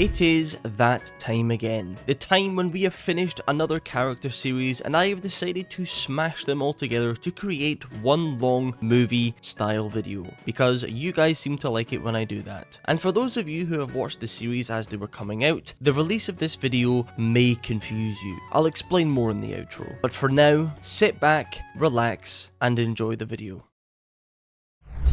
It is that time again. The time when we have finished another character series and I have decided to smash them all together to create one long movie style video, because you guys seem to like it when I do that. And for those of you who have watched the series as they were coming out, the release of this video may confuse you. I'll explain more in the outro. But for now, sit back, relax, and enjoy the video.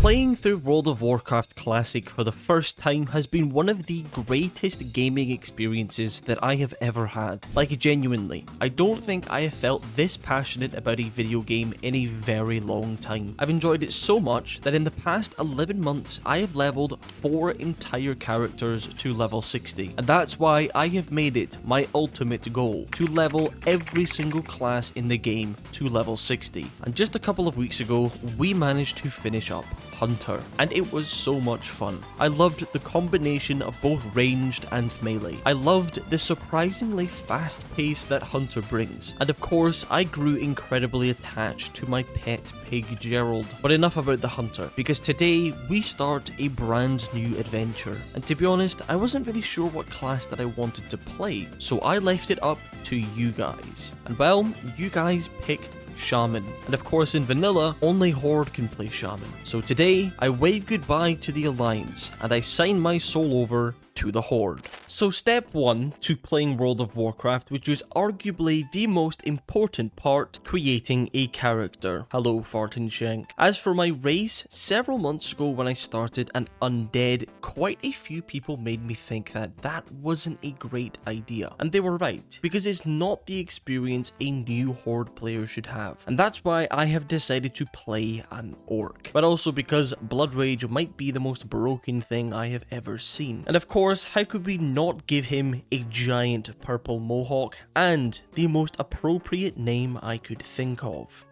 Playing through World of Warcraft Classic for the first time has been one of the greatest gaming experiences that I have ever had. Like, genuinely, I don't think I have felt this passionate about a video game in a very long time. I've enjoyed it so much that in the past 11 months I have leveled 4 entire characters to level 60, and that's why I have made it my ultimate goal to level every single class in the game to level 60. And just a couple of weeks ago we managed to finish up Hunter, and it was so much fun. I loved the combination of both ranged and melee. I loved the surprisingly fast pace that Hunter brings, and of course I grew incredibly attached to my pet pig Gerald. But enough about the Hunter, because today we start a brand new adventure, and to be honest, I wasn't really sure what class that I wanted to play, so I left it up to you guys. And well, you guys picked Shaman, and of course in vanilla only Horde can play Shaman. So today I wave goodbye to the Alliance and I sign my soul over to the Horde. So step 1 to playing World of Warcraft, which is arguably the most important part, creating a character. Hello Fartin Shank. As for my race, several months ago when I started an undead, quite a few people made me think that that wasn't a great idea. And they were right, because it's not the experience a new Horde player should have. And that's why I have decided to play an orc. But also because Blood Rage might be the most broken thing I have ever seen. And of course, how could we not give him a giant purple mohawk and the most appropriate name I could think of?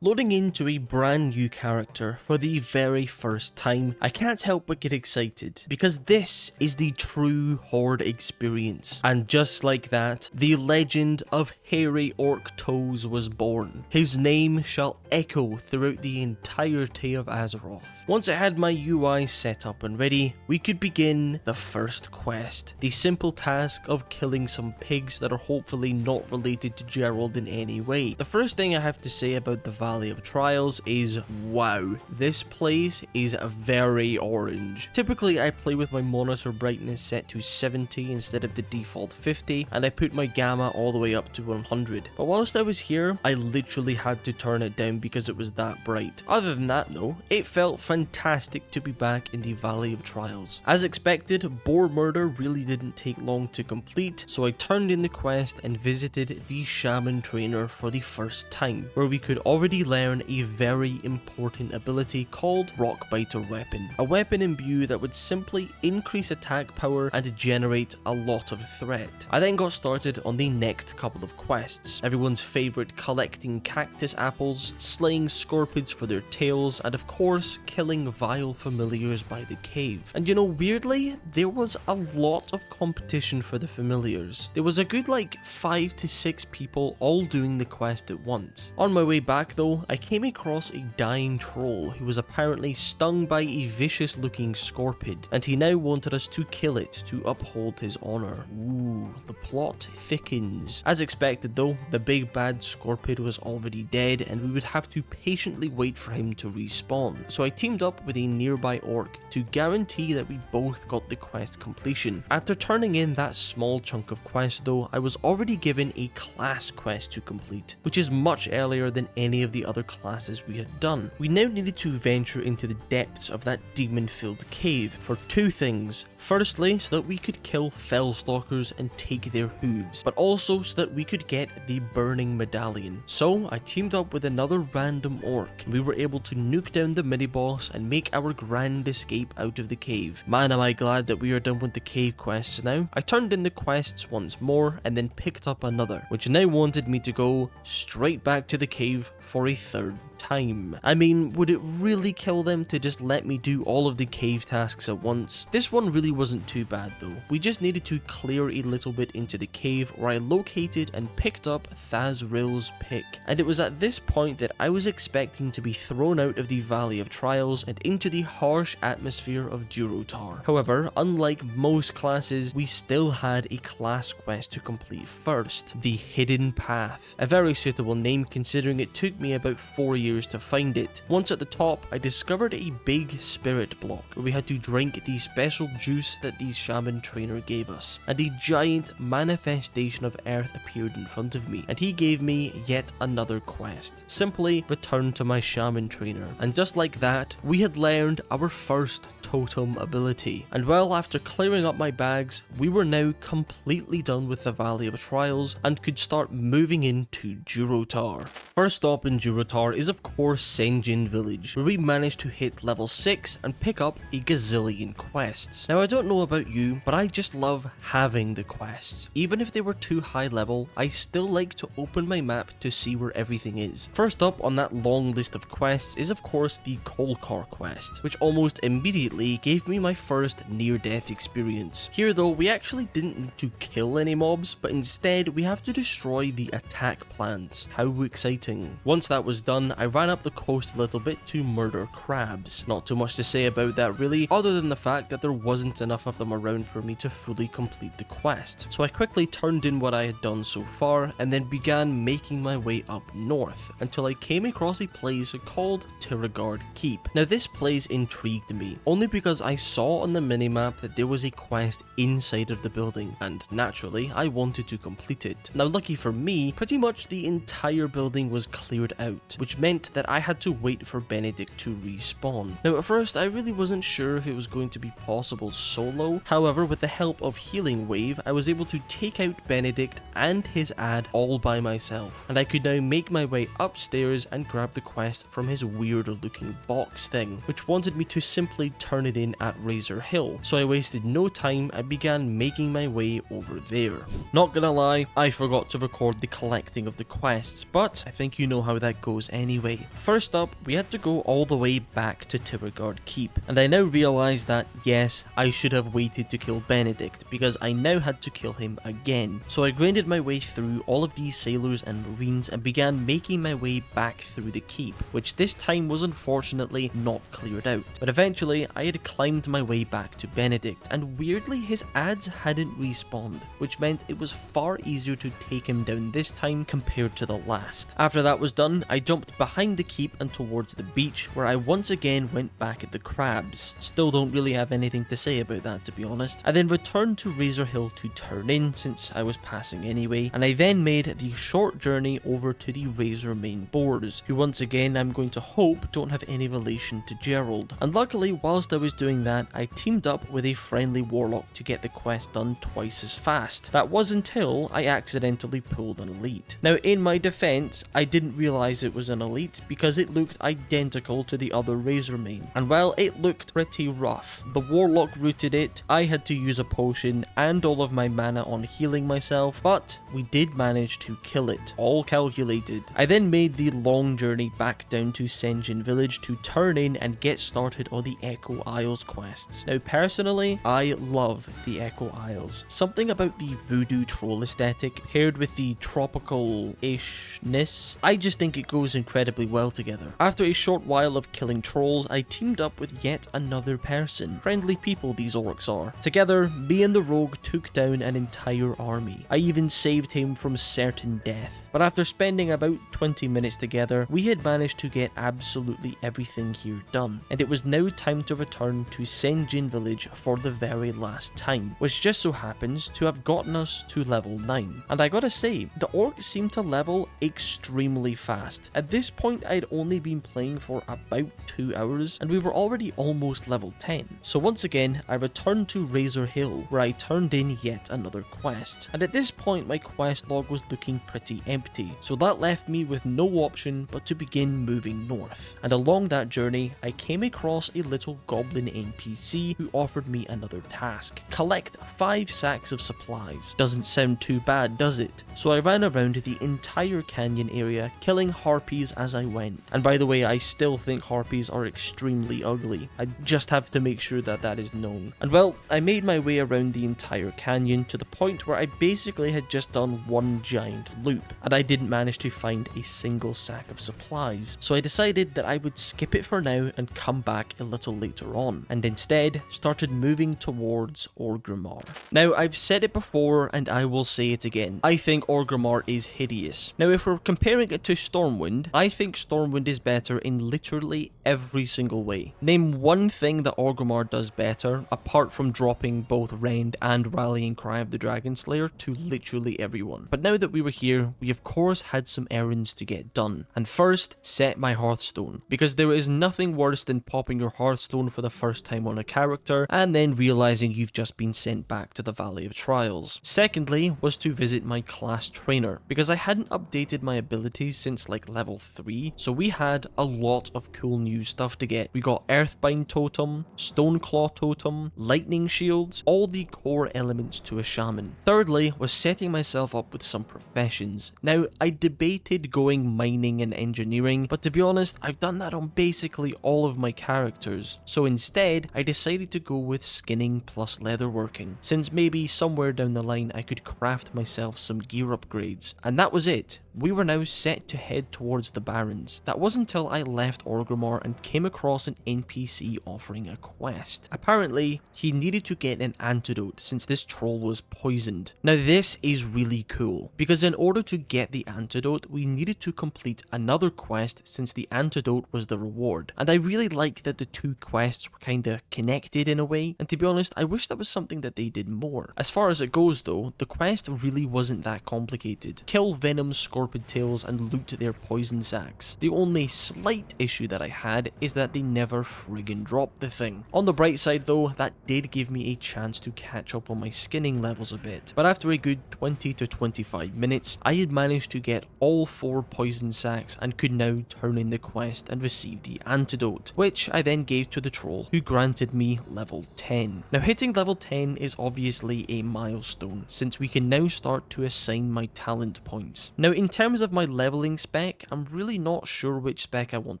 Loading into a brand new character for the very first time, I can't help but get excited, because this is the true Horde experience. And just like that, the legend of hairy Orctos was born. His name shall echo throughout the entirety of Azeroth. Once I had my UI set up and ready, we could begin the first quest. The simple task of killing some pigs that are hopefully not related to Gerald in any way. The first thing I have to say about the Valley of Trials is, wow, this place is very orange. Typically I play with my monitor brightness set to 70 instead of the default 50, and I put my gamma all the way up to 100. But whilst I was here, I literally had to turn it down because it was that bright. Other than that though, it felt fantastic to be back in the Valley of Trials. As expected, Boar Murder really didn't take long to complete, so I turned in the quest and visited the Shaman trainer for the first time, where we could already learn a very important ability called Rockbiter Weapon. A weapon imbue that would simply increase attack power and generate a lot of threat. I then got started on the next couple of quests. Everyone's favourite, collecting cactus apples, slaying scorpids for their tails, and of course killing vile familiars by the cave. And you know, weirdly, there was a lot of competition for the familiars. There was a good like 5 to 6 people all doing the quest at once. On my way back though, I came across a dying troll who was apparently stung by a vicious looking scorpid, and he now wanted us to kill it to uphold his honour. Ooh, the plot thickens. As expected though, the big bad scorpid was already dead and we would have to patiently wait for him to respawn. So I teamed up with a nearby orc to guarantee that we both got the quest completion. After turning in that small chunk of quest though, I was already given a class quest to complete, which is much earlier than any of the other classes we had done. We now needed to venture into the depths of that demon-filled cave for 2 things. Firstly, so that we could kill fellstalkers and take their hooves, but also so that we could get the burning medallion. So I teamed up with another random orc, and we were able to nuke down the mini-boss and make our grand escape out of the cave. Man, am I glad that we are done with the cave quests now. I turned in the quests once more and then picked up another, which now wanted me to go straight back to the cave for a 3rd time. I mean, would it really kill them to just let me do all of the cave tasks at once? This one really wasn't too bad though. We just needed to clear a little bit into the cave where I located and picked up Thazril's pick. And it was at this point that I was expecting to be thrown out of the Valley of Trials and into the harsh atmosphere of Durotar. However, unlike most classes, we still had a class quest to complete first, the Hidden Path. A very suitable name considering it took me about 4 years to find it. Once at the top, I discovered a big spirit block where we had to drink the special juice that the Shaman trainer gave us, and a giant manifestation of earth appeared in front of me, and he gave me yet another quest. Simply return to my Shaman trainer. And just like that, we had learned our first totem ability. And well, after clearing up my bags, we were now completely done with the Valley of Trials and could start moving into Durotar. First stop in Durotar is of course Sen'jin Village, where we managed to hit level 6 and pick up a gazillion quests. Now I don't know about you, but I just love having the quests. Even if they were too high level, I still like to open my map to see where everything is. First up on that long list of quests is of course the Kolkar quest, which almost immediately gave me my first near-death experience. Here though, we actually didn't need to kill any mobs, but instead we have to destroy the attack plants. How exciting. Once that was done, I ran up the coast a little bit to murder crabs. Not too much to say about that really, other than the fact that there wasn't enough of them around for me to fully complete the quest. So I quickly turned in what I had done so far and then began making my way up north until I came across a place called Tiragard Keep. Now this place intrigued me, only because I saw on the minimap that there was a quest inside of the building, and naturally I wanted to complete it. Now lucky for me, pretty much the entire building was cleared out, which meant that I had to wait for Benedict to respawn. Now at first I really wasn't sure if it was going to be possible solo, however with the help of Healing Wave I was able to take out Benedict and his ad all by myself, and I could now make my way upstairs and grab the quest from his weird looking box thing, which wanted me to simply turn it in at Razor Hill. So I wasted no time and began making my way over there. Not gonna lie, I forgot to record the collecting of the quests, but I think you know how that goes anyway. First up, we had to go all the way back to Tiragard Keep, and I now realize that yes, I should have waited to kill Benedict because I now had to kill him again. So I grinded my way through all of these sailors and marines and began making my way back through the keep, which this time was unfortunately not cleared out. But eventually I had climbed my way back to Benedict, and weirdly his ads hadn't respawned, which meant it was far easier to take him down this time compared to the last. After that was done, I jumped behind the keep and towards the beach, where I once again went back at the crabs. Still don't really have anything to say about that, to be honest. I then returned to Razor Hill to turn in since I was passing anyway, and I then made the short journey over to the Razor main boars, who once again I'm going to hope don't have any relation to Gerald. And luckily whilst I was doing that, I teamed up with a friendly warlock to get the quest done twice as fast. That was until I accidentally pulled an elite. Now in my defense, I didn't realize it was an elite because it looked identical to the other Razor main, and well, it looked pretty rough. The warlock rooted it, I had to use a potion and all of my mana on healing myself, but we did manage to kill it, all calculated. I then made the long journey back down to Sen'jin Village to turn in and get started on the Echo Isles quests. Now personally, I love the Echo Isles. Something about the voodoo troll aesthetic paired with the tropical-ishness, I just think it goes incredibly well together. After a short while of killing trolls, I teamed up with yet another person. Friendly people these orcs are. Together, me and the rogue took down an entire army. I even saved him from certain death. But after spending about 20 minutes together, we had managed to get absolutely everything here done, and it was now time to return to Sen'jin Village for the very last time, which just so happens to have gotten us to level 9. And I gotta say, the orcs seem to level extremely fast. At this point, I'd only been playing for about 2 hours, and we were already almost level 10. So once again, I returned to Razor Hill, where I turned in yet another quest. And at this point, my quest log was looking pretty empty, empty, so that left me with no option but to begin moving north. And along that journey, I came across a little goblin NPC who offered me another task. Collect 5 sacks of supplies. Doesn't sound too bad, does it? So I ran around the entire canyon area, killing harpies as I went. And by the way, I still think harpies are extremely ugly. I just have to make sure that that is known. And well, I made my way around the entire canyon to the point where I basically had just done one giant loop, and I didn't manage to find a single sack of supplies. So I decided that I would skip it for now and come back a little later on, and instead started moving towards Orgrimmar. Now, I've said it before and I will say it again. I think Orgrimmar is hideous. Now, if we're comparing it to Stormwind, I think Stormwind is better in literally every single way. Name one thing that Orgrimmar does better, apart from dropping both Rend and Rallying Cry of the Dragon Slayer to literally everyone. But now that we were here, we of course had some errands to get done. And first, set my Hearthstone, because there is nothing worse than popping your Hearthstone for the first time on a character and then realizing you've just been sent back to the Valley of Trials. Secondly, was to visit my class trainer, because I hadn't updated my abilities since like level 3, so we had a lot of cool new stuff to get. We got Earthbind Totem, Stoneclaw Totem, Lightning Shields, all the core elements to a Shaman. Thirdly, was setting myself up with some professions. Now, I debated going mining and engineering, but to be honest, I've done that on basically all of my characters. So instead, I decided to go with skinning plus leatherworking, since maybe somewhere down the line I could craft myself some gear upgrades. And that was it. We were now set to head towards the Barrens. That wasn't until I left Orgrimmar and came across an NPC offering a quest. Apparently, he needed to get an antidote since this troll was poisoned. Now this is really cool, because in order to get the antidote, we needed to complete another quest since the antidote was the reward. And I really like that the two quests were kinda connected in a way, and to be honest, I wish that was something that they did more. As far as it goes though, the quest really wasn't that complicated. Kill Venom Scorpion Tails and loot their poison sacks. The only slight issue that I had is that they never friggin' dropped the thing. On the bright side though, that did give me a chance to catch up on my skinning levels a bit, but after a good 20 to 25 minutes, I had managed to get all 4 poison sacks and could now turn in the quest and receive the antidote, which I then gave to the troll, who granted me level 10. Now hitting level 10 is obviously a milestone, since we can now start to assign my talent points. Now in terms of my leveling spec, I'm really not sure which spec I want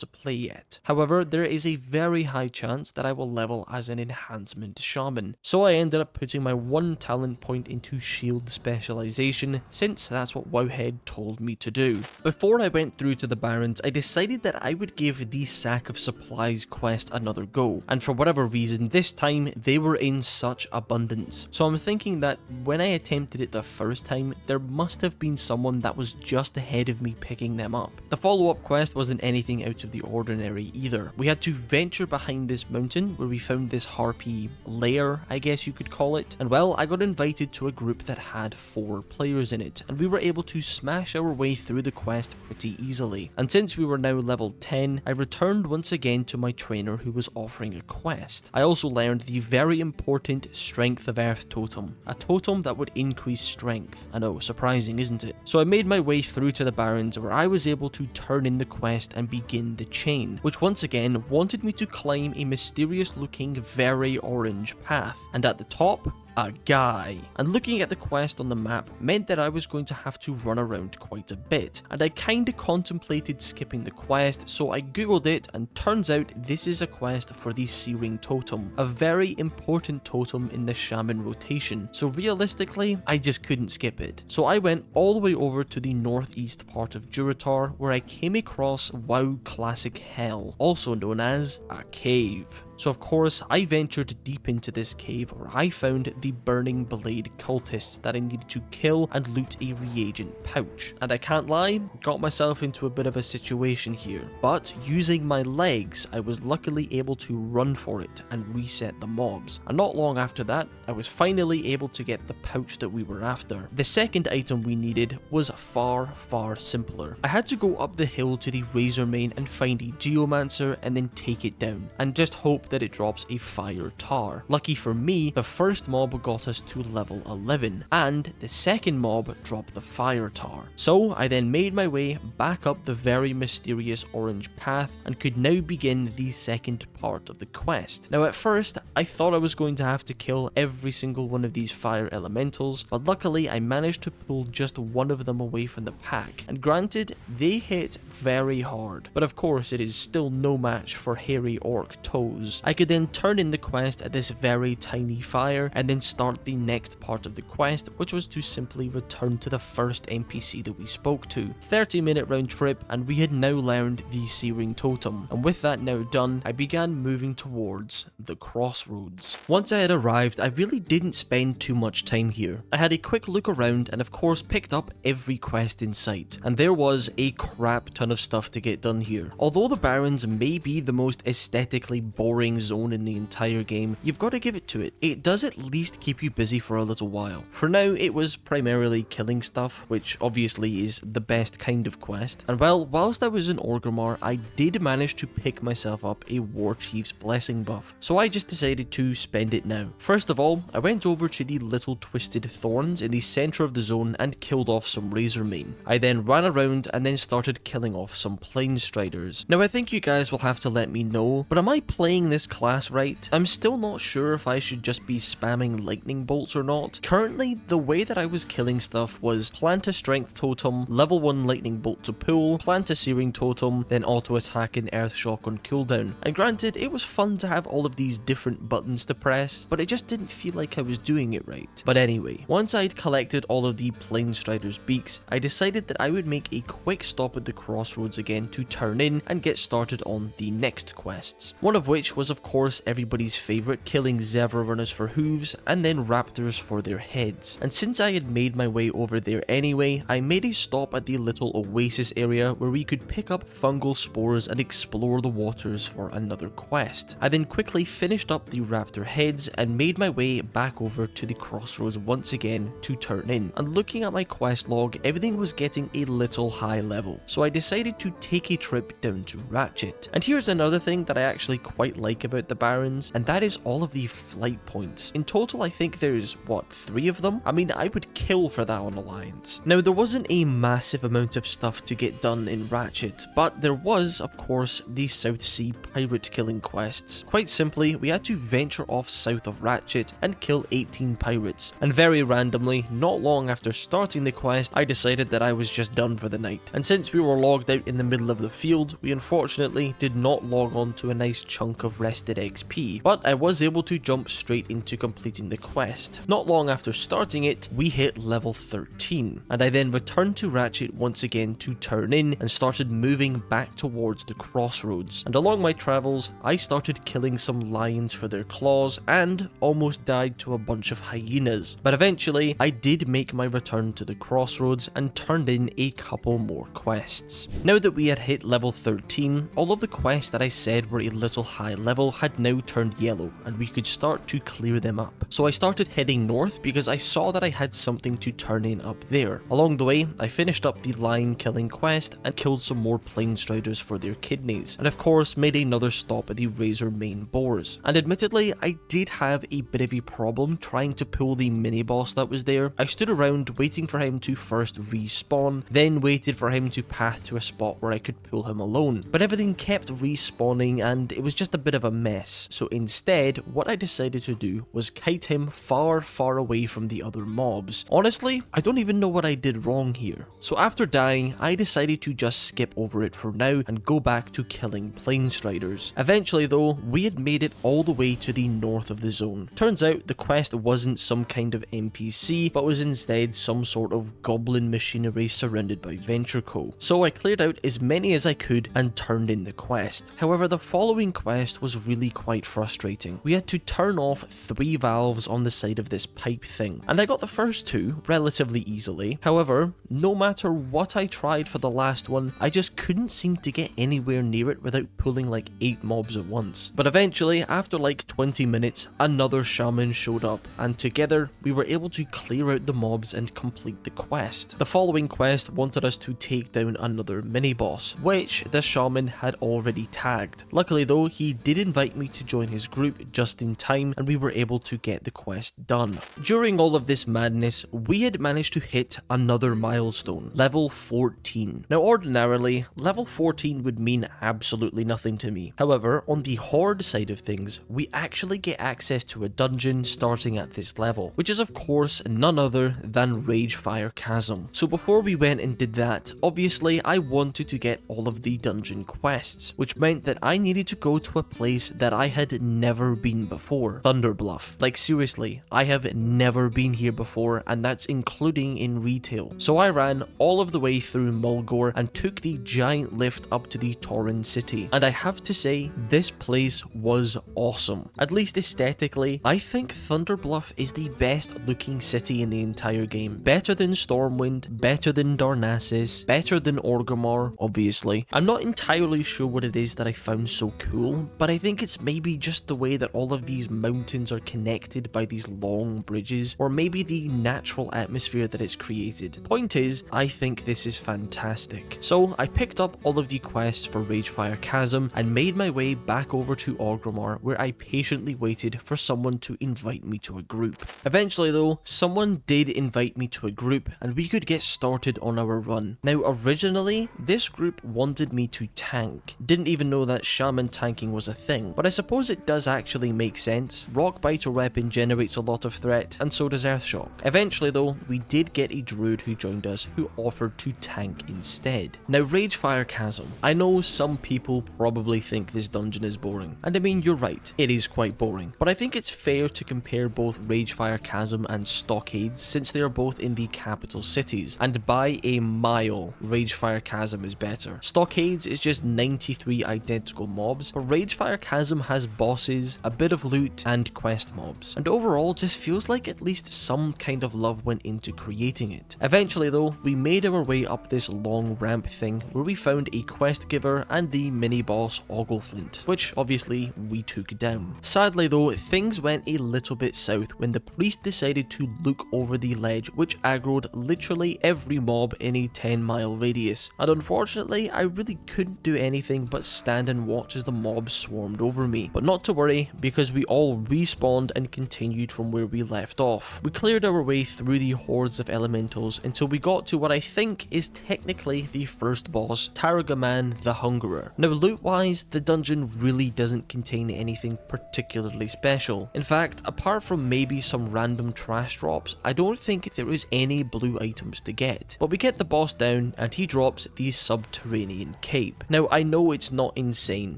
to play yet. However, there is a very high chance that I will level as an enhancement shaman, so I ended up putting my 1 talent point into shield specialization, since that's what Wowhead told me to do. Before I went through to the Barrens, I decided that I would give the Sack of Supplies quest another go, and for whatever reason, this time they were in such abundance. So I'm thinking that when I attempted it the first time, there must have been someone that was just ahead of me picking them up. The follow-up quest wasn't anything out of the ordinary either. We had to venture behind this mountain where we found this harpy lair, I guess you could call it, and well, I got invited to a group that had 4 players in it, and we were able to smash our way through the quest pretty easily. And since we were now level 10, I returned once again to my trainer who was offering a quest. I also learned the very important Strength of Earth totem, a totem that would increase strength. I know, surprising isn't it? So I made my way through to the Barrens where I was able to turn in the quest and begin the chain, which once again wanted me to climb a mysterious looking very orange path, and at the top, a guy. And looking at the quest on the map meant that I was going to have to run around quite a bit, and I kinda contemplated skipping the quest, so I googled it, and turns out this is a quest for the Searing totem, a very important totem in the Shaman rotation, so realistically I just couldn't skip it. So I went all the way over to the northeast part of Durotar, where I came across WoW Classic Hell, also known as a cave. So of course, I ventured deep into this cave where I found the Burning Blade cultists that I needed to kill and loot a reagent pouch. And I can't lie, got myself into a bit of a situation here, but using my legs, I was luckily able to run for it and reset the mobs. And not long after that, I was finally able to get the pouch that we were after. The second item we needed was far simpler. I had to go up the hill to the Razorfen and find a Geomancer and then take it down, and just hope that it drops a fire tar. Lucky for me, the first mob got us to level 11, and the second mob dropped the fire tar. So I then made my way back up the very mysterious orange path and could now begin the second part of the quest. Now at first, I thought I was going to have to kill every single one of these fire elementals, but luckily I managed to pull just one of them away from the pack, and granted, they hit very hard, but of course it is still no match for hairy Orctos. I could then turn in the quest at this very tiny fire and then start the next part of the quest, which was to simply return to the first NPC that we spoke to. 30-minute round trip, and we had now learned the Searing totem, and with that now done, I began moving towards the crossroads. Once I had arrived, I really didn't spend too much time here. I had a quick look around and of course picked up every quest in sight, and there was a crap ton of stuff to get done here. Although the Barrens may be the most aesthetically boring zone in the entire game, you've got to give it to it. It does at least keep you busy for a little while. For now, it was primarily killing stuff, which obviously is the best kind of quest, and well, whilst I was in Orgrimmar, I did manage to pick myself up a War Chief's Blessing buff, so I just decided to spend it now. First of all, I went over to the little twisted thorns in the centre of the zone and killed off some Razormen. I then ran around and then started killing off some Planestriders. Now I think you guys will have to let me know, but am I playing this class right? I'm still not sure if I should just be spamming lightning bolts or not. Currently, the way that I was killing stuff was plant a strength totem, level 1 lightning bolt to pull, plant a searing totem, then auto attack and earth shock on cooldown. And granted, it was fun to have all of these different buttons to press, but it just didn't feel like I was doing it right. But anyway, once I'd collected all of the Planestriders' beaks, I decided that I would make a quick stop at the crossroads again to turn in and get started on the next quests. One of which was of course everybody's favourite, killing zebra runners for hooves and then raptors for their heads. And since I had made my way over there anyway, I made a stop at the little oasis area where we could pick up fungal spores and explore the waters for another quest. I then quickly finished up the raptor heads and made my way back over to the crossroads once again to turn in. And looking at my quest log, everything was getting a little high level, so I decided to take a trip down to Ratchet. And here's another thing that I actually quite like about the Barrens, and that is all of the flight points. In total, I think there's, what, 3 of them? I mean, I would kill for that on Alliance. Now, there wasn't a massive amount of stuff to get done in Ratchet, but there was, of course, the South Sea pirate killing quests. Quite simply, we had to venture off south of Ratchet and kill 18 pirates, and very randomly, not long after starting the quest, I decided that I was just done for the night. And since we were logged out in the middle of the field, we unfortunately did not log on to a nice chunk of rested XP, but I was able to jump straight into completing the quest. Not long after starting it, we hit level 13, and I then returned to Ratchet once again to turn in and started moving back towards the crossroads. And along my travels, I started killing some lions for their claws and almost died to a bunch of hyenas. But eventually, I did make my return to the crossroads and turned in a couple more quests. Now that we had hit level 13, all of the quests that I said were a little high level had now turned yellow, and we could start to clear them up. So I started heading north because I saw that I had something to turn in up there. Along the way, I finished up the lion killing quest and killed some more Planestriders for their kidneys, and of course made another stop at the Razor main boars. And admittedly, I did have a bit of a problem trying to pull the mini boss that was there. I stood around waiting for him to first respawn, then waited for him to path to a spot where I could pull him alone, but everything kept respawning and it was just a bit of a mess. So instead, what I decided to do was kite him far away from the other mobs. Honestly, I don't even know what I did wrong here. So after dying, I decided to just skip over it for now and go back to killing Planestriders. Eventually though, we had made it all the way to the north of the zone. Turns out the quest wasn't some kind of NPC, but was instead some sort of goblin machinery surrounded by Ventureco. So I cleared out as many as I could and turned in the quest. However, the following quest was really quite frustrating. We had to turn off 3 valves on the side of this pipe thing, and I got the first 2 relatively easily. However, no matter what I tried for the last one, I just couldn't seem to get anywhere near it without pulling like 8 mobs at once. But eventually, after like 20 minutes, another shaman showed up, and together we were able to clear out the mobs and complete the quest. The following quest wanted us to take down another mini boss, which the shaman had already tagged. Luckily though, he did did invite me to join his group just in time, and we were able to get the quest done. During all of this madness, we had managed to hit another milestone, level 14. Now ordinarily, level 14 would mean absolutely nothing to me. However, on the Horde side of things, we actually get access to a dungeon starting at this level, which is of course none other than Ragefire Chasm. So before we went and did that, obviously I wanted to get all of the dungeon quests, which meant that I needed to go to a place that I had never been before, Thunderbluff. Like seriously, I have never been here before, and that's including in retail. So I ran all of the way through Mulgore and took the giant lift up to the Tauren city, and I have to say, this place was awesome. At least aesthetically, I think Thunderbluff is the best looking city in the entire game. Better than Stormwind, better than Darnassus, better than Orgrimmar, obviously. I'm not entirely sure what it is that I found so cool, but I think it's maybe just the way that all of these mountains are connected by these long bridges, or maybe the natural atmosphere that it's created. Point is, I think this is fantastic. So I picked up all of the quests for Ragefire Chasm and made my way back over to Orgrimmar, where I patiently waited for someone to invite me to a group. Eventually though, someone did invite me to a group and we could get started on our run. Now originally, this group wanted me to tank. Didn't even know that Shaman tanking was a thing, but I suppose it does actually make sense. Rock Bite or weapon generates a lot of threat, and so does Earthshock. Eventually though, we did get a druid who joined us who offered to tank instead. Now Ragefire Chasm, I know some people probably think this dungeon is boring, and I mean you're right, it is quite boring, but I think it's fair to compare both Ragefire Chasm and Stockades since they are both in the capital cities, and by a mile, Ragefire Chasm is better. Stockades is just 93 identical mobs, but Ragefire Chasm has bosses, a bit of loot, and quest mobs, and overall just feels like at least some kind of love went into creating it. Eventually though, we made our way up this long ramp thing where we found a quest giver and the mini boss Ogleflint, which obviously we took down. Sadly though, things went a little bit south when the priest decided to look over the ledge, which aggroed literally every mob in a 10-mile radius, and unfortunately I really couldn't do anything but stand and watch as the mobs swarmed over me. But not to worry, because we all respawned and continued from where we left off. We cleared our way through the hordes of elementals until we got to what I think is technically the first boss, Taragaman the Hungerer. Now loot wise, the dungeon really doesn't contain anything particularly special. In fact, apart from maybe some random trash drops, I don't think there is any blue items to get. But we get the boss down and he drops the subterranean cape. Now I know it's not insane,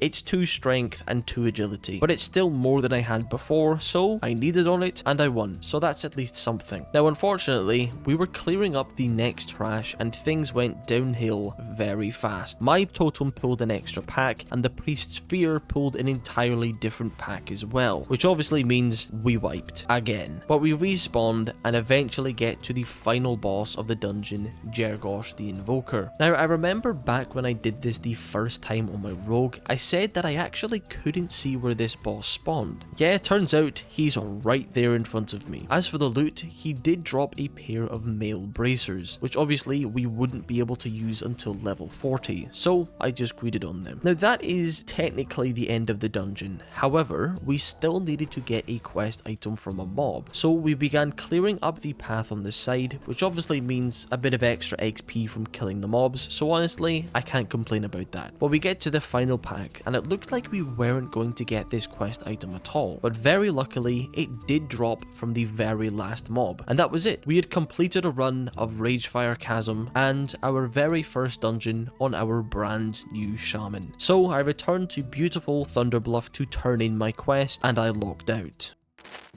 it's 2 strength and 2 agility, but it's still more than I had before, so I needed on it and I won, so that's at least something. Now unfortunately, we were clearing up the next trash and things went downhill very fast. My totem pulled an extra pack and the priest's fear pulled an entirely different pack as well, which obviously means we wiped again. But we respawned and eventually get to the final boss of the dungeon, Jergosh the Invoker. Now I remember back when I did this the first time on my rogue, I said that I actually couldn't see where this boss spawned. Yeah, turns out he's right there in front of me. As for the loot, he did drop a pair of mail bracers, which obviously we wouldn't be able to use until level 40, so I just greeted on them. Now that is technically the end of the dungeon, however, we still needed to get a quest item from a mob, so we began clearing up the path on the side, which obviously means a bit of extra XP from killing the mobs, so honestly, I can't complain about that. But we get to the final pack, and it looked like we weren't going to get this quest item at all, but very luckily, it did drop from the very last mob, and that was it. We had completed a run of Ragefire Chasm and our very first dungeon on our brand new Shaman. So I returned to beautiful Thunderbluff to turn in my quest, and I logged out.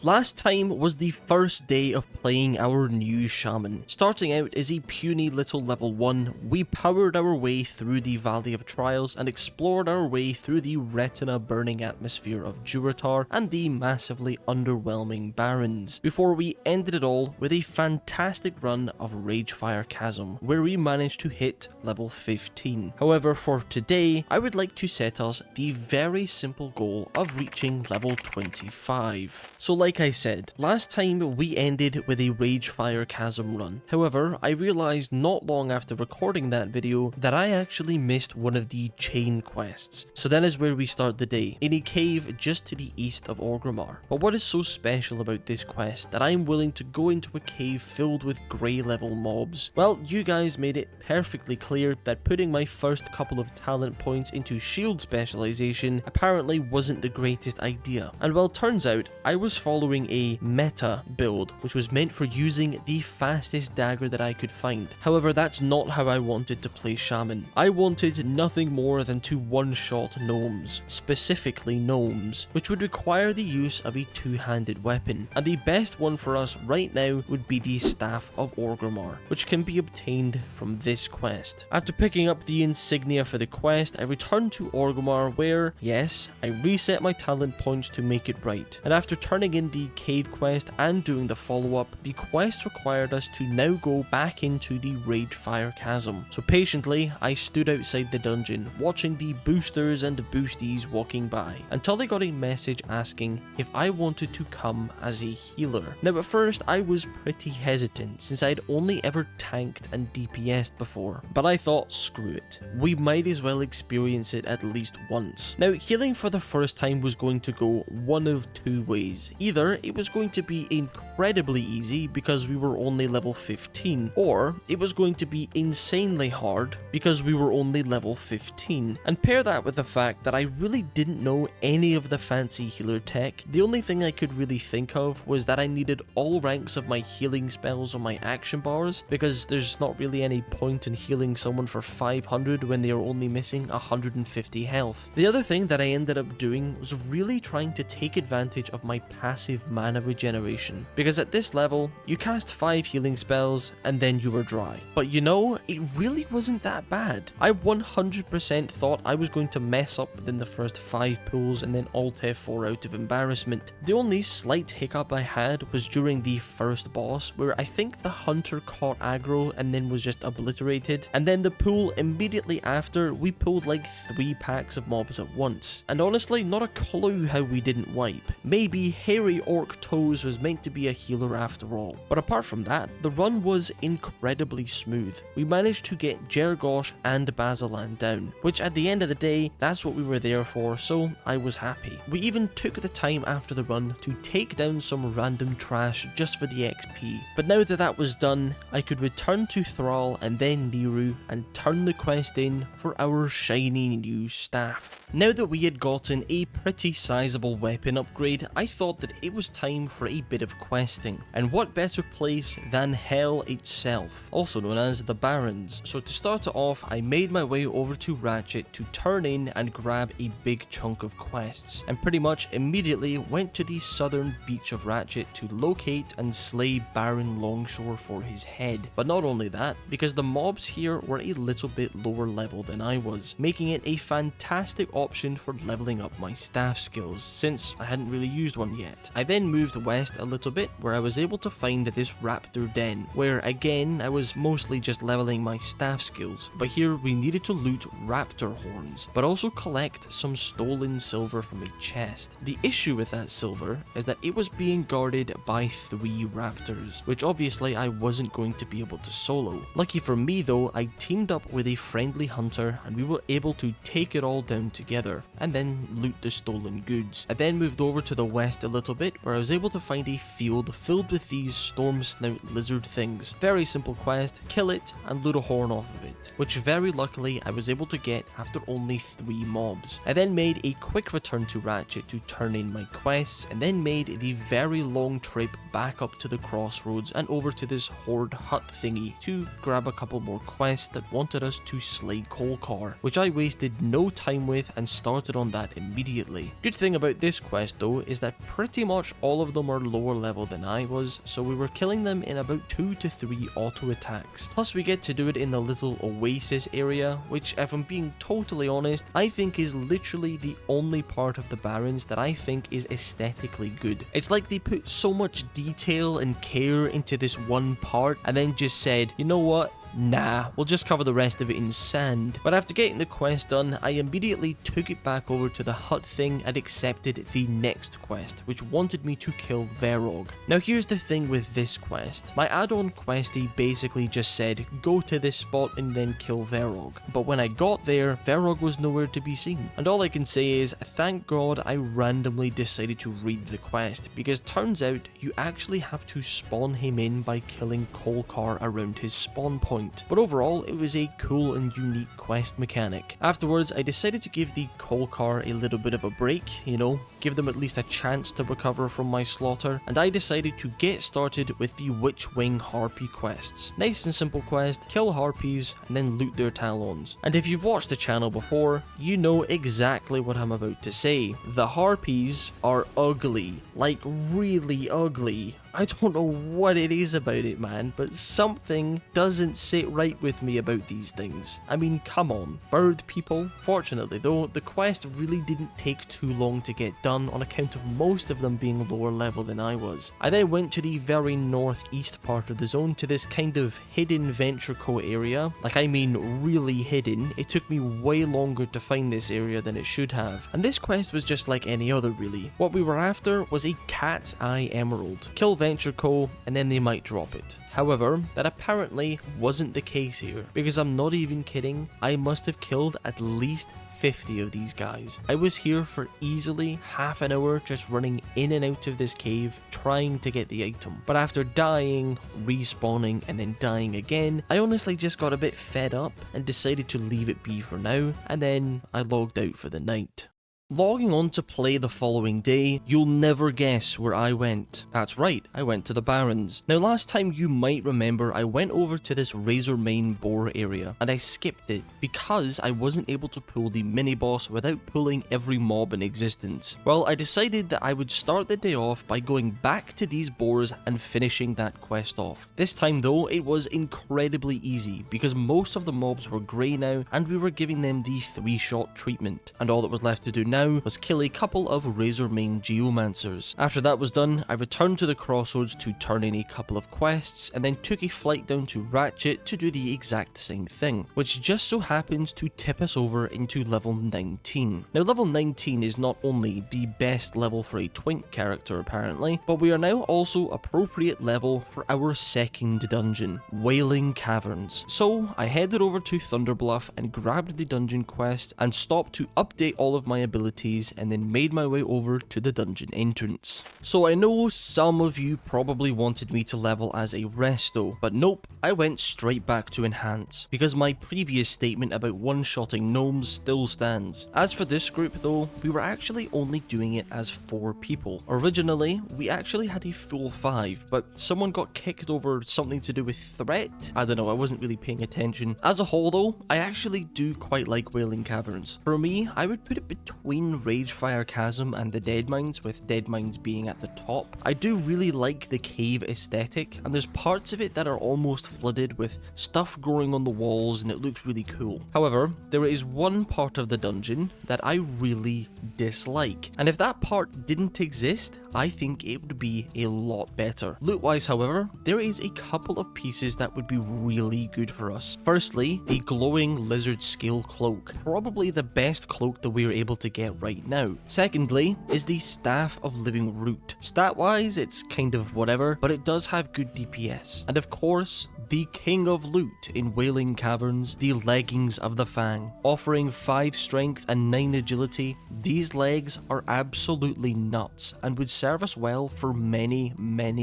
Last time was the first day of playing our new Shaman. Starting out as a puny little level 1, we powered our way through the Valley of Trials and explored our way through the retina-burning atmosphere of Durotar and the massively underwhelming Barrens, before we ended it all with a fantastic run of Ragefire Chasm, where we managed to hit level 15. However, for today, I would like to set us the very simple goal of reaching level 25. So like I said, last time we ended with a Ragefire Chasm run. However, I realized not long after recording that video that I actually missed one of the chain quests. So that is where we start the day, in a cave just to the east of Orgrimmar. But what is so special about this quest that I am willing to go into a cave filled with grey level mobs? Well, you guys made it perfectly clear that putting my first couple of talent points into shield specialization apparently wasn't the greatest idea. And well, turns out I was following a meta build, which was meant for using the fastest dagger that I could find. However, that's not how I wanted to play Shaman. I wanted nothing more than to one-shot gnomes, specifically gnomes, which would require the use of a two-handed weapon. And the best one for us right now would be the Staff of Orgrimmar, which can be obtained from this quest. After picking up the insignia for the quest, I returned to Orgrimmar where, yes, I reset my talent points to make it right. And after turning in the cave quest and doing the follow-up, the quest required us to now go back into the Ragefire Chasm. So patiently, I stood outside the dungeon, watching the boosters and boosties walking by, until they got a message asking if I wanted to come as a healer. Now at first, I was pretty hesitant since I'd only ever tanked and DPS'd before, but I thought, screw it, we might as well experience it at least once. Now healing for the first time was going to go one of two ways. Either it was going to be incredibly easy because we were only level 15, or it was going to be insanely hard because we were only level 15. And pair that with the fact that I really didn't know any of the fancy healer tech. The only thing I could really think of was that I needed all ranks of my healing spells on my action bars, because there's not really any point in healing someone for 500 when they are only missing 150 health. The other thing that I ended up doing was really trying to take advantage of my passive mana regeneration, because at this level you cast 5 healing spells and then you were dry. But you know, it really wasn't that bad. I 100% thought I was going to mess up within the first 5 pulls and then alt F4 out of embarrassment. The only slight hiccup I had was during the first boss, where I think the hunter caught aggro and then was just obliterated, and then the pull immediately after, we pulled like 3 packs of mobs at once. And honestly, not a clue how we didn't wipe. Maybe hairy Orctos was meant to be a healer after all. But apart from that, the run was incredibly smooth. We managed to get Jergosh and Basilan down, which at the end of the day, that's what we were there for, so I was happy. We even took the time after the run to take down some random trash just for the XP. But now that that was done, I could return to Thrall and then Niru and turn the quest in for our shiny new staff. Now that we had gotten a pretty sizable weapon upgrade, I thought that it was time for a bit of questing. And what better place than Hell itself, also known as the Barrens. So to start it off, I made my way over to Ratchet to turn in and grab a big chunk of quests, and pretty much immediately went to the southern beach of Ratchet to locate and slay Baron Longshore for his head. But not only that, because the mobs here were a little bit lower level than I was, making it a fantastic option for leveling up my staff skills, since I hadn't really used one yet. I then moved west a little bit, where I was able to find this raptor den, where again I was mostly just leveling my staff skills, but here we needed to loot raptor horns, but also collect some stolen silver from a chest. The issue with that silver is that it was being guarded by 3 raptors, which obviously I wasn't going to be able to solo. Lucky for me though, I teamed up with a friendly hunter and we were able to take it all down together and then loot the stolen goods. I then moved over to the west a little bit, where I was able to find a field filled with these storm snout lizard things. Very simple quest, kill it and loot a horn off of it, which very luckily I was able to get after only 3 mobs. I then made a quick return to Ratchet to turn in my quests, and then made the very long trip back up to the crossroads and over to this horde hut thingy to grab a couple more quests that wanted us to slay Kolkar, which I wasted no time with and started on that immediately. Good thing about this quest though is that pretty much all of them are lower level than I was, so we were killing them in about 2 to 3 auto attacks. Plus we get to do it in the little oasis area, which if I'm being totally honest, I think is literally the only part of the Barrens that I think is aesthetically good. It's like they put so much detail and care into this one part and then just said, you know what? nah, we'll just cover the rest of it in sand. But after getting the quest done, I immediately took it back over to the hut thing and accepted the next quest, which wanted me to kill Verog. Now here's the thing with this quest. My add-on questie basically just said, go to this spot and then kill Verog. But when I got there, Verog was nowhere to be seen. And all I can say is, thank God I randomly decided to read the quest, because turns out you actually have to spawn him in by killing Kolkar around his spawn point. But overall, it was a cool and unique quest mechanic. Afterwards, I decided to give the Kolkar a little bit of a break, you know, give them at least a chance to recover from my slaughter, and I decided to get started with the Witchwing Harpy quests. Nice and simple quest, kill harpies and then loot their talons. And if you've watched the channel before, you know exactly what I'm about to say. The harpies are ugly, like really ugly. I don't know what it is about it, man, but something doesn't sit right with me about these things. I mean, come on. Bird people. Fortunately though, the quest really didn't take too long to get done on account of most of them being lower level than I was. I then went to the very northeast part of the zone to this kind of hidden Venture Co area. Like, I mean really hidden. It took me way longer to find this area than it should have. And this quest was just like any other really. What we were after was a cat's eye emerald. Kill Venture Co and then they might drop it. However, that apparently wasn't the case here, because I'm not even kidding, I must have killed at least 50 of these guys. I was here for easily half an hour just running in and out of this cave trying to get the item. But after dying, respawning and then dying again, I honestly just got a bit fed up and decided to leave it be for now, and then I logged out for the night. Logging on to play the following day, you'll never guess where I went. That's right, I went to the Barrens. Now last time you might remember I went over to this Razormane boar area and I skipped it because I wasn't able to pull the mini boss without pulling every mob in existence. Well, I decided that I would start the day off by going back to these boars and finishing that quest off. This time though, it was incredibly easy because most of the mobs were grey now and we were giving them the 3-shot treatment, and all that was left to do now was kill a couple of Razormane Geomancers. After that was done, I returned to the crossroads to turn in a couple of quests, and then took a flight down to Ratchet to do the exact same thing, which just so happens to tip us over into level 19. Now level 19 is not only the best level for a twink character apparently, but we are now also appropriate level for our second dungeon, Wailing Caverns. So I headed over to Thunderbluff and grabbed the dungeon quest and stopped to update all of my abilities, and then made my way over to the dungeon entrance. So I know some of you probably wanted me to level as a resto, but nope, I went straight back to enhance, because my previous statement about one-shotting gnomes still stands. As for this group though, we were actually only doing it as 4 people. Originally, we actually had a full 5, but someone got kicked over something to do with threat? I don't know, I wasn't really paying attention. As a whole though, I actually do quite like Wailing Caverns. For me, I would put it between Ragefire Chasm and the Dead Mines, with Dead Mines being at the top. I do really like the cave aesthetic, and there's parts of it that are almost flooded with stuff growing on the walls and it looks really cool. However, there is one part of the dungeon that I really dislike, and if that part didn't exist, I think it would be a lot better. Loot wise however, there is a couple of pieces that would be really good for us. Firstly, a glowing lizard scale cloak, probably the best cloak that we are able to get right now. Secondly is the Staff of Living Root. Stat wise it's kind of whatever, but it does have good DPS. And of course, the king of loot in Wailing Caverns, the Leggings of the Fang. Offering 5 strength and 9 agility, these legs are absolutely nuts and would serve us well for many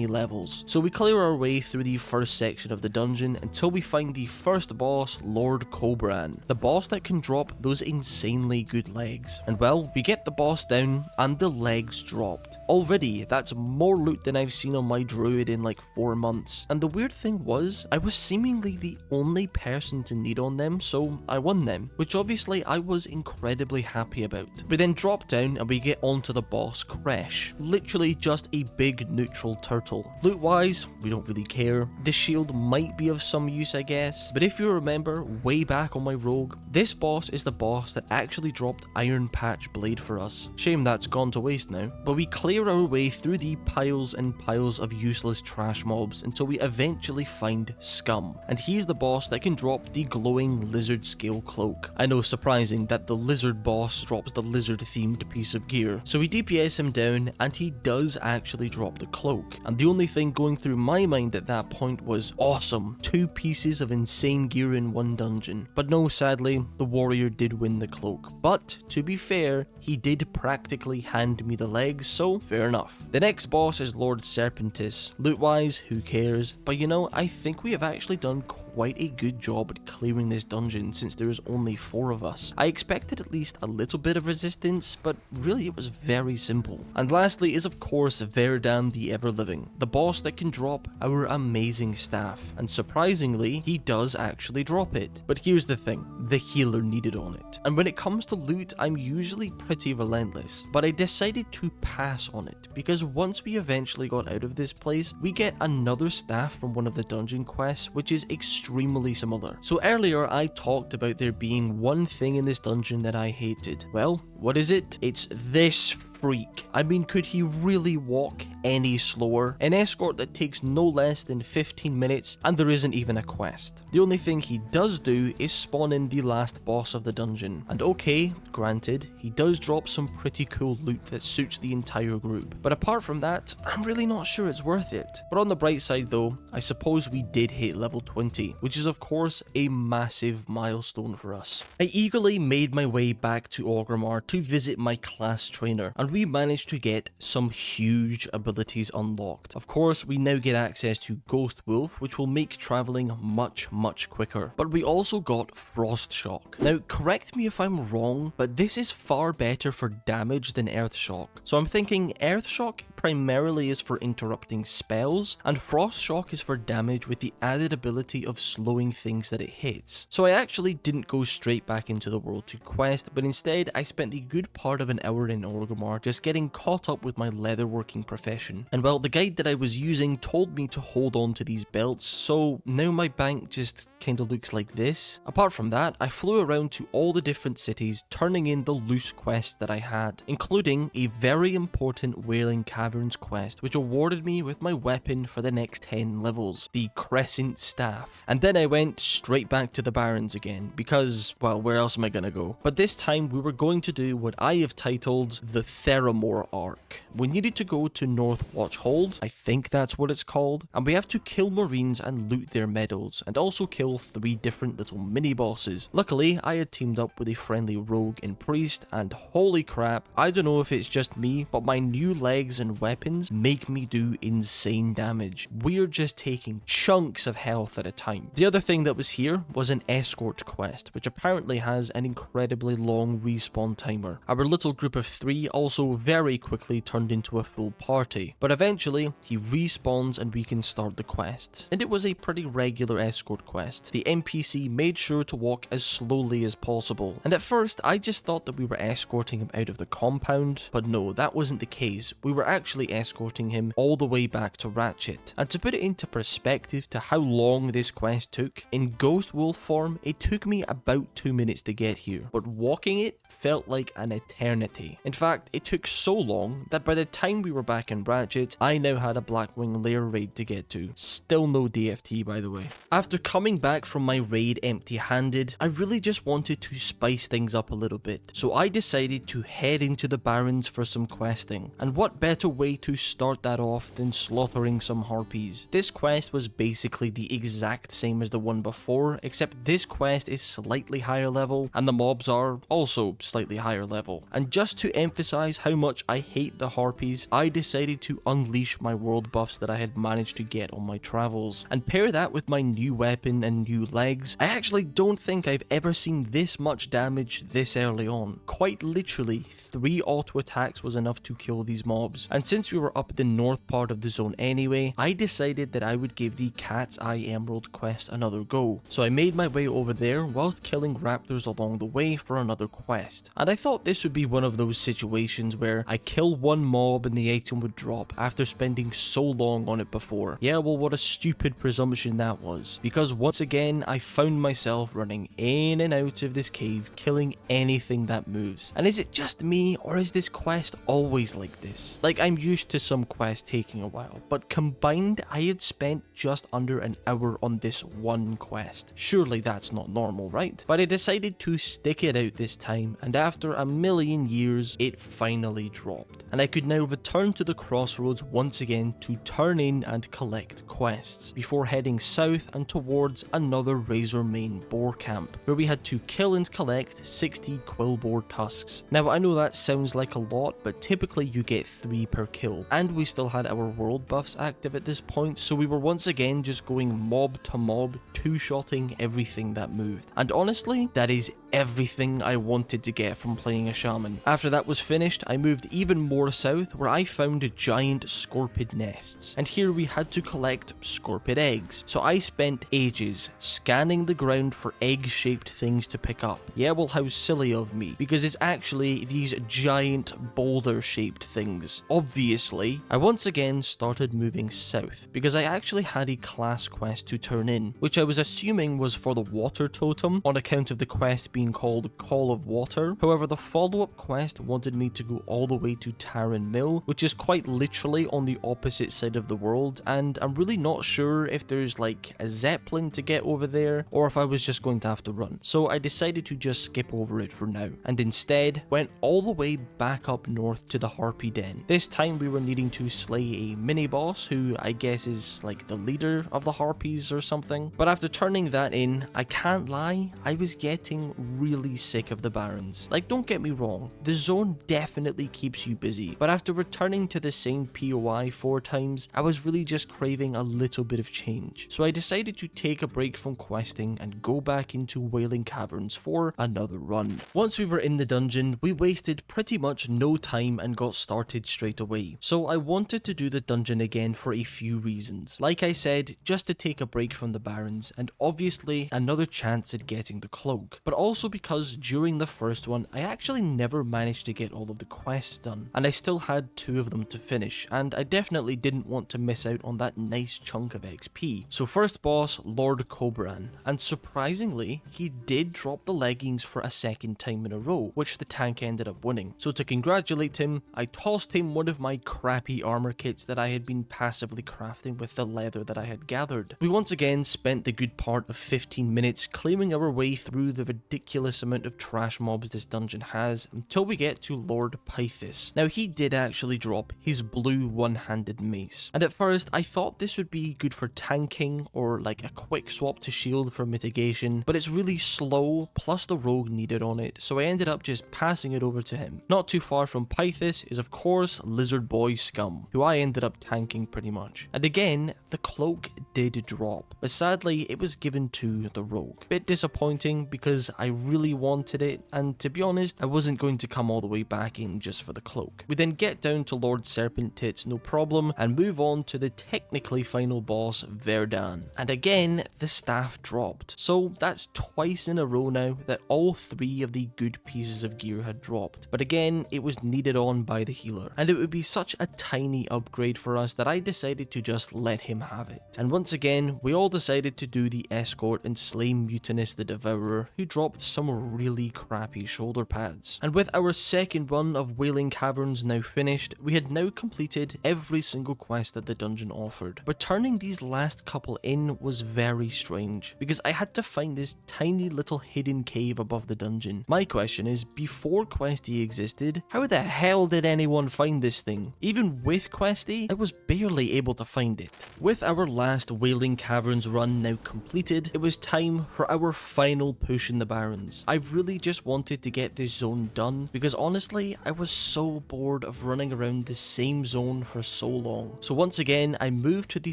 levels. So we clear our way through the first section of the dungeon until we find the first boss, Lord Cobran, the boss that can drop those insanely good legs. And well, we get the boss down and the legs dropped. Already, that's more loot than I've seen on my druid in like 4 months. And the weird thing was, I was seemingly the only person to need on them, so I won them, which obviously I was incredibly happy about. We then drop down and we get onto the boss, Kresh. Literally just a big neutral turtle. Loot wise, we don't really care. The shield might be of some use I guess, but if you remember way back on my rogue, this boss is the boss that actually dropped Iron Patch Blade for us. Shame that's gone to waste now. But we clear clear our way through the piles and piles of useless trash mobs until we eventually find Scum, and he's the boss that can drop the glowing lizard scale cloak. I know, surprising that the lizard boss drops the lizard themed piece of gear. So we DPS him down and he does actually drop the cloak, and the only thing going through my mind at that point was awesome, 2 pieces of insane gear in one dungeon. But no, sadly, the warrior did win the cloak, but to be fair, he did practically hand me the legs, so fair enough. The next boss is Lord Serpentis. Loot wise, who cares, but you know, I think we have actually done quite a good job at clearing this dungeon since there's only 4 of us. I expected at least a little bit of resistance, but really it was very simple. And lastly is of course Verdan the Ever-Living, the boss that can drop our amazing staff, and surprisingly he does actually drop it. But here's the thing, the healer needed on it. And when it comes to loot, I'm usually pretty relentless, but I decided to pass on it because once we eventually got out of this place, we get another staff from one of the dungeon quests which is extremely similar. So earlier I talked about there being one thing in this dungeon that I hated. Well, what is it? It's this freak. I mean, could he really walk any slower? An escort that takes no less than 15 minutes and there isn't even a quest. The only thing he does do is spawn in the last boss of the dungeon. And okay, granted, he does drop some pretty cool loot that suits the entire group. But apart from that, I'm really not sure it's worth it. But on the bright side though, I suppose we did hit level 20, which is of course a massive milestone for us. I eagerly made my way back to Orgrimmar to visit my class trainer, and we managed to get some huge abilities unlocked. Of course, we now get access to Ghost Wolf, which will make traveling much quicker. But we also got Frost Shock. Now, correct me if I'm wrong, but this is far better for damage than Earth Shock. So I'm thinking Earth Shock primarily is for interrupting spells, and Frost Shock is for damage with the added ability of slowing things that it hits. So I actually didn't go straight back into the world to quest, but instead I spent a good part of an hour in Orgrimmar just getting caught up with my leatherworking profession. And well, the guide that I was using told me to hold on to these belts, so now my bank just kinda looks like this. Apart from that, I flew around to all the different cities, turning in the loose quests that I had, including a very important Wailing Caverns quest, which awarded me with my weapon for the next 10 levels, the Crescent Staff. And then I went straight back to the Barrens again, because, well, where else am I gonna go? But this time we were going to do what I have titled the Theramore arc. We needed to go to North Watchhold, I think that's what it's called, and we have to kill marines and loot their medals, and also kill 3 different little mini-bosses. Luckily, I had teamed up with a friendly rogue and priest, and holy crap, I don't know if it's just me, but my new legs and weapons make me do insane damage. We're just taking chunks of health at a time. The other thing that was here was an escort quest, which apparently has an incredibly long respawn timer. Our little group of 3 also very quickly turned into a full party, but eventually he respawns and we can start the quest. And it was a pretty regular escort quest. The NPC made sure to walk as slowly as possible, and at first I just thought that we were escorting him out of the compound, but no, that wasn't the case. We were actually escorting him all the way back to Ratchet. And to put it into perspective to how long this quest took, in Ghost Wolf form it took me about 2 minutes to get here, but walking it felt like an eternity. In fact, it took so long that by the time we were back in Ratchet, I now had a Blackwing Lair raid to get to. Still no DFT, by the way. After coming back from my raid empty-handed, I really just wanted to spice things up a little bit, so I decided to head into the Barrens for some questing. And what better way to start that off than slaughtering some harpies? This quest was basically the exact same as the one before, except this quest is slightly higher level, and the mobs are also slightly higher level. And just to emphasize how much I hate the harpies, I decided to unleash my world buffs that I had managed to get on my travels, and pair that with my new weapon and new legs. I actually don't think I've ever seen this much damage this early on. Quite literally, 3 auto attacks was enough to kill these mobs. And since we were up the north part of the zone anyway, I decided that I would give the Cat's Eye Emerald quest another go. So I made my way over there whilst killing raptors along the way for another quest. And I thought this would be one of those situations where I kill one mob and the item would drop after spending so long on it before. Yeah, well, what a stupid presumption that was. Because once again, I found myself running in and out of this cave, killing anything that moves. And is it just me, or is this quest always like this? Like, I I'm used to some quests taking a while, but combined I had spent just under an hour on this one quest. Surely that's not normal, right? But I decided to stick it out this time, and after a million years, it finally dropped. And I could now return to the crossroads once again to turn in and collect quests, before heading south and towards another Razormane boar camp, where we had to kill and collect 60 quill boar tusks. Now I know that sounds like a lot, but typically you get 3 per kill, and we still had our world buffs active at this point, so we were once again just going mob to mob, two-shotting everything that moved. And honestly, that is everything I wanted to get from playing a shaman. After that was finished, I moved even more south, where I found giant scorpid nests, and here we had to collect scorpid eggs. So I spent ages scanning the ground for egg-shaped things to pick up. Yeah, well, how silly of me, because it's actually these giant boulder-shaped things. Obviously, I once again started moving south, because I actually had a class quest to turn in, which I was assuming was for the water totem, on account of the quest being called Call of Water. However, the follow-up quest wanted me to go all the way to Tarren Mill, which is quite literally on the opposite side of the world, and I'm really not sure if there's like a zeppelin to get over there, or if I was just going to have to run. So I decided to just skip over it for now, and instead went all the way back up north to the Harpy Den. This time we were needing to slay a mini-boss, who I guess is like the leader of the Harpies or something. But after turning that in, I can't lie, I was getting really sick of the Barrens. Like, don't get me wrong, the zone definitely keeps you busy, but after returning to the same POI 4 times, I was really just craving a little bit of change. So I decided to take a break from questing and go back into Wailing Caverns for another run. Once we were in the dungeon, we wasted pretty much no time and got started straight away. So I wanted to do the dungeon again for a few reasons. Like I said, just to take a break from the Barrens, and obviously another chance at getting the cloak, but also because during the first one, I actually never managed to get all of the quests done, and I still had 2 of them to finish, and I definitely didn't want to miss out on that nice chunk of XP. So first boss, Lord Cobran, and surprisingly, he did drop the leggings for a second time in a row, which the tank ended up winning. So to congratulate him, I tossed him one of my crappy armor kits that I had been passively crafting with the leather that I had gathered. We once again spent the good part of 15 minutes claiming our way through the ridiculous amount of trash mobs this dungeon has until we get to Lord Pythis. Now he did actually drop his blue one-handed mace, and at first I thought this would be good for tanking or like a quick swap to shield for mitigation, but it's really slow, plus the rogue needed on it, so I ended up just passing it over to him. Not too far from Pythis is of course Lizard Boy Scum, who I ended up tanking pretty much. And again, the cloak did drop, but sadly it was given to the rogue. Bit disappointing because I really wanted it, and to be honest, I wasn't going to come all the way back in just for the cloak. We then get down to Lord Serpent Tits no problem, and move on to the technically final boss, Verdan. And again, the staff dropped. So that's twice in a row now that all 3 of the good pieces of gear had dropped. But again, it was needed on by the healer, and it would be such a tiny upgrade for us that I decided to just let him have it. And once again, we all decided to do the escort and slay Mutinous the Devourer, who dropped some really crappy shoulder pads. And with our second run of Wailing Caverns now finished, we had now completed every single quest that the dungeon offered. But turning these last couple in was very strange, because I had to find this tiny little hidden cave above the dungeon. My question is, before Questy existed, how the hell did anyone find this thing? Even with Questy, I was barely able to find it. With our last Wailing Caverns run now completed, it was time for our final push in the Barrens. I really just wanted to get this zone done, because honestly, I was so bored of running around the same zone for so long. So once again, I moved to the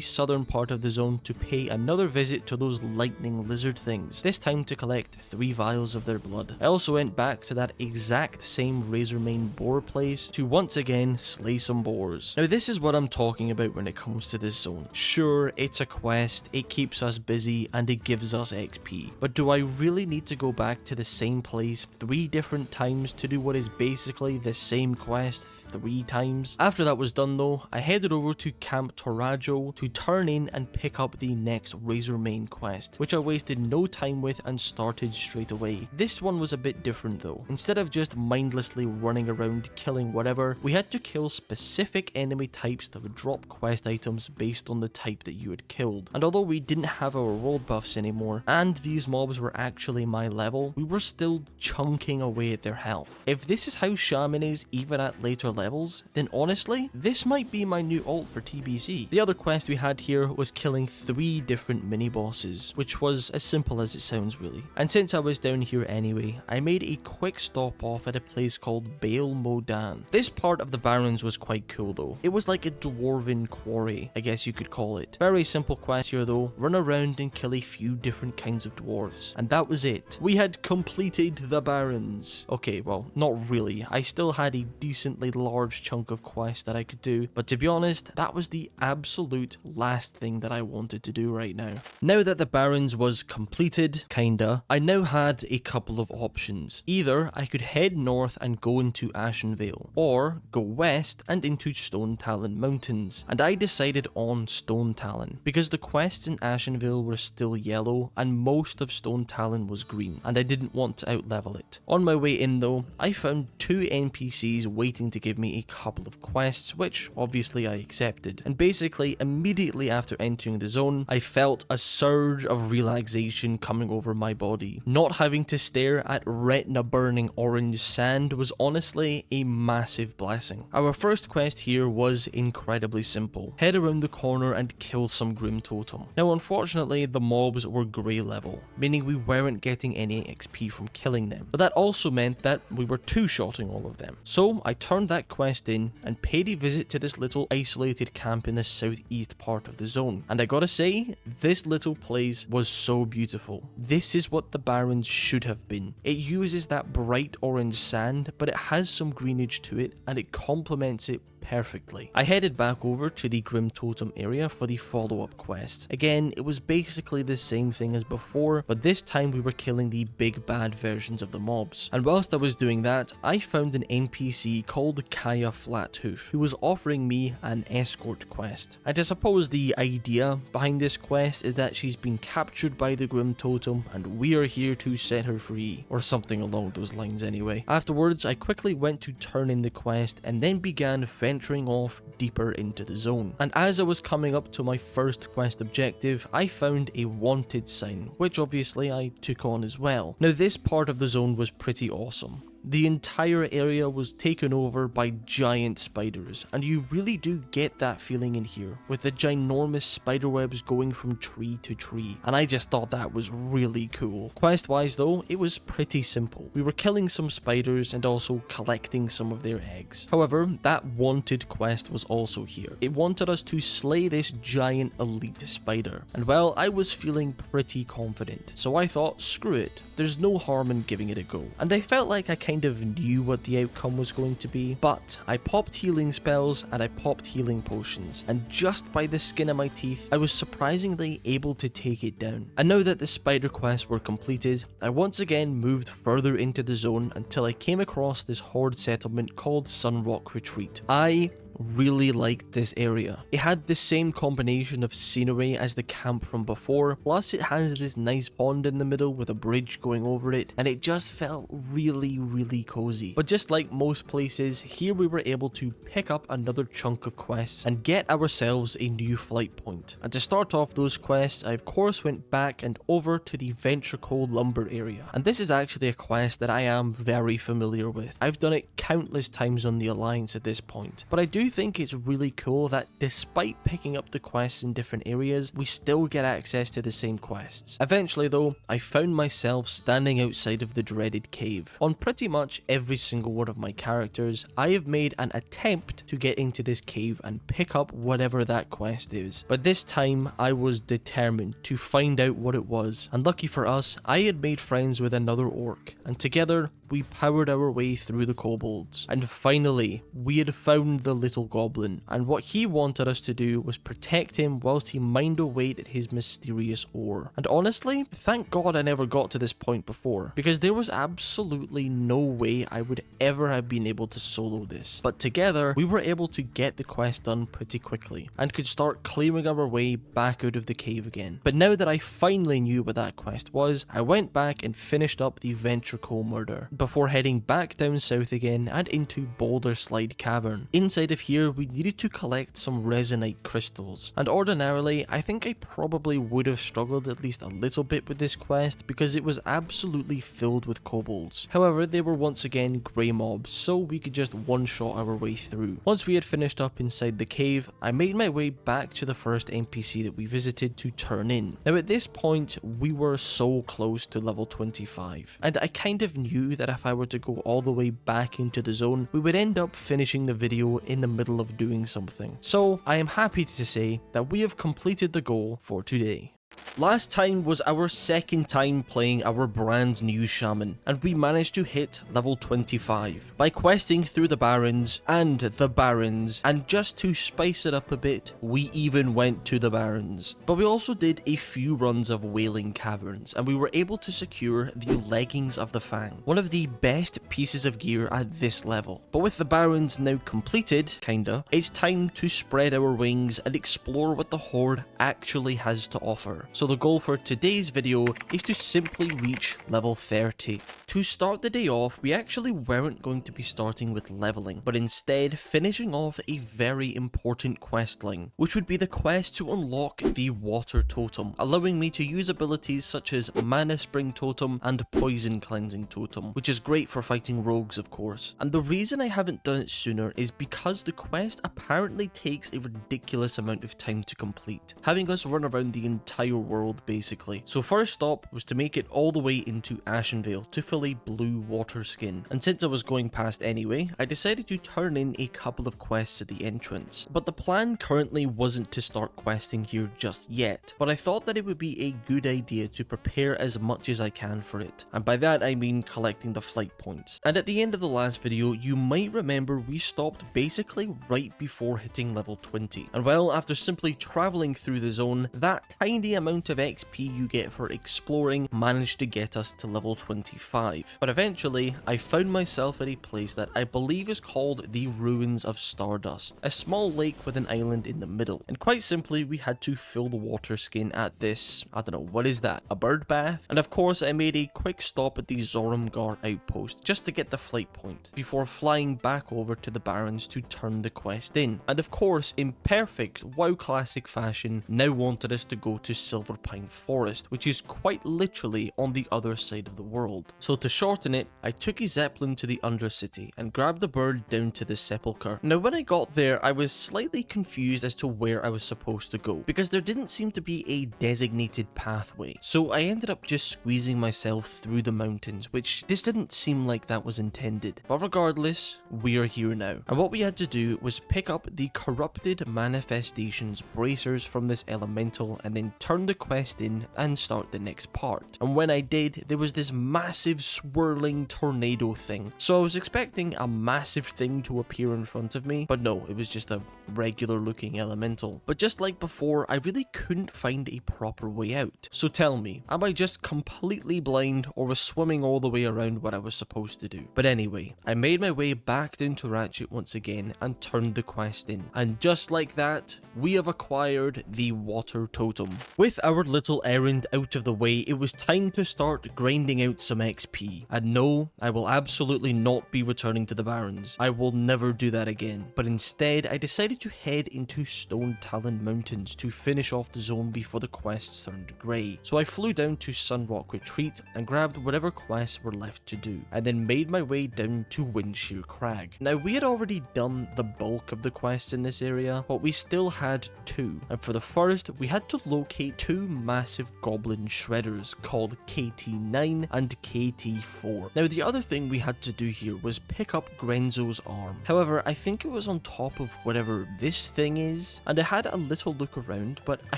southern part of the zone to pay another visit to those lightning lizard things, this time to collect 3 vials of their blood. I also went back to that exact same Razormane boar place to once again slay some boars. Now this is what I'm talking about when it comes to this zone. Sure, it's a quest, it keeps us busy, and it gives us XP, but do I really need to go back to the same place 3 different times to do what is basically the same quest 3 times? After that was done though, I headed over to Camp Torajo to turn in and pick up the next Razormane quest, which I wasted no time with and started straight away. This one was a bit different though. Instead of just mindlessly running around killing whatever, we had to kill specific enemy types that would drop quest items based on the type that you had killed. And although we didn't have our world buffs anymore, and these mobs were actually my level, we were still chunking away at their health. If this is how Shaman is even at later levels, then honestly, this might be my new ult for TBC. The other quest we had here was killing 3 different mini-bosses, which was as simple as it sounds really. And since I was down here anyway, I made a quick stop off at a place called Baal Modan. This part of the Barrens was quite cool though. It was like a dwarven quarry, I guess you could call it. Very simple quest here though, run around and kill a few different kinds of dwarves. And that was it. We had completed the Barrens. Okay, well, not really. I still had a decently large chunk of quests that I could do, but to be honest, that was the absolute last thing that I wanted to do right now. Now that the Barrens was completed, kinda, I now had a couple of options. Either I could head north and go into Ashenvale, or go west and into Stonetalon Mountains, and I decided on Stonetalon, because the quests in Ashenvale were still yellow and most of Stonetalon was green, and I didn't want to outlevel it. On my way in though, I found 2 NPCs waiting to give me a couple of quests, which obviously I accepted, and basically immediately after entering the zone, I felt a surge of relaxation coming over my body. Not having to stare at retina burning orange sand was honestly a massive blessing. Our first quest here was incredibly simple. Head around the corner and kill some Grim Totem. Now unfortunately the mobs were grey level, meaning we weren't getting any XP from killing them, but that also meant that we were two-shotting all of them. So I turned that quest in and paid a visit to this little isolated camp in the southeast part of the zone, and I gotta say, this little place was so beautiful. This is what the Barrens should have been. It uses that bright orange sand, but it has some greenage to it and it complements it perfectly. I headed back over to the Grim Totem area for the follow-up quest. Again, it was basically the same thing as before, but this time we were killing the big bad versions of the mobs. And whilst I was doing that, I found an NPC called Kaya Flathoof, who was offering me an escort quest. And I suppose the idea behind this quest is that she's been captured by the Grim Totem and we are here to set her free, or something along those lines anyway. Afterwards, I quickly went to turn in the quest and then began venturing off deeper into the zone. And as I was coming up to my first quest objective, I found a wanted sign, which obviously I took on as well. Now this part of the zone was pretty awesome. The entire area was taken over by giant spiders, and you really do get that feeling in here, with the ginormous spiderwebs going from tree to tree, and I just thought that was really cool. Quest-wise though, it was pretty simple. We were killing some spiders and also collecting some of their eggs. However, that wanted quest was also here. It wanted us to slay this giant elite spider, and well, I was feeling pretty confident, so I thought, screw it, there's no harm in giving it a go. And I felt like I kind of knew what the outcome was going to be, but I popped healing spells and I popped healing potions, and just by the skin of my teeth, I was surprisingly able to take it down. And now that the spider quests were completed, I once again moved further into the zone until I came across this horde settlement called Sunrock Retreat. I really liked this area. It had the same combination of scenery as the camp from before, plus it has this nice pond in the middle with a bridge going over it, and it just felt really cozy. But just like most places, here we were able to pick up another chunk of quests and get ourselves a new flight point. And to start off those quests, I of course went back and over to the Ventricle Lumber area. And this is actually a quest that I am very familiar with. I've done it countless times on the Alliance at this point, but I do think it's really cool that despite picking up the quests in different areas, we still get access to the same quests. Eventually though, I found myself standing outside of the dreaded cave. On pretty much every single one of my characters, I have made an attempt to get into this cave and pick up whatever that quest is. But this time, I was determined to find out what it was, and lucky for us, I had made friends with another orc, and together, we powered our way through the kobolds. And finally, we had found the little goblin, and what he wanted us to do was protect him whilst he mined away at his mysterious ore. And honestly, thank God I never got to this point before, because there was absolutely no way I would ever have been able to solo this. But together, we were able to get the quest done pretty quickly, and could start clearing our way back out of the cave again. But now that I finally knew what that quest was, I went back and finished up the Ventricle murder. before heading back down south again and into Boulder Slide Cavern. Inside of here, we needed to collect some resonite crystals, and ordinarily I think I probably would have struggled at least a little bit with this quest because it was absolutely filled with kobolds. However, they were once again grey mobs, so we could just one-shot our way through. Once we had finished up inside the cave, I made my way back to the first NPC that we visited to turn in. Now at this point, we were so close to level 25, and I kind of knew that if I were to go all the way back into the zone, we would end up finishing the video in the middle of doing something. So I am happy to say that we have completed the goal for today. Last time was our second time playing our brand new Shaman, and we managed to hit level 25 by questing through the Barrens, and just to spice it up a bit, we even went to the Barrens. But we also did a few runs of Wailing Caverns, and we were able to secure the Leggings of the Fang, one of the best pieces of gear at this level. But with the Barrens now completed, kinda, it's time to spread our wings and explore what the Horde actually has to offer. So the goal for today's video is to simply reach level 30. To start the day off, we actually weren't going to be starting with leveling, but instead finishing off a very important quest line, which would be the quest to unlock the Water Totem, allowing me to use abilities such as Mana Spring Totem and Poison Cleansing Totem, which is great for fighting rogues of course. And the reason I haven't done it sooner is because the quest apparently takes a ridiculous amount of time to complete, having us run around the entire world basically. So first stop was to make it all the way into Ashenvale to fill a blue water skin, and since I was going past anyway, I decided to turn in a couple of quests at the entrance. But the plan currently wasn't to start questing here just yet, but I thought that it would be a good idea to prepare as much as I can for it, and by that I mean collecting the flight points. And at the end of the last video, you might remember we stopped basically right before hitting level 20, and well, after simply traveling through the zone, that tiny amount of XP you get for exploring managed to get us to level 25. But eventually, I found myself at a place that I believe is called the Ruins of Stardust, a small lake with an island in the middle, and quite simply we had to fill the water skin at this, I don't know, what is that, a bird bath? And of course I made a quick stop at the Zorumgar outpost just to get the flight point, before flying back over to the Barrens to turn the quest in. And of course, in perfect WoW Classic fashion, now wanted us to go to Silver Pine Forest, which is quite literally on the other side of the world. So to shorten it, I took a zeppelin to the Undercity and grabbed the bird down to the Sepulchre. Now when I got there, I was slightly confused as to where I was supposed to go, because there didn't seem to be a designated pathway. So I ended up just squeezing myself through the mountains, which just didn't seem like that was intended. But regardless, we are here now. And what we had to do was pick up the Corrupted Manifestations bracers from this elemental and then turn the quest in and start the next part. And when I did, there was this massive swirling tornado thing. So I was expecting a massive thing to appear in front of me, but no, it was just a regular looking elemental. But just like before, I really couldn't find a proper way out. So tell me, am I just completely blind or was swimming all the way around what I was supposed to do? But anyway, I made my way back down to Ratchet once again and turned the quest in. And just like that, we have acquired the Water Totem. With our little errand out of the way, it was time to start grinding out some XP. And no, I will absolutely not be returning to the Barrens. I will never do that again. But instead, I decided to head into Stonetalon Mountains to finish off the zone before the quests turned grey. So I flew down to Sunrock Retreat and grabbed whatever quests were left to do, and then made my way down to Windshear Crag. Now we had already done the bulk of the quests in this area, but we still had two. And for the first, we had to locate two massive goblin shredders called KT9 and KT4. Now the other thing we had to do here was pick up Grenzo's arm. However, I think it was on top of whatever this thing is, and I had a little look around, but I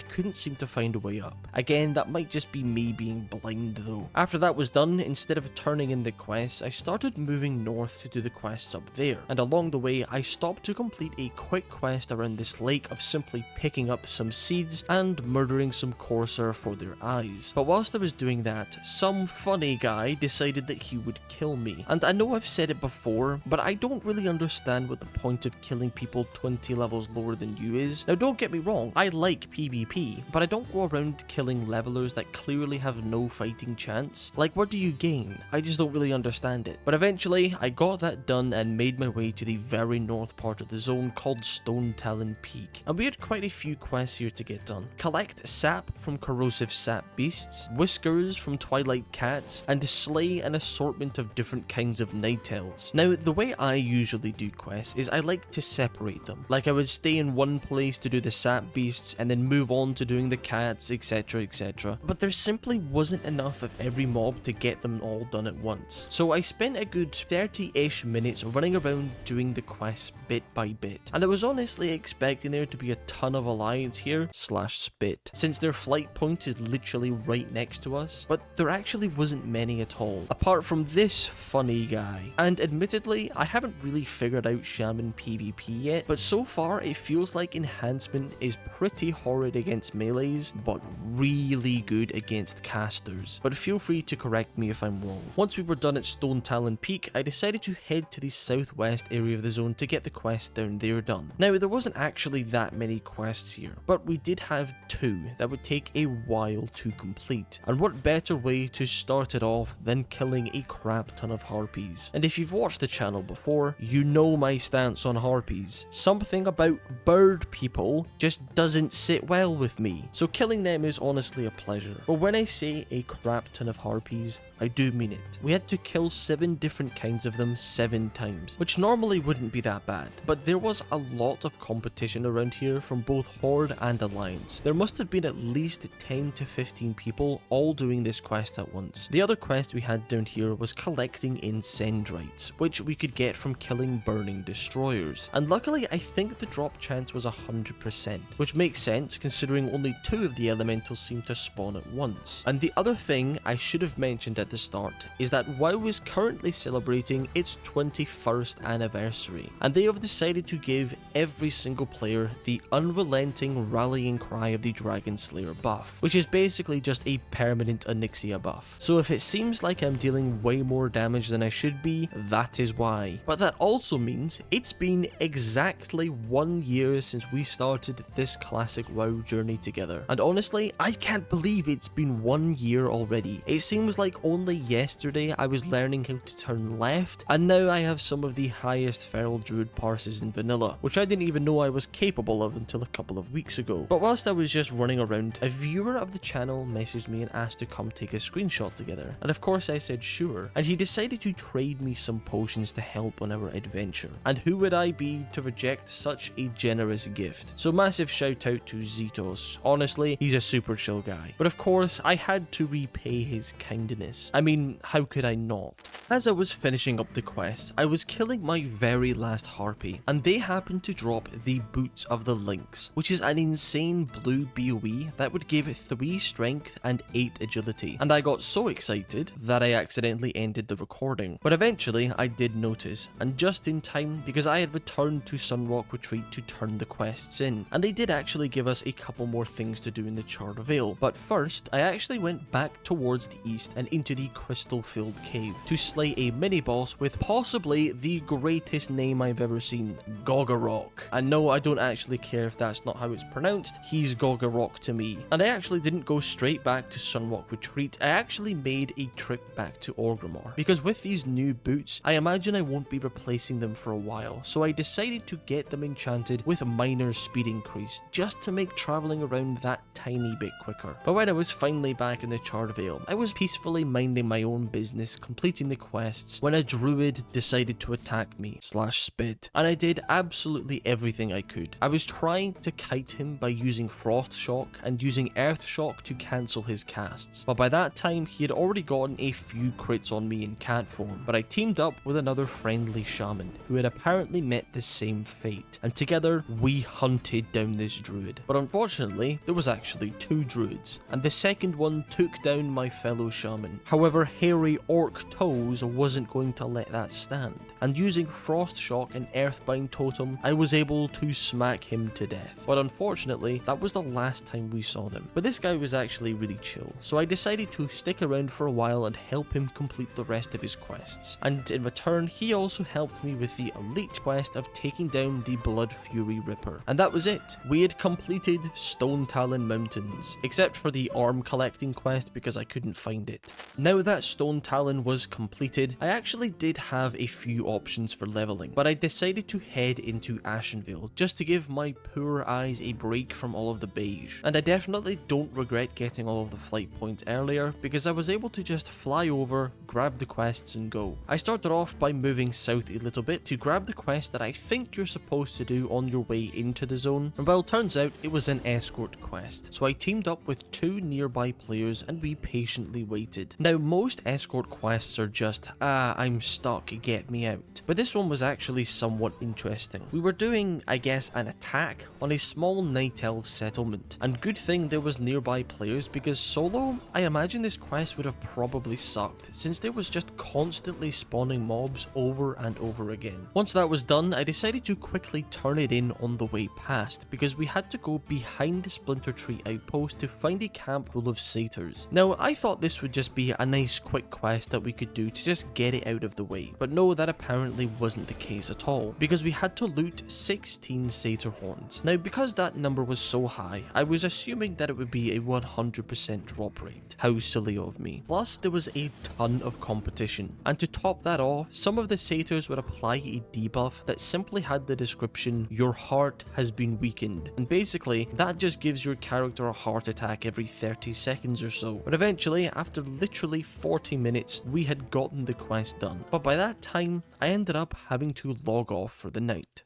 couldn't seem to find a way up. Again, that might just be me being blind though. After that was done, instead of turning in the quests, I started moving north to do the quests up there, and along the way I stopped to complete a quick quest around this lake of simply picking up some seeds and murdering some coarser for their eyes. But whilst I was doing that, some funny guy decided that he would kill me. And I know I've said it before, but I don't really understand what the point of killing people 20 levels lower than you is. Now don't get me wrong, I like PvP, but I don't go around killing levelers that clearly have no fighting chance. Like, what do you gain? I just don't really understand it. But eventually, I got that done and made my way to the very north part of the zone called Stonetalon Peak. And we had quite a few quests here to get done. Collect sap from corrosive sap beasts, whiskers from twilight cats, and slay an assortment of different kinds of night elves. Now, the way I usually do quests is I like to separate them. Like, I would stay in one place to do the sap beasts and then move on to doing the cats, etc, etc. But there simply wasn't enough of every mob to get them all done at once. So I spent a good 30-ish minutes running around doing the quests bit by bit. And I was honestly expecting there to be a ton of alliance here / spit, since their flight point is literally right next to us, but there actually wasn't many at all, apart from this funny guy. And admittedly, I haven't really figured out Shaman PvP yet, but so far it feels like enhancement is pretty horrid against melees, but really good against casters. But feel free to correct me if I'm wrong. Once we were done at Stonetalon Peak, I decided to head to the southwest area of the zone to get the quest down there done. Now, there wasn't actually that many quests here, but we did have 2 that would take a while to complete. And what better way to start it off than killing a crap ton of harpies? And if you've watched the channel before, you know my stance on harpies. Something about bird people just doesn't sit well with me, so killing them is honestly a pleasure. But when I say a crap ton of harpies, I do mean it. We had to kill 7 different kinds of them 7 times, which normally wouldn't be that bad, but there was a lot of competition around here from both Horde and Alliance. There must have been at least 10 to 15 people all doing this quest at once. The other quest we had down here was collecting Incendrites, which we could get from killing burning destroyers. And luckily, I think the drop chance was 100%, which makes sense considering only 2 of the elementals seem to spawn at once. And the other thing I should have mentioned at the start is that WoW is currently celebrating its 21st anniversary, and they have decided to give every single player the unrelenting rallying cry of the Dragon Slayer buff, which is basically just a permanent Onyxia buff. So if it seems like I'm dealing way more damage than I should be, that is why. But that also means it's been exactly 1 year since we started this classic WoW journey together. And honestly, I can't believe it's been 1 year already. It seems like only yesterday I was learning how to turn left, and now I have some of the highest feral druid parses in vanilla, which I didn't even know I was capable of until a couple of weeks ago. But whilst I was just running around, a viewer of the channel messaged me and asked to come take a screenshot together, and of course I said sure, and he decided to trade me some potions to help on our adventure. And who would I be to reject such a generous gift? So massive shout out to Zitos. Honestly, he's a super chill guy. But of course, I had to repay his kindness. I mean, how could I not? As I was finishing up the quest, I was killing my very last harpy, and they happened to drop the Boots of the Lynx, which is an insane blue BOE that would give 3 strength and 8 agility. And I got so excited that I accidentally ended the recording. But eventually I did notice, and just in time, because I had returned to Sunrock Retreat to turn the quests in. And they did actually give us a couple more things to do in the Charred Vale. But first, I actually went back towards the east and into the crystal-filled cave to slay a mini-boss with possibly the greatest name I've ever seen, Gogorok. And no, I don't actually care if that's not how it's pronounced, he's Gogorok to me. And I actually didn't go straight back to Sunrock Retreat, I actually made a trip back to Orgrimmar, because with these new boots, I imagine I won't be replacing them for a while, so I decided to get them enchanted with a minor speed increase, just to make travelling around that tiny bit quicker. But when I was finally back in the Charred Vale, I was peacefully minding my own business, completing the quests, when a druid decided to attack me / spit, and I did absolutely everything I could. I was trying to kite him by using Frost Shock and using Earth Shock to cancel his casts, but by that time he had already gotten a few crits on me in cat form. But I teamed up with another friendly shaman who had apparently met the same fate, and together we hunted down this druid. But unfortunately, there was actually 2 druids, and the second one took down my fellow shaman. However, hairy Orctos wasn't going to let that stand, and using Frost Shock and Earthbind Totem, I was able to smack him to death. But unfortunately, that was the last time we saw them. But this guy was actually really chill, so I decided to stick around for a while and help him complete the rest of his quests. And in return, he also helped me with the elite quest of taking down the Blood Fury Ripper. And that was it. We had completed Stonetalon Mountains, except for the arm collecting quest because I couldn't find it. Now that Stonetalon was completed, I actually did have a few options for leveling, but I decided to head into Ashenvale just to give my poor eyes a break from all of the beige. And I definitely don't regret getting all of the flight points earlier because I was able to just fly over, grab the quests and go. I started off by moving south a little bit to grab the quest that I think you're supposed to do on your way into the zone, and well, turns out it was an escort quest. So I teamed up with 2 nearby players and we patiently waited. Now most escort quests are just, I'm stuck, get me out. But this one was actually somewhat interesting. We were doing, I guess, an attack on a small night elf settlement, and good thing there was nearby players because solo, I imagine this quest would have probably sucked since there was just constantly spawning mobs over and over again. Once that was done, I decided to quickly turn it in on the way past because we had to go behind the Splinter Tree outpost to find a camp full of satyrs. Now I thought this would just be a nice quick quest that we could do to just get it out of the way, but no, that apparently wasn't the case at all because we had to loot 16 satyr horns. Now because that number was so high, I was assuming that it would be a 100% drop rate. How silly of me. Plus there was a ton of competition, and to top that off, some of the satyrs would apply a debuff that simply had the description, "Your heart has been weakened," and basically that just gives your character a heart attack every 30 seconds or so. But eventually, after literally 40 minutes, we had gotten the quest done. But by that time, I ended up having to log off for the night.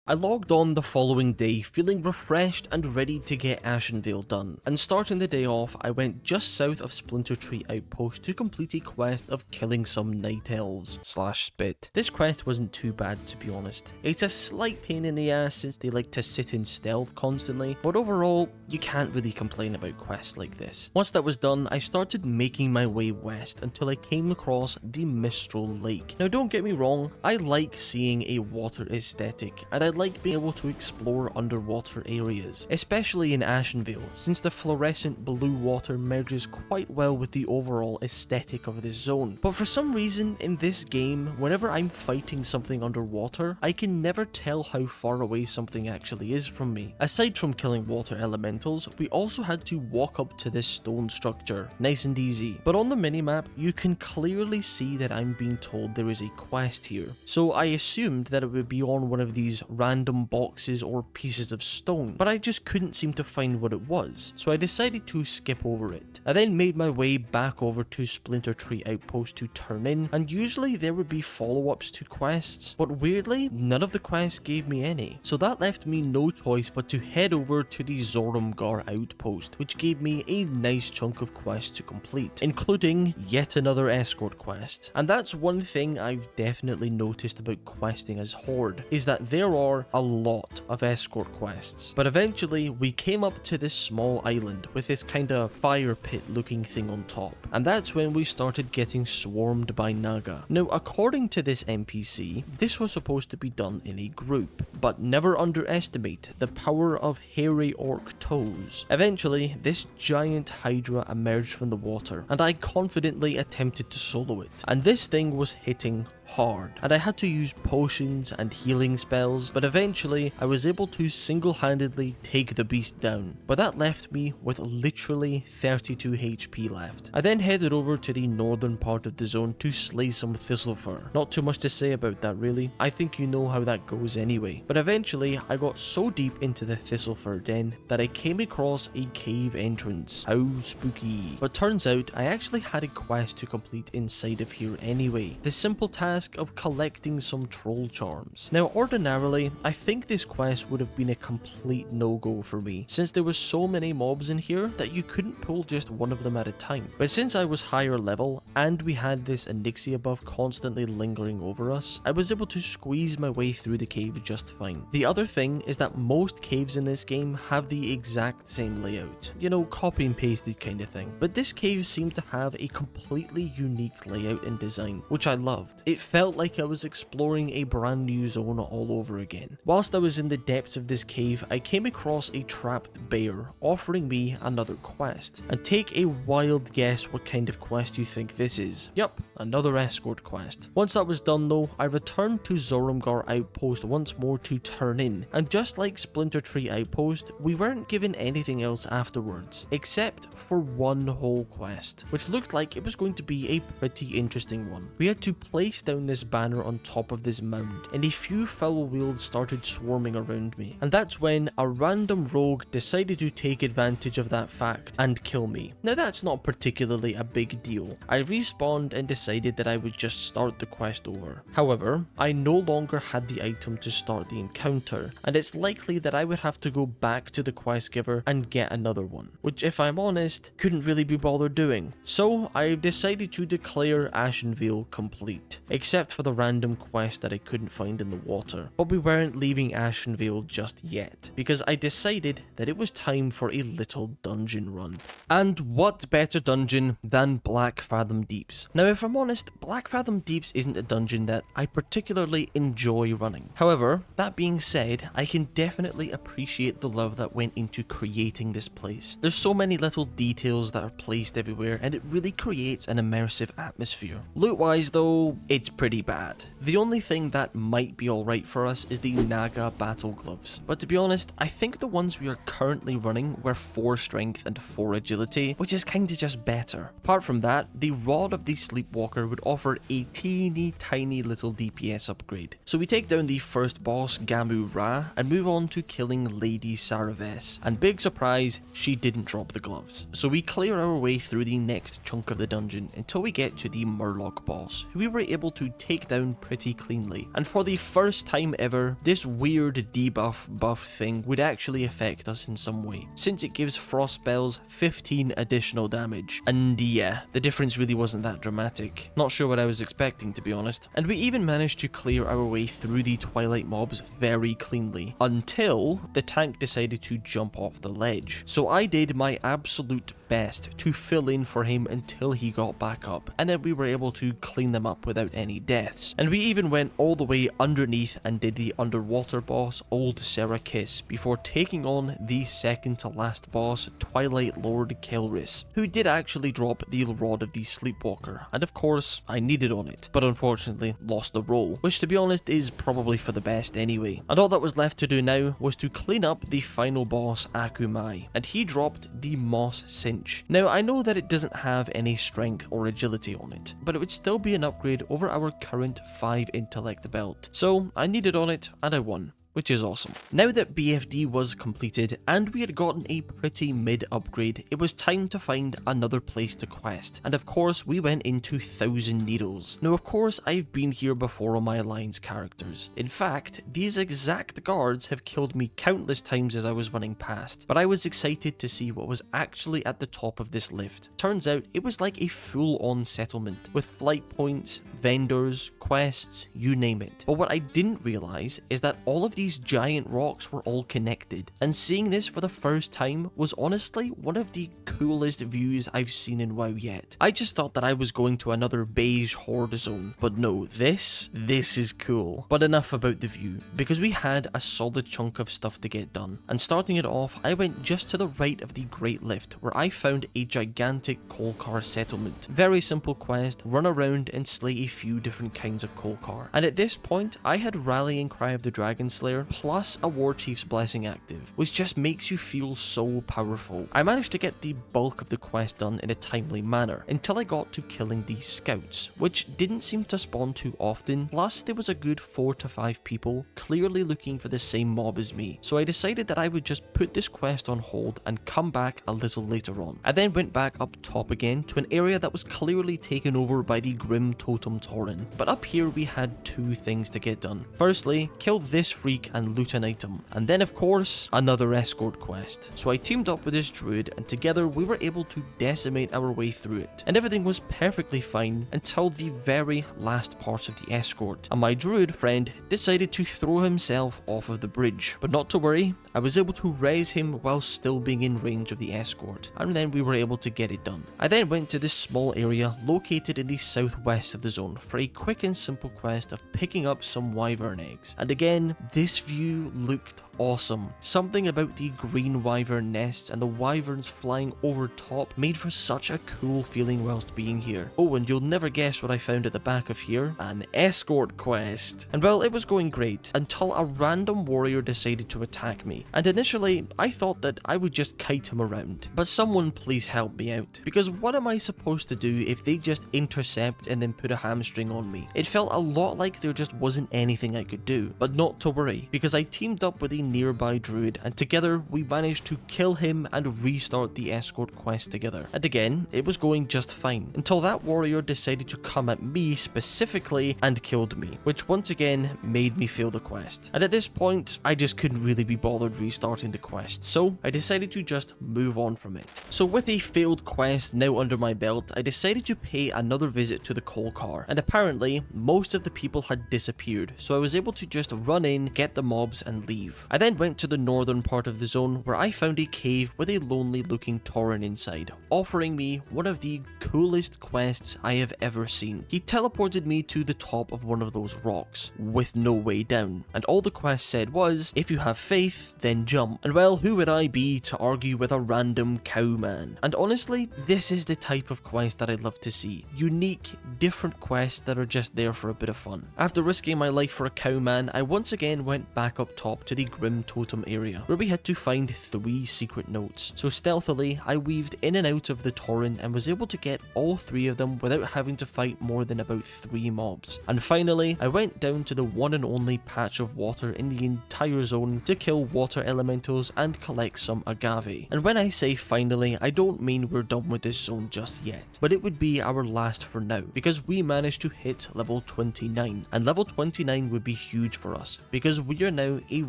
I logged on the following day feeling refreshed and ready to get Ashenvale done, and starting the day off I went just south of Splinter Tree Outpost to complete a quest of killing some night elves / spit. This quest wasn't too bad, to be honest. It's a slight pain in the ass since they like to sit in stealth constantly, but overall you can't really complain about quests like this. Once that was done, I started making my way west until I came across the Mistral Lake. Now don't get me wrong, I like seeing a water aesthetic, and I like being able to explore underwater areas, especially in Ashenvale, since the fluorescent blue water merges quite well with the overall aesthetic of this zone. But for some reason in this game, whenever I'm fighting something underwater, I can never tell how far away something actually is from me. Aside from killing water elementals, we also had to walk up to this stone structure, nice and easy. But on the minimap, you can clearly see that I'm being told there is a quest here. So I assumed that it would be on one of these random boxes or pieces of stone, but I just couldn't seem to find what it was, so I decided to skip over it. I then made my way back over to Splinter Tree Outpost to turn in, and usually there would be follow-ups to quests, but weirdly, none of the quests gave me any. So that left me no choice but to head over to the Zorumgar Outpost, which gave me a nice chunk of quests to complete, including yet another escort quest. And that's one thing I've definitely noticed about questing as Horde, is that there are a lot of escort quests. But eventually we came up to this small island with this kind of fire pit looking thing on top, and that's when we started getting swarmed by Naga. Now according to this NPC, this was supposed to be done in a group, but never underestimate the power of hairy Orctos. Eventually this giant hydra emerged from the water, and I confidently attempted to solo it, and this thing was hitting hard, and I had to use potions and healing spells, but eventually I was able to single-handedly take the beast down, but that left me with literally 32 HP left. I then headed over to the northern part of the zone to slay some Zul'Farrak. Not too much to say about that really, I think you know how that goes anyway. But eventually I got so deep into the Zul'Farrak den that I came across a cave entrance. How spooky. But turns out I actually had a quest to complete inside of here anyway. The simple task of collecting some troll charms. Now ordinarily, I think this would have been a complete no-go for me, since there was so many mobs in here that you couldn't pull just just one of them at a time. But since I was higher level, and we had this Onyxia buff constantly lingering over us, I was able to squeeze my way through the cave just fine. The other thing is that most caves in this game have the exact same layout. You know, copy and pasted kind of thing. But this cave seemed to have a completely unique layout and design, which I loved. It felt like I was exploring a brand new zone all over again. Whilst I was in the depths of this cave, I came across a trapped bear offering me another quest. And take a wild guess what kind of quest you think this is. Yup, another escort quest. Once that was done though, I returned to Zorumgar Outpost once more to turn in, and just like Splinter Tree Outpost, we weren't given anything else afterwards, except for one whole quest, which looked like it was going to be a pretty interesting one. We had to place down this banner on top of this mound, and a few Felwood started swarming around me, and that's when a random rogue decided to take advantage of that fact and kill me. Now that's not particularly a big deal. I respawned and decided that I would just start the quest over. However, I no longer had the item to start the encounter, and it's likely that I would have to go back to the quest giver and get another one, which if I'm honest, couldn't really be bothered doing. So I decided to declare Ashenvale complete, except for the random quest that I couldn't find in the water. But we weren't leaving Ashenvale just yet, because I decided that it was time for a little dungeon run. And what better dungeon than Black Fathom Deeps? Now if I'm honest, Black Fathom Deeps isn't a dungeon that I particularly enjoy running. However, that being said, I can definitely appreciate the love that went into creating this place. There's so many little details that are placed everywhere, and it really creates an immersive atmosphere. Loot wise though, it's pretty bad. The only thing that might be alright for us is the Naga battle gloves, but to be honest, I think the ones we are currently running were 4 strength and 4 agility, which is kinda just better. Apart from that, the Rod of the Sleepwalker would offer a teeny tiny little DPS upgrade. So we take down the first boss, Gamu Ra, and move on to killing Lady Saraves. And big surprise, she didn't drop the gloves. So we clear our way through the next chunk of the dungeon until we get to the Murloc boss, who we were able to take down pretty cleanly. And for the first time ever, this weird debuff buff thing would actually affect us in some way, since it gives frost spells 15 additional damage. And yeah, the difference really wasn't that dramatic. Not sure what I was expecting, to be honest. And we even managed to clear our way through the Twilight mobs very cleanly, until the tank decided to jump off the ledge. So I did my absolute best to fill in for him until he got back up, and then we were able to clean them up without any deaths. And we even went all the way underneath and did the underwater boss, Old Serakis, before taking on the second to last boss, Twilight Lord Kelris, who did actually drop the Rod of the Sleepwalker, and of course I needed on it, but unfortunately lost the roll, which to be honest is probably for the best anyway. And all that was left to do now was to clean up the final boss, Akumai, and he dropped the Moss Cinch. Now I know that it doesn't have any strength or agility on it, but it would still be an upgrade over our current 5 intellect belt. So I needed on it and I won, which is awesome. Now that BFD was completed and we had gotten a pretty mid upgrade, it was time to find another place to quest, and of course we went into Thousand Needles. Now of course I've been here before on my Alliance characters. In fact, these exact guards have killed me countless times as I was running past, but I was excited to see what was actually at the top of this lift. Turns out it was like a full-on settlement, with flight points, vendors, quests, you name it. But what I didn't realise is that all of these giant rocks were all connected, and seeing this for the first time was honestly one of the coolest views I've seen in WoW yet. I just thought that I was going to another beige horde zone, but no, this is cool. But enough about the view, because we had a solid chunk of stuff to get done. And starting it off, I went just to the right of the Great Lift, where I found a gigantic Kolkar settlement. Very simple quest, run around and slay a few different kinds of Kolkar. And at this point, I had Rallying Cry of the Dragon Slayer plus a War Chief's Blessing active, which just makes you feel so powerful. I managed to get the bulk of the quest done in a timely manner, until I got to killing these scouts, which didn't seem to spawn too often, plus there was a good 4 to 5 people clearly looking for the same mob as me, so I decided that I would just put this quest on hold and come back a little later on. I then went back up top again to an area that was clearly taken over by the Grim Totem Tauren, but up here we had 2 things to get done. Firstly, kill this free week and loot an item. And then of course, another escort quest. So I teamed up with this druid and together we were able to decimate our way through it. And everything was perfectly fine until the very last part of the escort. And my druid friend decided to throw himself off of the bridge. But not to worry, I was able to raise him while still being in range of the escort. And then we were able to get it done. I then went to this small area located in the southwest of the zone for a quick and simple quest of picking up some wyvern eggs. And again, this view looked awesome. Something about the green wyvern nests and the wyverns flying over top made for such a cool feeling whilst being here. Oh, and you'll never guess what I found at the back of here. An escort quest. And well, it was going great until a random warrior decided to attack me. And initially, I thought that I would just kite him around. But someone please help me out. Because what am I supposed to do if they just intercept and then put a hamstring on me? It felt a lot like there just wasn't anything I could do. But not to worry, because I teamed up with a nearby druid and together we managed to kill him and restart the escort quest together. And again, it was going just fine until that warrior decided to come at me specifically and killed me, which once again made me fail the quest. And at this point, I just couldn't really be bothered restarting the quest, so I decided to just move on from it. So with a failed quest now under my belt, I decided to pay another visit to the coal car, and apparently most of the people had disappeared, so I was able to just run in, get the mobs and leave. I then went to the northern part of the zone where I found a cave with a lonely looking tauren inside, offering me one of the coolest quests I have ever seen. He teleported me to the top of one of those rocks, with no way down, and all the quest said was, if you have faith, then jump. And well, who would I be to argue with a random cowman? And honestly, this is the type of quest that I love to see. Unique, different quests that are just there for a bit of fun. After risking my life for a cowman, I once again went back up top to the Grim Totem area, where we had to find 3 secret notes. So stealthily, I weaved in and out of the tauren and was able to get all 3 of them without having to fight more than about 3 mobs. And finally, I went down to the one and only patch of water in the entire zone to kill water elementals and collect some agave. And when I say finally, I don't mean we're done with this zone just yet, but it would be our last for now, because we managed to hit level 29, and level 29 would be huge for us, because we are now a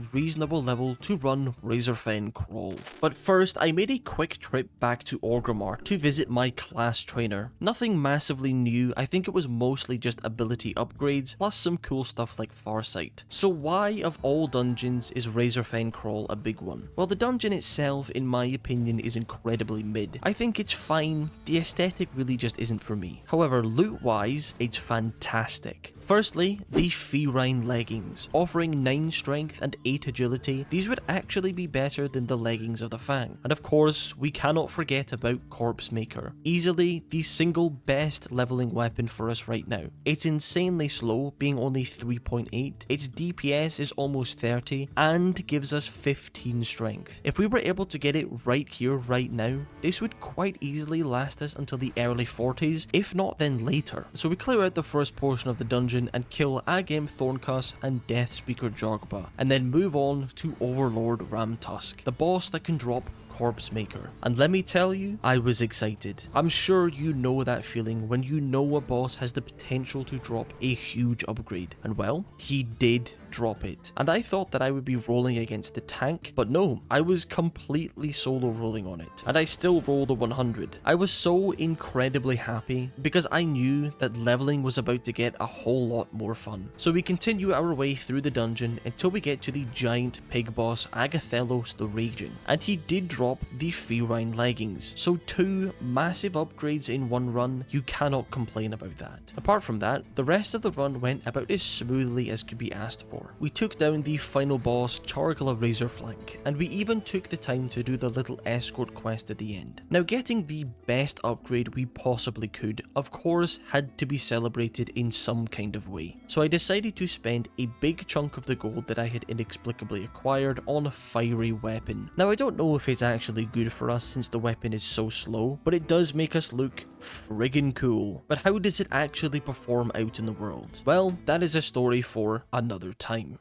reasonable level to run Razorfen Crawl. But first, I made a quick trip back to Orgrimmar to visit my class trainer. Nothing massively new, I think it was mostly just ability upgrades, plus some cool stuff like Farsight. So why of all dungeons is Razorfen Crawl a big one? Well, the dungeon itself, in my opinion, is incredibly mid. I think it's fine, the aesthetic really just isn't for me. However, loot-wise, it's fantastic. Firstly, the Ferine leggings, offering 9 strength and 8 agility. These would actually be better than the leggings of the Fang. And of course, we cannot forget about Corpse Maker. Easily the single best leveling weapon for us right now. It's insanely slow, being only 3.8. Its DPS is almost 30 and gives us 15 strength. If we were able to get it right here, right now, this would quite easily last us until the early 40s, if not then later. So we clear out the first portion of the dungeon and kill Agem Thorncuss and Deathspeaker Jogba, and then move on to Overlord Ramtusk, the boss that can drop Corpse Maker. And let me tell you, I was excited. I'm sure you know that feeling when you know a boss has the potential to drop a huge upgrade. And well, he did drop it. And I thought that I would be rolling against the tank, but no, I was completely solo rolling on it. And I still rolled a 100. I was so incredibly happy because I knew that leveling was about to get a whole lot more fun. So we continue our way through the dungeon until we get to the giant pig boss Agathelos the Raging. And he did drop the Ferine leggings. So 2 massive upgrades in one run, you cannot complain about that. Apart from that, the rest of the run went about as smoothly as could be asked for. We took down the final boss, Chargla Razorflank, and we even took the time to do the little escort quest at the end. Now, getting the best upgrade we possibly could, of course, had to be celebrated in some kind of way. So I decided to spend a big chunk of the gold that I had inexplicably acquired on a fiery weapon. Now, I don't know if it's actually good for us since the weapon is so slow, but it does make us look friggin' cool. But how does it actually perform out in the world? Well, that is a story for another time.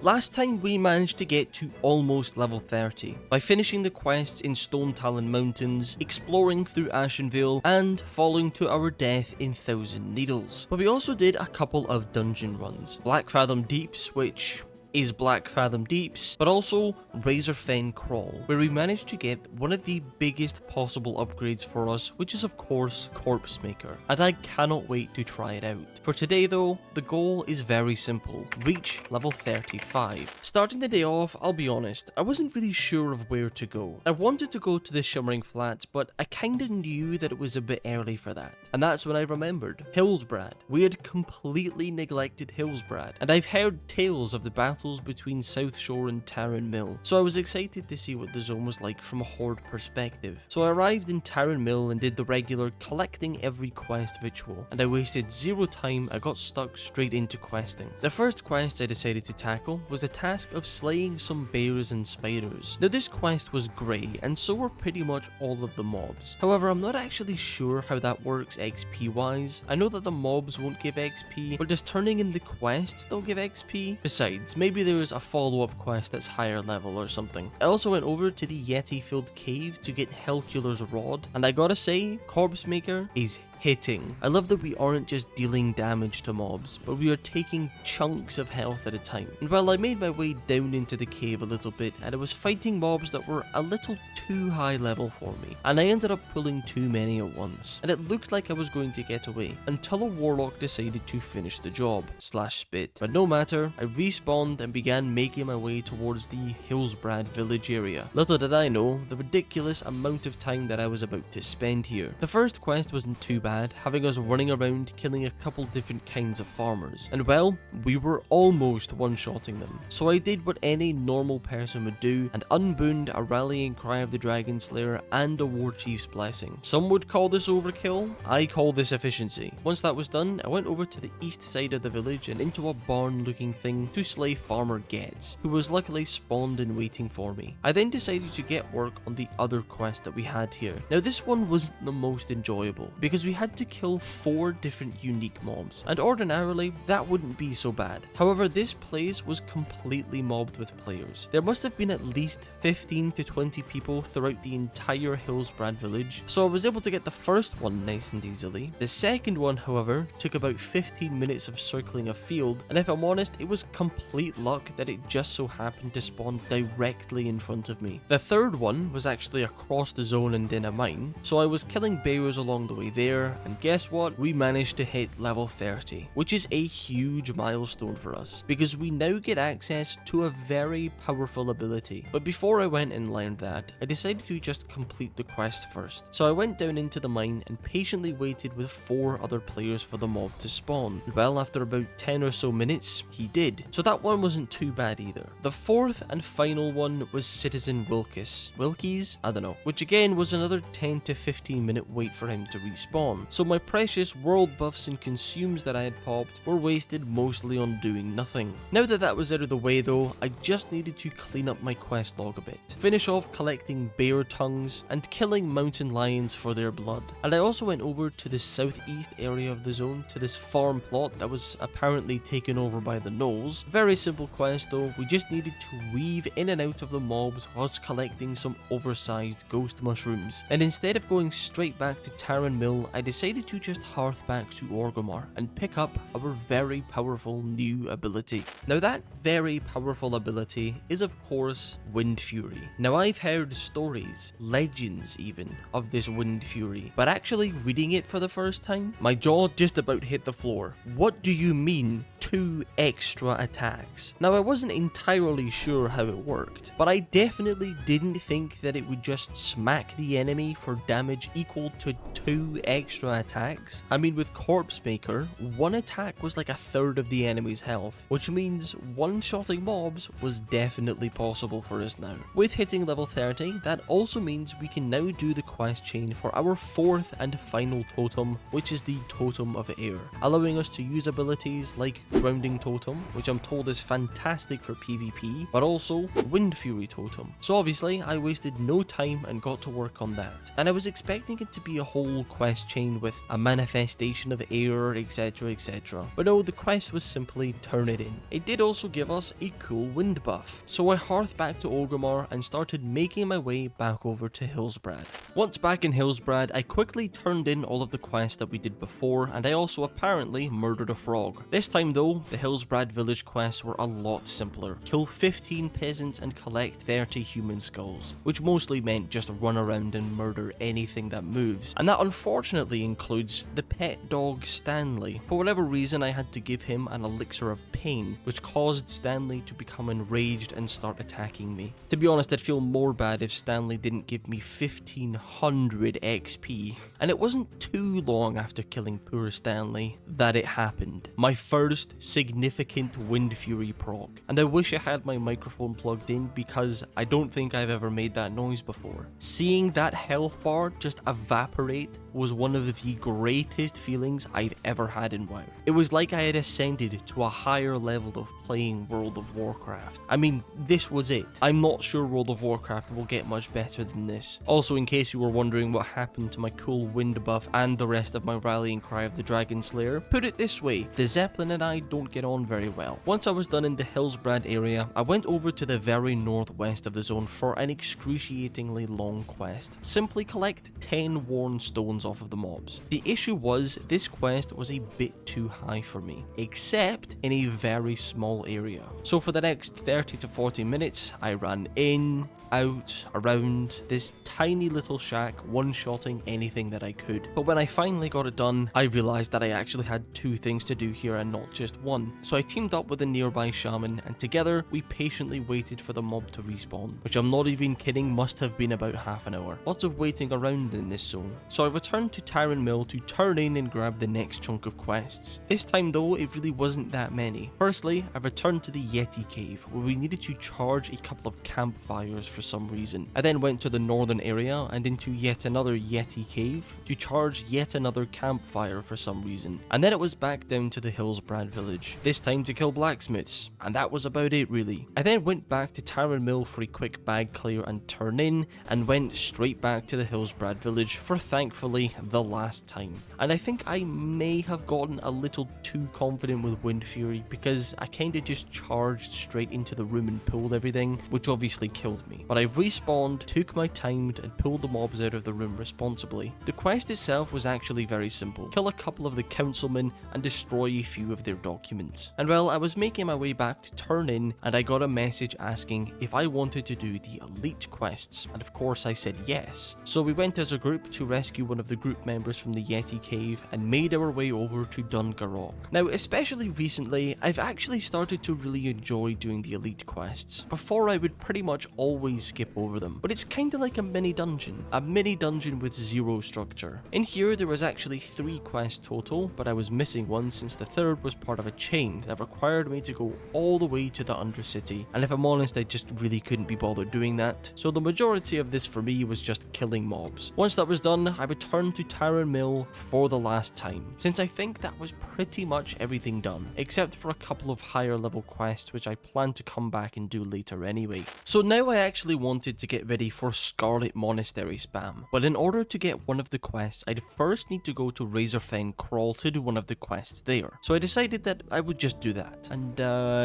Last time we managed to get to almost level 30 by finishing the quests in Stonetalon Mountains, exploring through Ashenvale, and falling to our death in Thousand Needles. But we also did a couple of dungeon runs. Black Fathom Deeps, which is Black Fathom Deeps, but also Razorfen Crawl, where we managed to get one of the biggest possible upgrades for us, which is of course Corpse Maker, and I cannot wait to try it out. For today though, the goal is very simple: reach level 35. Starting the day off, I'll be honest, I wasn't really sure of where to go. I wanted to go to the Shimmering Flats, but I kinda knew that it was a bit early for that, and that's when I remembered Hillsbrad. We had completely neglected Hillsbrad, and I've heard tales of the battles between South Shore and Tarren Mill, so I was excited to see what the zone was like from a horde perspective. So I arrived in Tarren Mill and did the regular collecting every quest ritual, and I wasted zero time. I got stuck straight into questing. The first quest I decided to tackle was the task of slaying some bears and spiders. Now this quest was grey, and so were pretty much all of the mobs. However, I'm not actually sure how that works XP wise. I know that the mobs won't give XP, but does turning in the quests still give XP? Besides, maybe there's a follow-up quest that's higher level or something. I also went over to the Yeti-filled cave to get Hellkuller's Rod, and I gotta say, Corpse Maker is hitting. I love that we aren't just dealing damage to mobs, but we are taking chunks of health at a time. And while I made my way down into the cave a little bit, and I was fighting mobs that were a little too high level for me, and I ended up pulling too many at once, and it looked like I was going to get away, until a warlock decided to finish the job, /spit. But no matter, I respawned and began making my way towards the Hillsbrad village area. Little did I know the ridiculous amount of time that I was about to spend here. The first quest wasn't too bad, having us running around killing a couple different kinds of farmers, and well, we were almost one-shotting them. So I did what any normal person would do and unbooned a rallying cry of the Dragon Slayer and a war chief's blessing. Some would call this overkill, I call this efficiency. Once that was done, I went over to the east side of the village and into a barn looking thing to slay Farmer Getz, who was luckily spawned and waiting for me. I then decided to get work on the other quest that we had here. Now this one wasn't the most enjoyable, because we had to kill 4 different unique mobs, and ordinarily that wouldn't be so bad. However, this place was completely mobbed with players. There must have been at least 15 to 20 people throughout the entire Hillsbrad village, so I was able to get the first one nice and easily. The second one, however, took about 15 minutes of circling a field, and if I'm honest, it was complete luck that it just so happened to spawn directly in front of me. The third one was actually across the zone and in a mine, so I was killing bears along the way there, and guess what? We managed to hit level 30, which is a huge milestone for us, because we now get access to a very powerful ability. But before I went and learned that, I decided to just complete the quest first. So I went down into the mine and patiently waited with 4 other players for the mob to spawn. Well, after about 10 or so minutes, he did. So that one wasn't too bad either. The fourth and final one was Citizen Wilkies? I don't know. Which again was another 10 to 15 minute wait for him to respawn. So my precious world buffs and consumes that I had popped were wasted mostly on doing nothing. Now that that was out of the way though, I just needed to clean up my quest log a bit. Finish off collecting bear tongues and killing mountain lions for their blood. And I also went over to the southeast area of the zone to this farm plot that was apparently taken over by the gnolls. Very simple quest though, we just needed to weave in and out of the mobs whilst collecting some oversized ghost mushrooms. And instead of going straight back to Tarren Mill, I decided to just hearth back to Orgrimmar and pick up our very powerful new ability. Now that very powerful ability is of course Wind Fury. Now I've heard stories, legends even, of this Wind Fury, but actually reading it for the first time, my jaw just about hit the floor. What do you mean 2 extra attacks? Now I wasn't entirely sure how it worked, but I definitely didn't think that it would just smack the enemy for damage equal to 2 extra attacks. I mean, with Corpse Maker, 1 attack was like a third of the enemy's health, which means one-shotting mobs was definitely possible for us now. With hitting level 30, that also means we can now do the quest chain for our 4th and final totem, which is the Totem of Air, allowing us to use abilities like Grounding Totem, which I'm told is fantastic for PvP, but also Wind Fury Totem. So obviously, I wasted no time and got to work on that, and I was expecting it to be a whole quest chain chain with a manifestation of air, etc, etc. But no, the quest was simply turn it in. It did also give us a cool wind buff. So I hearthed back to Orgrimmar and started making my way back over to Hillsbrad. Once back in Hillsbrad, I quickly turned in all of the quests that we did before, and I also apparently murdered a frog. This time though, the Hillsbrad village quests were a lot simpler. Kill 15 peasants and collect 30 human skulls, which mostly meant just run around and murder anything that moves. And that unfortunately includes the pet dog Stanley. For whatever reason, I had to give him an elixir of pain, which caused Stanley to become enraged and start attacking me. To be honest, I'd feel more bad if Stanley didn't give me 1500 XP. And it wasn't too long after killing poor Stanley that it happened. My first significant Wind Fury proc. And I wish I had my microphone plugged in because I don't think I've ever made that noise before. Seeing that health bar just evaporate was one of the greatest feelings I've ever had in WoW. It was like I had ascended to a higher level of playing World of Warcraft. I mean, this was it. I'm not sure World of Warcraft will get much better than this. Also, in case you were wondering what happened to my cool wind buff and the rest of my rallying cry of the Dragon Slayer, put it this way, the Zeppelin and I don't get on very well. Once I was done in the Hillsbrad area, I went over to the very northwest of the zone for an excruciatingly long quest. Simply collect 10 worn stones off of the mobs. The issue was, this quest was a bit too high for me, except in a very small area. So for the next 30 to 40 minutes, I ran in, out, around this tiny little shack, one-shotting anything that I could. But when I finally got it done, I realized that I actually had 2 things to do here and not just one. So I teamed up with a nearby shaman, and together we patiently waited for the mob to respawn, which I'm not even kidding must have been about half an hour. Lots of waiting around in this zone. So I returned to Tyrant Mill to turn in and grab the next chunk of quests. This time though, it really wasn't that many. Firstly, I returned to the Yeti Cave, where we needed to charge a couple of campfires for some reason. I then went to the northern area and into yet another Yeti Cave to charge yet another campfire for some reason. And then it was back down to the Hillsbrad village, this time to kill blacksmiths, and that was about it really. I then went back to Tyrant Mill for a quick bag clear and turn in, and went straight back to the Hillsbrad village for thankfully the last time. And I think I may have gotten a little too confident with Wind Fury because I kinda just charged straight into the room and pulled everything, which obviously killed me. But I respawned, took my time and pulled the mobs out of the room responsibly. The quest itself was actually very simple. Kill a couple of the councilmen and destroy a few of their documents. And well, I was making my way back to turn in and I got a message asking if I wanted to do the elite quests, and of course I said yes. So we went as a group to rescue one of the group members from the Yeti Cave and made our way over to Dungarok. Now, especially recently, I've actually started to really enjoy doing the elite quests. Before I would pretty much always skip over them, but it's kinda like a mini dungeon with zero structure. In here there was actually 3 quests total, but I was missing one since the third was part of a chain that required me to go all the way to the Undercity, and if I'm honest, I just really couldn't be bothered doing that, so the majority of this for me was just killing mobs. Once that was done, I returned to Tyrant Mill for the last time, since I think that was pretty much everything done, except for a couple of higher level quests which I plan to come back and do later anyway. So now I actually wanted to get ready for Scarlet Monastery spam, but in order to get one of the quests, I'd first need to go to Razorfen Crawl to do one of the quests there. So I decided that I would just do that, and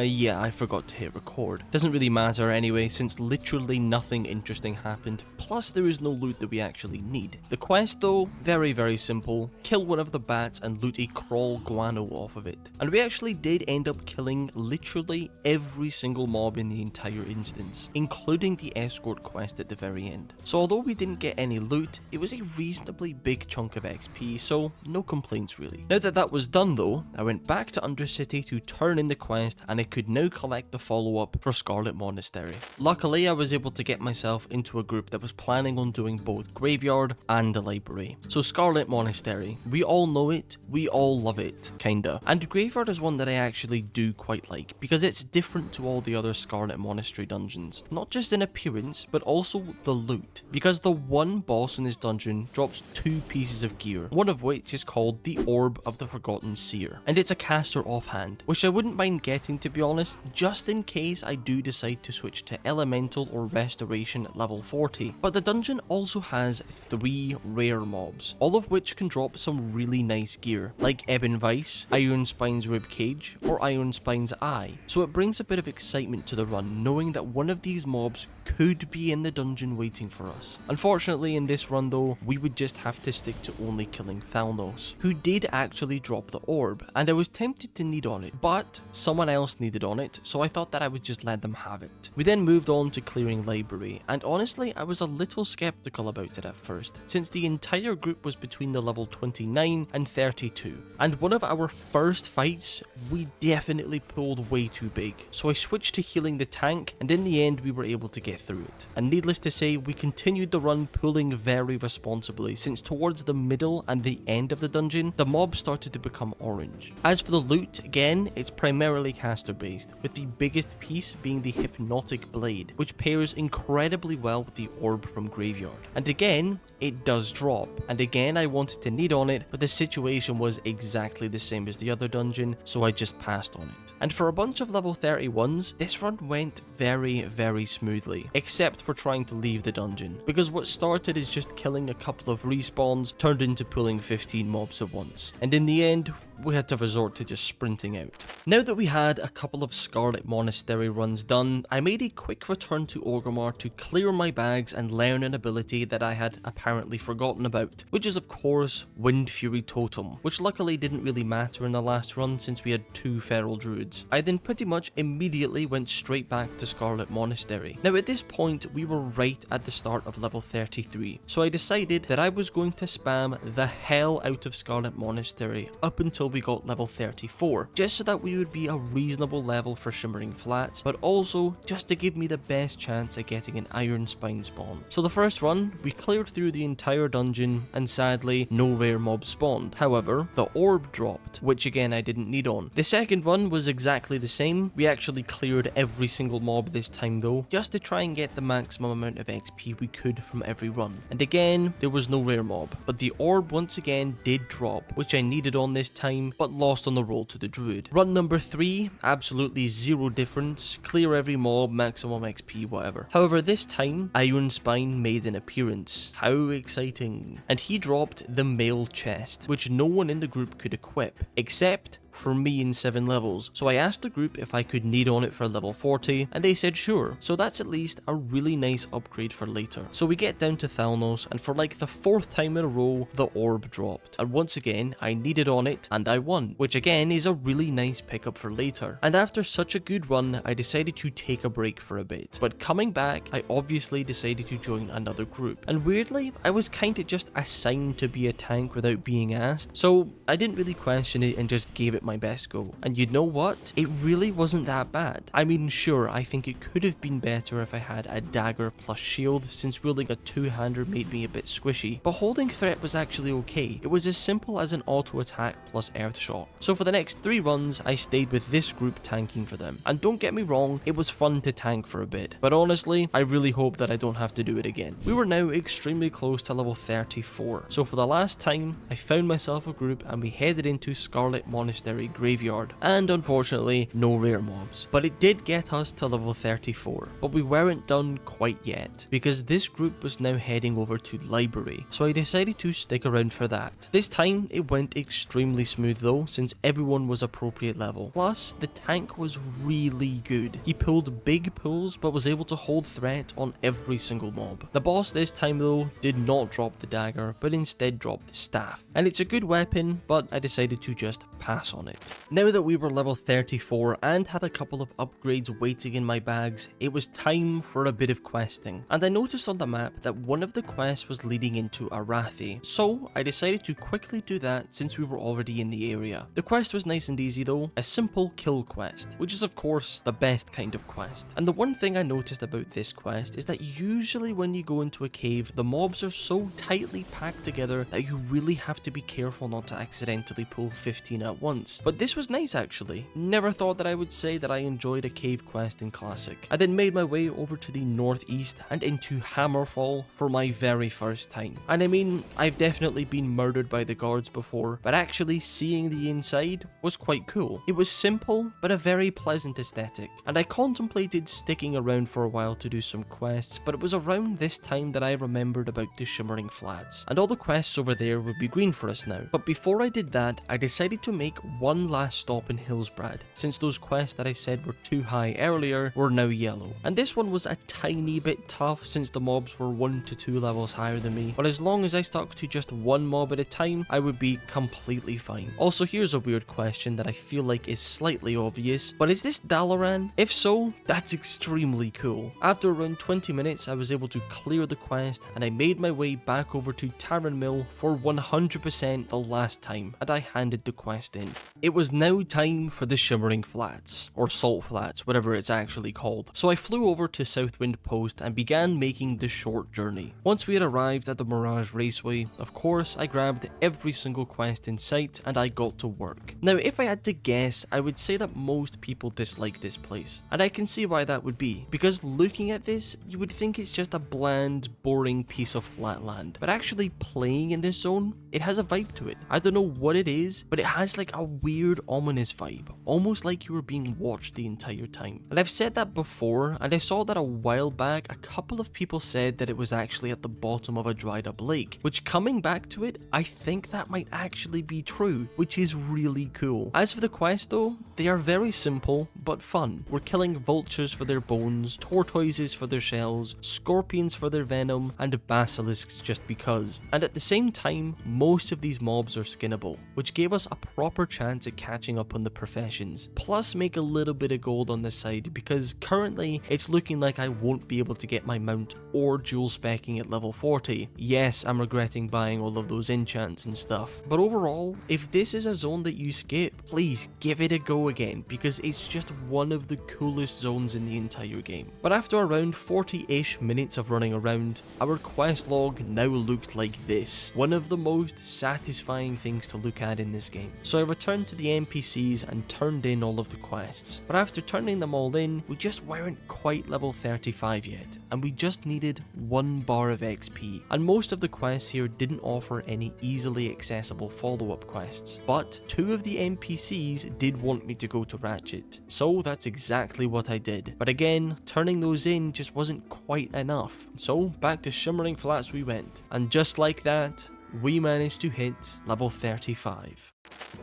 yeah, I forgot to hit record. Doesn't really matter anyway, since literally nothing interesting happened, plus there is no loot that we actually need. The quest though, very simple. Kill one of the bats and loot a crawl guano off of it. And we actually did end up killing literally every single mob in the entire instance, including the escort quest at the very end. So although we didn't get any loot, it was a reasonably big chunk of XP, so no complaints really. Now that that was done though, I went back to Undercity to turn in the quest, and I could now collect the follow-up for Scarlet Monastery. Luckily, I was able to get myself into a group that was planning on doing both Graveyard and the Library. So Scarlet Monastery, we all know it, we all love it, kinda. And Graveyard is one that I actually do quite like, because it's different to all the other Scarlet Monastery dungeons. Not just in appearance, but also the loot. Because the one boss in this dungeon drops 2 pieces of gear, one of which is called the Orb of the Forgotten Seer. And it's a caster offhand, which I wouldn't mind getting to be honest, just in case I do decide to switch to Elemental or Restoration at level 40. But the dungeon also has 3 rare mobs, all of which can drop some really nice gear, like Ebon Vice, Iron Spine's Ribcage, or Iron Spine's Eye, so it brings a bit of excitement to the run knowing that one of these mobs could be in the dungeon waiting for us. Unfortunately in this run though, we would just have to stick to only killing Thalnos, who did actually drop the orb, and I was tempted to need on it, but someone else needed on it, so I thought that I would just let them have it. We then moved on to clearing Library, and honestly I was a little skeptical about it at first, since the entire group was between the level 29 and 32, and one of our first fights we definitely pulled way too big, so I switched to healing the tank, and in the end we were able to get through it. And needless to say, we continued the run pulling very responsibly, since towards the middle and the end of the dungeon, the mobs started to become orange. As for the loot, again, it's primarily caster based, with the biggest piece being the Hypnotic Blade, which pairs incredibly well with the orb from Graveyard. And again, it does drop, and again I wanted to need on it, but the situation was exactly the same as the other dungeon, so I just passed on it. And for a bunch of level 31s, this run went very smoothly, except for trying to leave the dungeon, because what started as just killing a couple of respawns turned into pulling 15 mobs at once, and in the end, we had to resort to just sprinting out. Now that we had a couple of Scarlet Monastery runs done, I made a quick return to Orgrimmar to clear my bags and learn an ability that I had apparently forgotten about, which is of course Wind Fury Totem, which luckily didn't really matter in the last run since we had 2 feral druids. I then pretty much immediately went straight back to Scarlet Monastery. Now at this point we were right at the start of level 33, so I decided that I was going to spam the hell out of Scarlet Monastery up until we got level 34, just so that we would be a reasonable level for Shimmering Flats, but also just to give me the best chance at getting an Iron Spine spawn. So the first run, we cleared through the entire dungeon, and sadly, no rare mobs spawned. However, the orb dropped, which again I didn't need on. The second run was exactly the same. We actually cleared every single mob this time though, just to try and get the maximum amount of XP we could from every run. And again, there was no rare mob, but the orb once again did drop, which I needed on this time, but lost on the roll to the druid. Run number 3, absolutely zero difference, clear every mob, maximum XP, whatever. However, this time, Iron Spine made an appearance. How exciting. And he dropped the mail chest, which no one in the group could equip, except for me in 7 levels, so I asked the group if I could need on it for level 40, and they said sure, so that's at least a really nice upgrade for later. So we get down to Thalnos, and for like the 4th time in a row, the orb dropped, and once again, I needed on it, and I won, which again is a really nice pickup for later. And after such a good run, I decided to take a break for a bit, but coming back, I obviously decided to join another group, and weirdly, I was kinda just assigned to be a tank without being asked, so I didn't really question it and just gave it my best go. And you know what? It really wasn't that bad. I mean, sure, I think it could have been better if I had a dagger plus shield, since wielding a two-hander made me a bit squishy, but holding threat was actually okay. It was as simple as an auto attack plus earth shock. So for the next 3 runs, I stayed with this group tanking for them. And don't get me wrong, it was fun to tank for a bit, but honestly, I really hope that I don't have to do it again. We were now extremely close to level 34, so for the last time, I found myself a group and we headed into Scarlet Monastery Graveyard, and unfortunately no rare mobs, but it did get us to level 34. But we weren't done quite yet, because this group was now heading over to Library, so I decided to stick around for that. This time it went extremely smooth though, since everyone was appropriate level, plus the tank was really good. He pulled big pulls but was able to hold threat on every single mob. The boss this time though did not drop the dagger, but instead dropped the staff, and it's a good weapon, but I decided to just pass on it. Now that we were level 34 and had a couple of upgrades waiting in my bags, it was time for a bit of questing, and I noticed on the map that one of the quests was leading into Arathi, so I decided to quickly do that since we were already in the area. The quest was nice and easy though, a simple kill quest, which is of course the best kind of quest. And the one thing I noticed about this quest is that usually when you go into a cave, the mobs are so tightly packed together that you really have to be careful not to accidentally pull 15 at once. minutes. But this was nice actually. Never thought that I would say that I enjoyed a cave quest in Classic. I then made my way over to the northeast and into Hammerfall for my very first time. And I mean, I've definitely been murdered by the guards before, but actually seeing the inside was quite cool. It was simple, but a very pleasant aesthetic. And I contemplated sticking around for a while to do some quests, but it was around this time that I remembered about the Shimmering Flats. And all the quests over there would be green for us now. But before I did that, I decided to make one last stop in Hillsbrad, since those quests that I said were too high earlier were now yellow. And this one was a tiny bit tough since the mobs were 1 to 2 levels higher than me, but as long as I stuck to just one mob at a time, I would be completely fine. Also, here's a weird question that I feel like is slightly obvious, but is this Dalaran? If so, that's extremely cool. After around 20 minutes, I was able to clear the quest, and I made my way back over to Tarren Mill for 100% the last time, and I handed the quest in. It was now time for the Shimmering Flats, or Salt Flats, whatever it's actually called. So I flew over to Southwind Post and began making the short journey. Once we had arrived at the Mirage Raceway, of course, I grabbed every single quest in sight and I got to work. Now, if I had to guess, I would say that most people dislike this place, and I can see why that would be, because looking at this, you would think it's just a bland, boring piece of flatland, but actually playing in this zone, it has a vibe to it. I don't know what it is, but it has like a weird, ominous vibe, almost like you were being watched the entire time. And I've said that before, and I saw that a while back, a couple of people said that it was actually at the bottom of a dried up lake, which coming back to it, I think that might actually be true, which is really cool. As for the quest though, they are very simple, but fun. We're killing vultures for their bones, tortoises for their shells, scorpions for their venom, and basilisks just because. And at the same time, most of these mobs are skinnable, which gave us a proper chance at catching up on the professions, plus make a little bit of gold on the side, because currently it's looking like I won't be able to get my mount or dual specking at level 40. Yes, I'm regretting buying all of those enchants and stuff, but overall, if this is a zone that you skip, please give it a go again, because it's just one of the coolest zones in the entire game. But after around 40-ish minutes of running around, our quest log now looked like this, one of the most satisfying things to look at in this game. So I returned to the NPCs and turned in all of the quests, but after turning them all in, we just weren't quite level 35 yet, and we just needed 1 bar of XP, and most of the quests here didn't offer any easily accessible follow-up quests, but 2 of the NPCs did want me to go to Ratchet, so that's exactly what I did. But again, turning those in just wasn't quite enough, so back to Shimmering Flats we went, and just like that, we managed to hit level 35.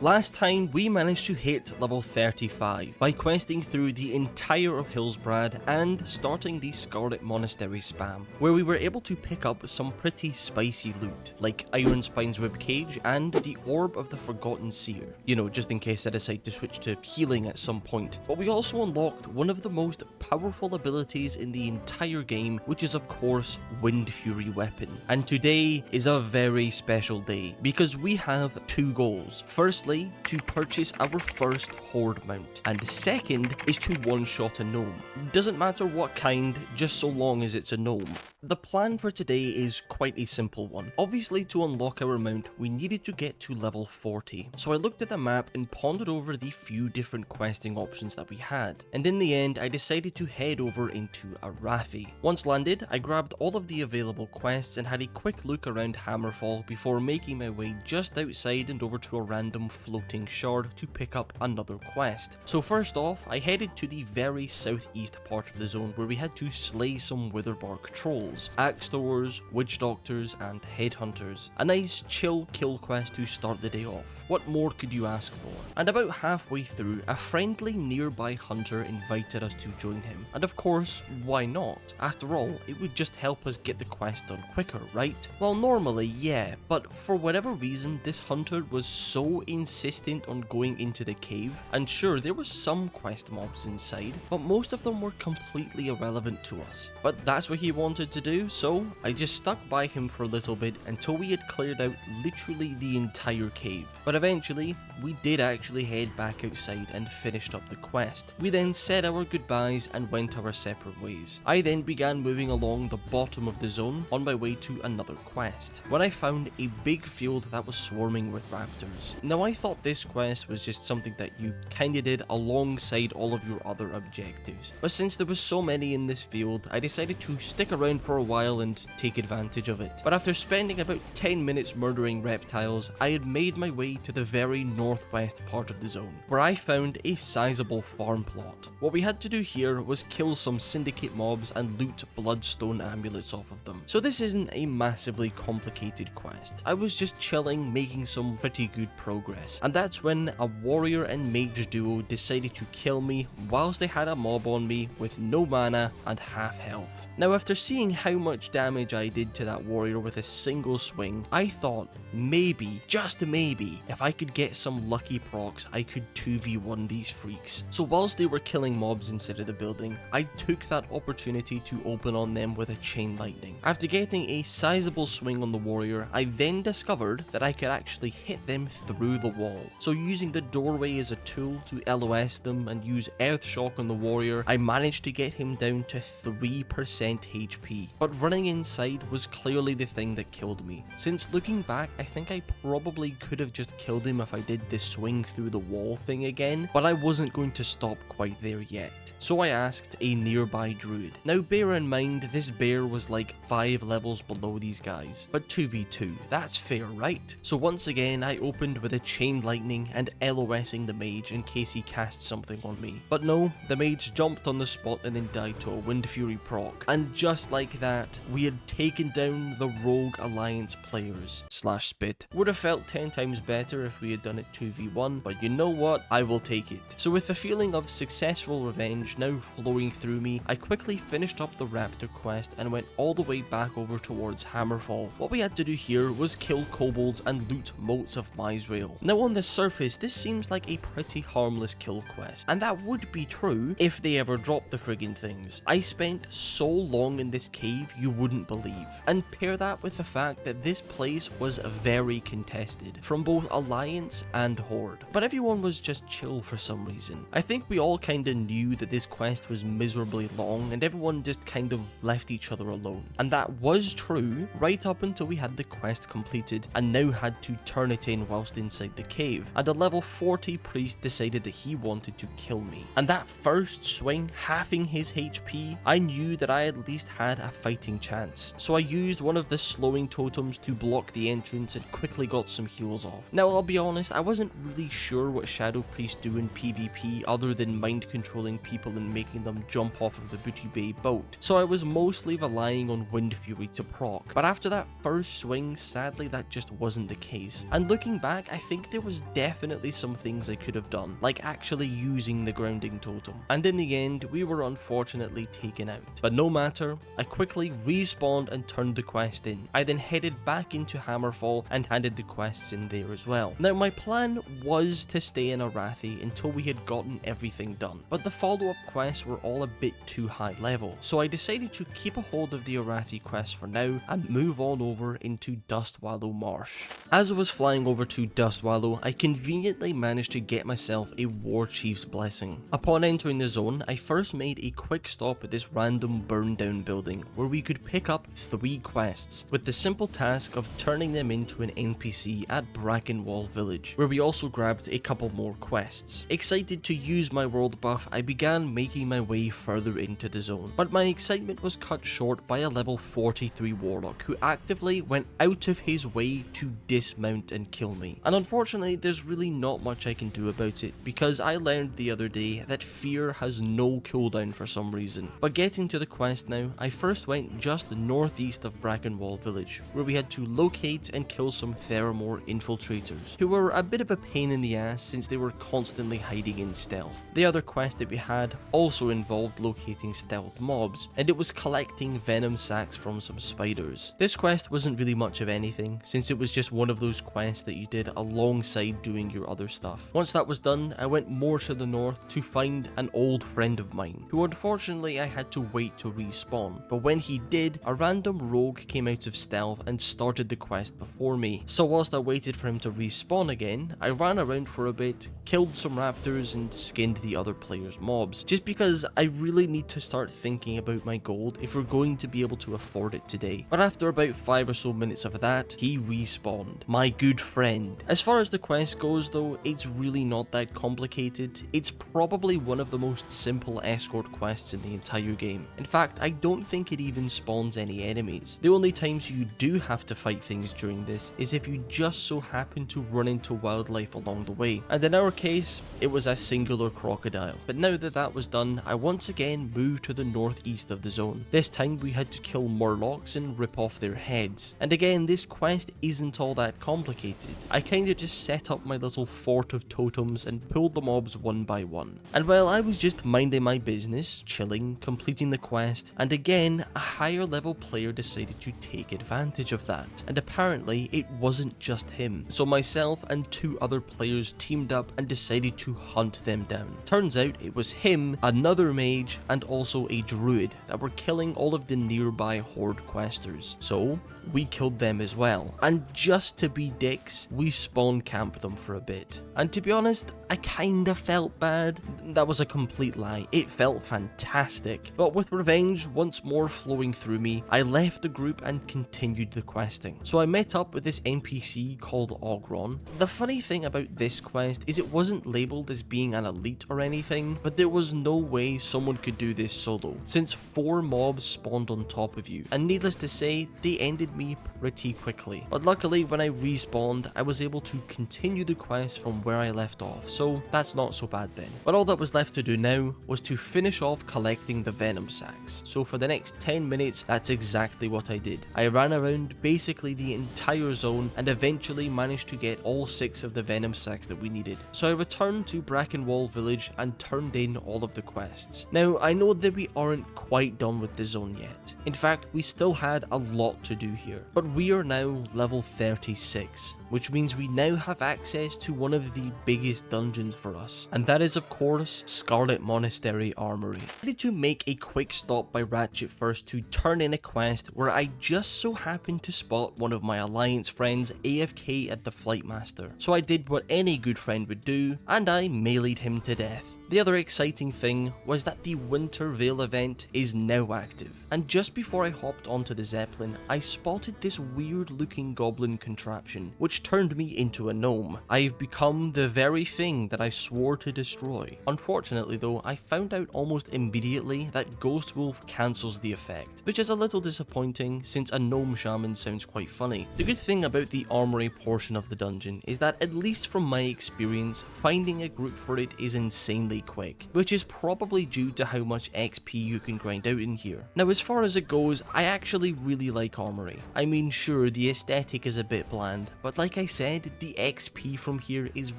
Last time, we managed to hit level 35 by questing through the entire of Hillsbrad and starting the Scarlet Monastery spam, where we were able to pick up some pretty spicy loot, like Ironspine's ribcage and the Orb of the Forgotten Seer, you know, just in case I decide to switch to healing at some point. But we also unlocked one of the most powerful abilities in the entire game, which is of course Wind Fury weapon. And today is a very special day, because we have 2 goals. Firstly, to purchase our first Horde mount, and the second is to one-shot a gnome. Doesn't matter what kind, just so long as it's a gnome. The plan for today is quite a simple one. Obviously, to unlock our mount, we needed to get to level 40. So I looked at the map and pondered over the few different questing options that we had. And in the end, I decided to head over into Arathi. Once landed, I grabbed all of the available quests and had a quick look around Hammerfall before making my way just outside and over to a random floating shard to pick up another quest. So first off, I headed to the very southeast part of the zone where we had to slay some Witherbark trolls, axe throwers, witch doctors, and headhunters. A nice chill kill quest to start the day off. What more could you ask for? And about halfway through, a friendly nearby hunter invited us to join him. And of course, why not? After all, it would just help us get the quest done quicker, right? Well, normally, yeah, but for whatever reason, this hunter was so insistent on going into the cave, and sure, there were some quest mobs inside, but most of them were completely irrelevant to us. But that's what he wanted to do, so I just stuck by him for a little bit until we had cleared out literally the entire cave. But eventually, we did actually head back outside and finished up the quest. We then said our goodbyes and went our separate ways. I then began moving along the bottom of the zone on my way to another quest, when I found a big field that was swarming with raptors. Now Now I thought this quest was just something that you kinda did alongside all of your other objectives, but since there was so many in this field, I decided to stick around for a while and take advantage of it. But after spending about 10 minutes murdering reptiles, I had made my way to the very northwest part of the zone, where I found a sizable farm plot. What we had to do here was kill some syndicate mobs and loot bloodstone amulets off of them. So this isn't a massively complicated quest. I was just chilling, making some pretty good progress, and that's when a warrior and mage duo decided to kill me whilst they had a mob on me with no mana and half health. Now after seeing how much damage I did to that warrior with a single swing, I thought maybe, just maybe, if I could get some lucky procs, I could 2v1 these freaks. So whilst they were killing mobs inside of the building, I took that opportunity to open on them with a chain lightning. After getting a sizable swing on the warrior, I then discovered that I could actually hit them through the wall. So using the doorway as a tool to LOS them and use Earth Shock on the warrior, I managed to get him down to 3% HP. But running inside was clearly the thing that killed me. Since looking back, I think I probably could have just killed him if I did the swing through the wall thing again, but I wasn't going to stop quite there yet. So I asked a nearby druid. Now bear in mind, this bear was like 5 levels below these guys, but 2v2, that's fair, right? So once again, I opened with a chain lightning and LOSing the mage in case he cast something on me. But no, the mage jumped on the spot and then died to a Wind Fury proc. And just like that, we had taken down the Rogue Alliance players. /spit. Would have felt 10 times better if we had done it 2v1, but you know what? I will take it. So with the feeling of successful revenge now flowing through me, I quickly finished up the Raptor quest and went all the way back over towards Hammerfall. What we had to do here was kill kobolds and loot motes of Mizrael. Now on the surface, this seems like a pretty harmless kill quest, and that would be true if they ever dropped the friggin' things. I spent so long in this cave you wouldn't believe, and pair that with the fact that this place was very contested from both Alliance and Horde, but everyone was just chill for some reason. I think we all kinda knew that this quest was miserably long and everyone just kind of left each other alone, and that was true right up until we had the quest completed and now had to turn it in whilst inside the cave, and a level 40 priest decided that he wanted to kill me. And that first swing, halving his HP, I knew that I at least had a fighting chance, so I used one of the slowing totems to block the entrance and quickly got some heals off. Now I'll be honest, I wasn't really sure what Shadow Priests do in PvP other than mind controlling people and making them jump off of the Booty Bay boat, so I was mostly relying on Wind Fury to proc. But after that first swing, sadly that just wasn't the case, and looking back I think there was definitely some things I could have done, like actually using the grounding totem, and in the end we were unfortunately taken out. But no matter, I quickly respawned and turned the quest in. I then headed back into Hammerfall and handed the quests in there as well. Now my plan was to stay in Arathi until we had gotten everything done, but the follow-up quests were all a bit too high level, so I decided to keep a hold of the Arathi quest for now and move on over into Dustwallow Marsh. As I was flying over to Dustwallow, I conveniently managed to get myself a War Chief's Blessing. Upon entering the zone, I first made a quick stop at this random burn down building where we could pick up 3 quests, with the simple task of turning them into an NPC at Brackenwall Village, where we also grabbed a couple more quests. Excited to use my world buff, I began making my way further into the zone, but my excitement was cut short by a level 43 warlock who actively went out of his way to dismount and kill me. And unfortunately, there's really not much I can do about it, because I learned the other day that fear has no cooldown for some reason. But getting to the quest now, I first went just northeast of Brackenwall Village, where we had to locate and kill some Theramore infiltrators, who were a bit of a pain in the ass since they were constantly hiding in stealth. The other quest that we had also involved locating stealth mobs, and it was collecting venom sacs from some spiders. This quest wasn't really much of anything, since it was just one of those quests that you did alongside doing your other stuff. Once that was done, I went more to the north to find an old friend of mine, who unfortunately I had to wait to respawn, but when he did, a random rogue came out of stealth and started the quest before me. So whilst I waited for him to respawn again, I ran around for a bit, killed some raptors and skinned the other players' mobs, just because I really need to start thinking about my gold if we're going to be able to afford it today. But after about 5 or so minutes of that, he respawned. My good friend. As far far as the quest goes though, it's really not that complicated. It's probably one of the most simple escort quests in the entire game. In fact, I don't think it even spawns any enemies. The only times you do have to fight things during this is if you just so happen to run into wildlife along the way, and in our case, it was a singular crocodile. But now that that was done, I once again moved to the northeast of the zone. This time we had to kill murlocs and rip off their heads, and again this quest isn't all that complicated. I kinda just set up my little fort of totems and pulled the mobs one by one. And while I was just minding my business, chilling, completing the quest, and again a higher level player decided to take advantage of that, and apparently it wasn't just him. So myself and 2 other players teamed up and decided to hunt them down. Turns out it was him, another mage, and also a druid that were killing all of the nearby horde questers. So we killed them as well, and just to be dicks, we spawn camped them for a bit. And to be honest, I kinda felt bad. That was a complete lie. It felt fantastic. But with revenge once more flowing through me, I left the group and continued the questing. So I met up with this NPC called Ogron. The funny thing about this quest is it wasn't labeled as being an elite or anything, but there was no way someone could do this solo, since 4 mobs spawned on top of you, and needless to say, they ended me pretty quickly. But luckily when I respawned, I was able to continue the quest from where I left off, so that's not so bad then. But all that was left to do now was to finish off collecting the venom sacks. So for the next 10 minutes, that's exactly what I did. I ran around basically the entire zone and eventually managed to get all 6 of the venom sacks that we needed. So I returned to Brackenwall village and turned in all of the quests. Now I know that we aren't quite done with the zone yet. In fact, we still had a lot to do here, but we are now level 36, which means we now have access to one of the biggest dungeons for us, and that is of course Scarlet Monastery Armory. I needed to make a quick stop by Ratchet first to turn in a quest where I just so happened to spot one of my alliance friends AFK at the Flight Master, so I did what any good friend would do, and I meleeed him to death. The other exciting thing was that the Winter Veil event is now active, and just before I hopped onto the Zeppelin, I spotted this weird looking goblin contraption, which turned me into a gnome. I've become the very thing that I swore to destroy. Unfortunately though, I found out almost immediately that Ghost Wolf cancels the effect, which is a little disappointing since a gnome shaman sounds quite funny. The good thing about the armory portion of the dungeon is that, at least from my experience, finding a group for it is insanely quick, which is probably due to how much XP you can grind out in here. Now as far as it goes, I actually really like armory. I mean sure, the aesthetic is a bit bland, but like I said, the XP from here is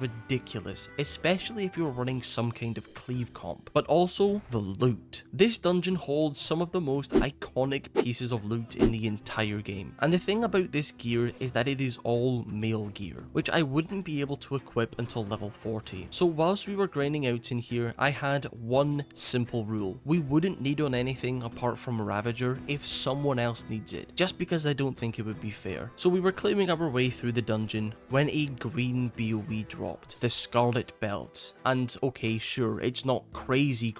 ridiculous, especially if you're running some kind of cleave comp. But also the loot. This dungeon holds some of the most iconic pieces of loot in the entire game, and the thing about this gear is that it is all male gear, which I wouldn't be able to equip until level 40. So whilst we were grinding out in here, I had one simple rule: we wouldn't need on anything apart from Ravager if someone else needs it, just because I don't think it would be fair. So we were claiming our way through the dungeon when a green BOE dropped, the Scarlet Belt, and okay sure, it's not crazy,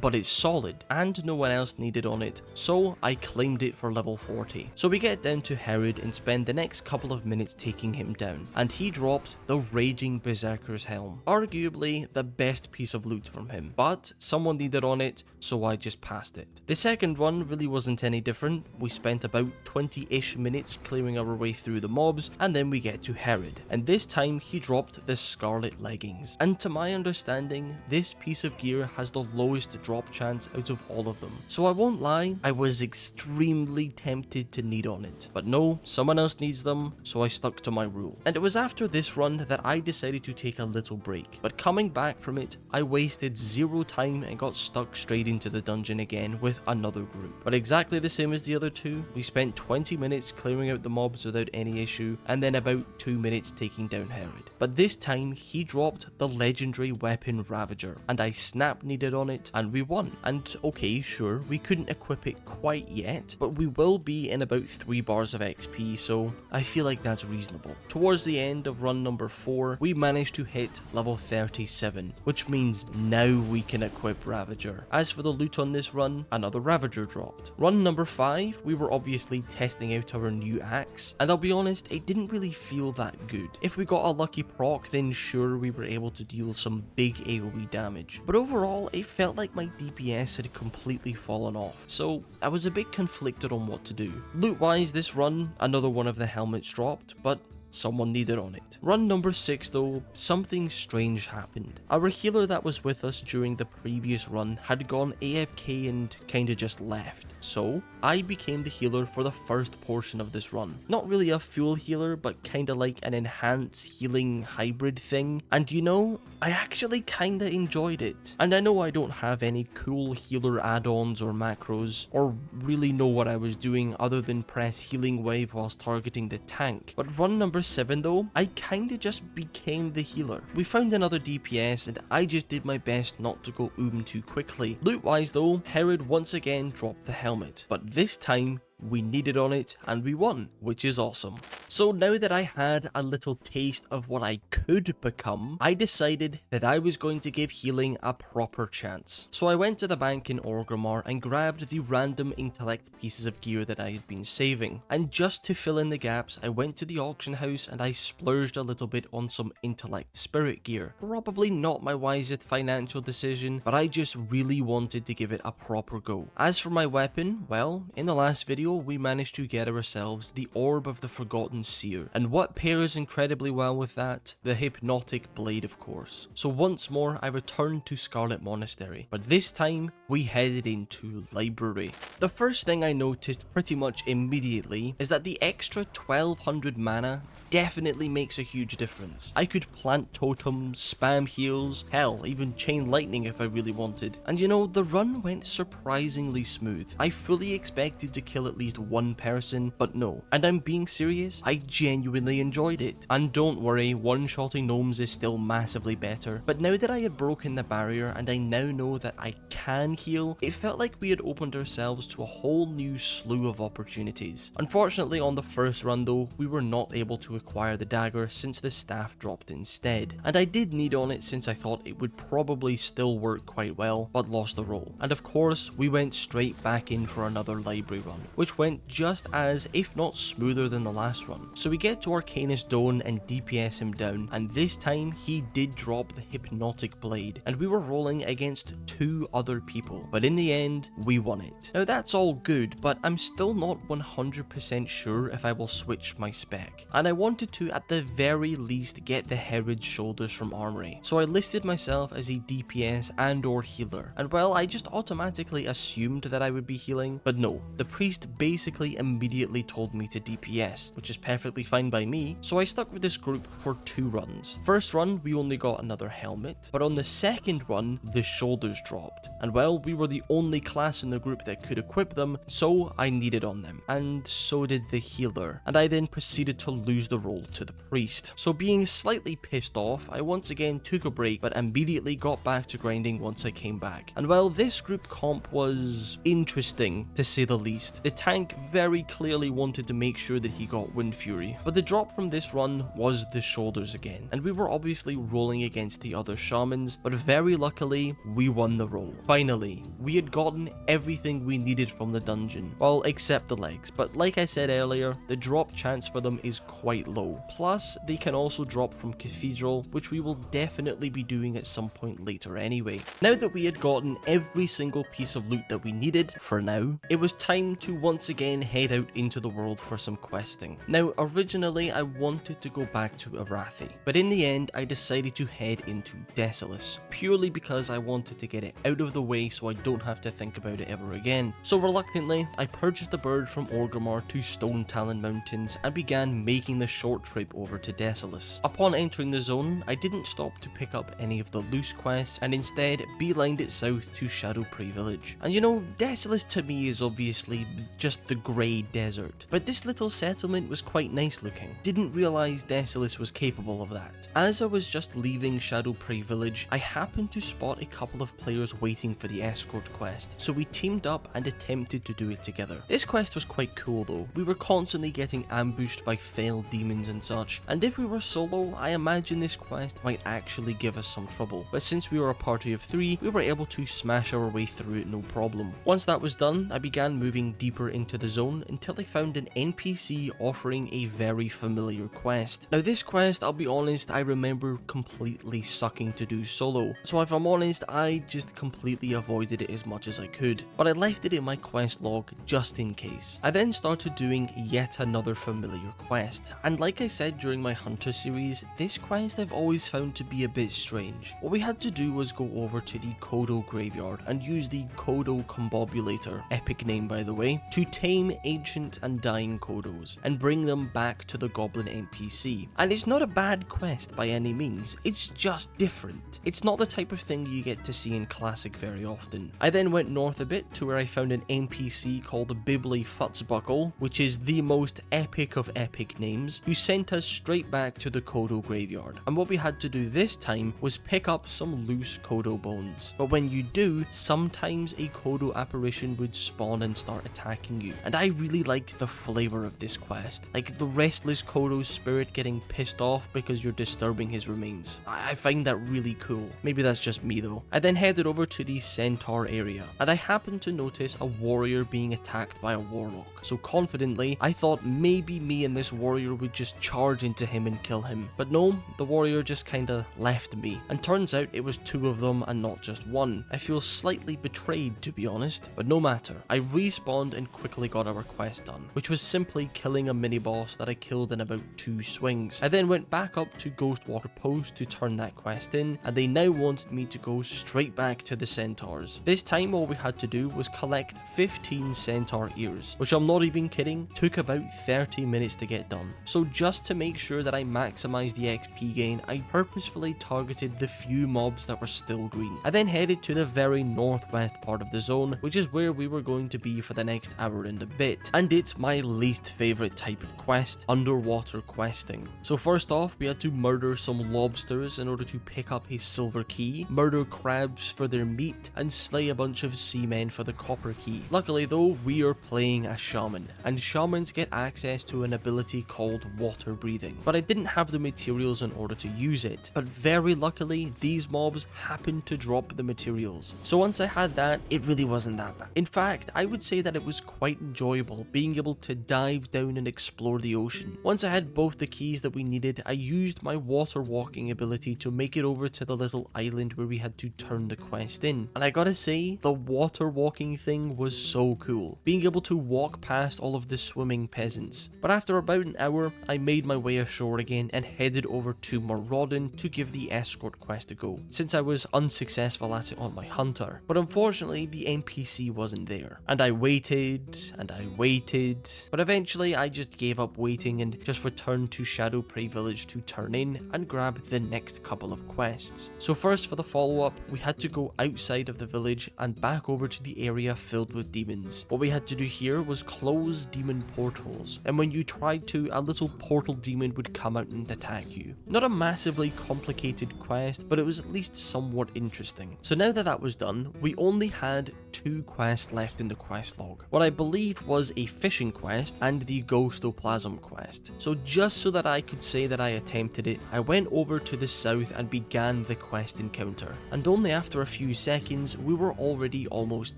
but it's solid, and no one else needed on it, so I claimed it for level 40. So we get down to Herod and spend the next couple of minutes taking him down, and he dropped the Raging Berserker's Helm, arguably the best piece of loot from him, but someone needed on it, so I just passed it. The second one really wasn't any different. We spent about 20-ish minutes clearing our way through the mobs, and then we get to Herod, and this time he dropped the Scarlet Leggings, and to my understanding, this piece of gear has the lowest drop chance out of all of them. So I won't lie, I was extremely tempted to need on it, but no, someone else needs them, so I stuck to my rule. And it was after this run that I decided to take a little break, but coming back from it, I wasted 0 time and got stuck straight into the dungeon again with another group. But exactly the same as the other two, we spent 20 minutes clearing out the mobs without any issue, and then about 2 minutes taking down Herod. But this time, he dropped the legendary weapon Ravager, and I snap needed on it, and we won. And okay, sure, we couldn't equip it quite yet, but we will be in about 3 bars of XP, so I feel like that's reasonable. Towards the end of run number 4, we managed to hit level 37, which means means now we can equip Ravager. As for the loot on this run, another Ravager dropped. Run number 5, we were obviously testing out our new axe, and I'll be honest, it didn't really feel that good. If we got a lucky proc, then sure, we were able to deal some big AoE damage, but overall it felt like my DPS had completely fallen off, so I was a bit conflicted on what to do. Loot wise this run, another one of the helmets dropped, but someone needed on it. Run number 6 though, something strange happened. Our healer that was with us during the previous run had gone AFK and kinda just left. So, I became the healer for the first portion of this run. Not really a full healer, but kinda like an enhanced healing hybrid thing. And you know, I actually kinda enjoyed it. And I know I don't have any cool healer add-ons or macros, or really know what I was doing other than press healing wave whilst targeting the tank. But run number 7 though, I kinda just became the healer. We found another DPS and I just did my best not to go too quickly. Loot wise though, Herod once again dropped the helmet, but this time we needed on it and we won, which is awesome. So now that I had a little taste of what I could become, I decided that I was going to give healing a proper chance. So I went to the bank in Orgrimmar and grabbed the random intellect pieces of gear that I had been saving. And just to fill in the gaps, I went to the auction house and I splurged a little bit on some intellect spirit gear. Probably not my wisest financial decision, but I just really wanted to give it a proper go. As for my weapon, well, in the last video we managed to get ourselves the Orb of the Forgotten Seer, and what pairs incredibly well with that? The Hypnotic Blade, of course. So once more I returned to Scarlet Monastery, but this time we headed into Library. The first thing I noticed pretty much immediately is that the extra 1200 mana definitely makes a huge difference. I could plant totems, spam heals, hell, even chain lightning if I really wanted. And you know, the run went surprisingly smooth. I fully expected to kill at least one person, but no. And I'm being serious, I genuinely enjoyed it. And don't worry, one-shotting gnomes is still massively better. But now that I had broken the barrier and I now know that I can heal, it felt like we had opened ourselves to a whole new slew of opportunities. Unfortunately on the first run though, we were not able to acquire the dagger since the staff dropped instead. And I did need on it since I thought it would probably still work quite well, but lost the roll. And of course, we went straight back in for another library run, which went just as, if not smoother than the last run. So we get to Arcanus Dawn and DPS him down, and this time he did drop the Hypnotic Blade, and we were rolling against 2 other people, but in the end, we won it. Now that's all good, but I'm still not 100% sure if I will switch my spec, and I wanted to at the very least get the Herod's Shoulders from Armory, so I listed myself as a DPS and or healer, and well, I just automatically assumed that I would be healing, but no, the priest basically immediately told me to DPS, which is perfectly fine by me, so I stuck with this group for 2 runs. First run, we only got another helmet, but on the second run, the shoulders dropped, and well, we were the only class in the group that could equip them, so I needed on them, and so did the healer, and I then proceeded to lose the role to the priest. So being slightly pissed off, I once again took a break, but immediately got back to grinding once I came back. And while this group comp was interesting, to say the least, the tank very clearly wanted to make sure that he got Wind Fury, but the drop from this run was the shoulders again, and we were obviously rolling against the other shamans, but very luckily, we won the roll. Finally, we had gotten everything we needed from the dungeon, well, except the legs, but like I said earlier, the drop chance for them is quite low. Plus, they can also drop from Cathedral, which we will definitely be doing at some point later anyway. Now that we had gotten every single piece of loot that we needed, for now, it was time to once again head out into the world for some questing. Now, originally I wanted to go back to Arathi, but in the end I decided to head into Desolace, purely because I wanted to get it out of the way so I don't have to think about it ever again. So reluctantly, I purchased the bird from Orgrimmar to Stonetalon Mountains and began making the short trip over to Desolace. Upon entering the zone, I didn't stop to pick up any of the loose quests and instead beelined it south to Shadowprey Village. And you know, Desolace to me is obviously just the grey desert. But this little settlement was quite nice looking. Didn't realise Desolace was capable of that. As I was just leaving Shadowprey Village, I happened to spot a couple of players waiting for the escort quest, so we teamed up and attempted to do it together. This quest was quite cool though. We were constantly getting ambushed by fell demons and such, and if we were solo, I imagine this quest might actually give us some trouble. But since we were a party of 3, we were able to smash our way through it no problem. Once that was done, I began moving deeper into the zone until I found an NPC offering a very familiar quest. Now this quest, I'll be honest, I remember completely sucking to do solo, so if I'm honest, I just completely avoided it as much as I could, but I left it in my quest log just in case. I then started doing yet another familiar quest, and like I said during my Hunter series, this quest I've always found to be a bit strange. What we had to do was go over to the Kodo graveyard and use the Kodo Combobulator, epic name by the way, to tame ancient and dying Kodos and bring them back to the goblin NPC. And it's not a bad quest by any means, it's just different. It's not the type of thing you get to see in Classic very often. I then went north a bit to where I found an NPC called Bibli Futzbuckle, which is the most epic of epic names, who sent us straight back to the Kodo graveyard. And what we had to do this time was pick up some loose Kodo bones. But when you do, sometimes a Kodo apparition would spawn and start attacking you. And I really like the flavor of this quest. Like the restless Kodo spirit getting pissed off because you're disturbing his remains. I find that really cool. Maybe that's just me though. I then headed over to the Centaur area, and I happened to notice a warrior being attacked by a warlock. So confidently, I thought maybe me and this warrior would just charge into him and kill him. But no, the warrior just kinda left me. And turns out it was 2 of them and not just 1. I feel slightly betrayed to be honest, but no matter. I respawned and quickly got our quest done, which was simply killing a mini boss that I killed in about 2 swings. I then went back up to Ghostwater Post to turn that quest in, and they now wanted me to go straight back to the centaurs. This time all we had to do was collect 15 centaur ears, which I'm not even kidding, took about 30 minutes to get done. So just to make sure that I maximized the XP gain, I purposefully targeted the few mobs that were still green. I then headed to the very northwest part of the zone, which is where we were going to be for the next hour and a bit. And it's my least favorite type of quest, underwater questing. So first off, we had to murder some lobsters in order to pick up a silver key, murder crabs for their meat, and slay a bunch of seamen for the copper key. Luckily though, we are playing a shaman, and shamans get access to an ability called water breathing, but I didn't have the materials in order to use it. But very luckily, these mobs happened to drop the materials. So once I had that, it really wasn't that bad. In fact, I would say that it was quite enjoyable being able to dive down and explore the ocean. Once I had both the keys that we needed, I used my water walking ability to make it over to the little island where we had to turn the quest in. And I gotta say, the water walking thing was so cool, being able to walk past all of the swimming peasants. But after about an hour, I made my way ashore again and headed over to Maraudon to give the escort quest a go, since I was unsuccessful at it on my hunter. But unfortunately, the NPC wasn't there. And I waited, and I waited, but eventually I just gave up waiting and just returned to Shadowprey Village to turn in and grab the next couple of quests. So first for the follow-up, we had to go outside of the village and back over to the area filled with demons. What we had to do here was close demon portals, and when you tried to, a little portal demon would come out and attack you. Not a massively complicated quest, but it was at least somewhat interesting. So now that that was done, we only had 2 quests left in the quest log. What I believe was a fishing quest and the Ghostoplasm quest. So just so that I could say that I attempted it, I went over to the south and began the quest encounter. And only after a few seconds, we were already almost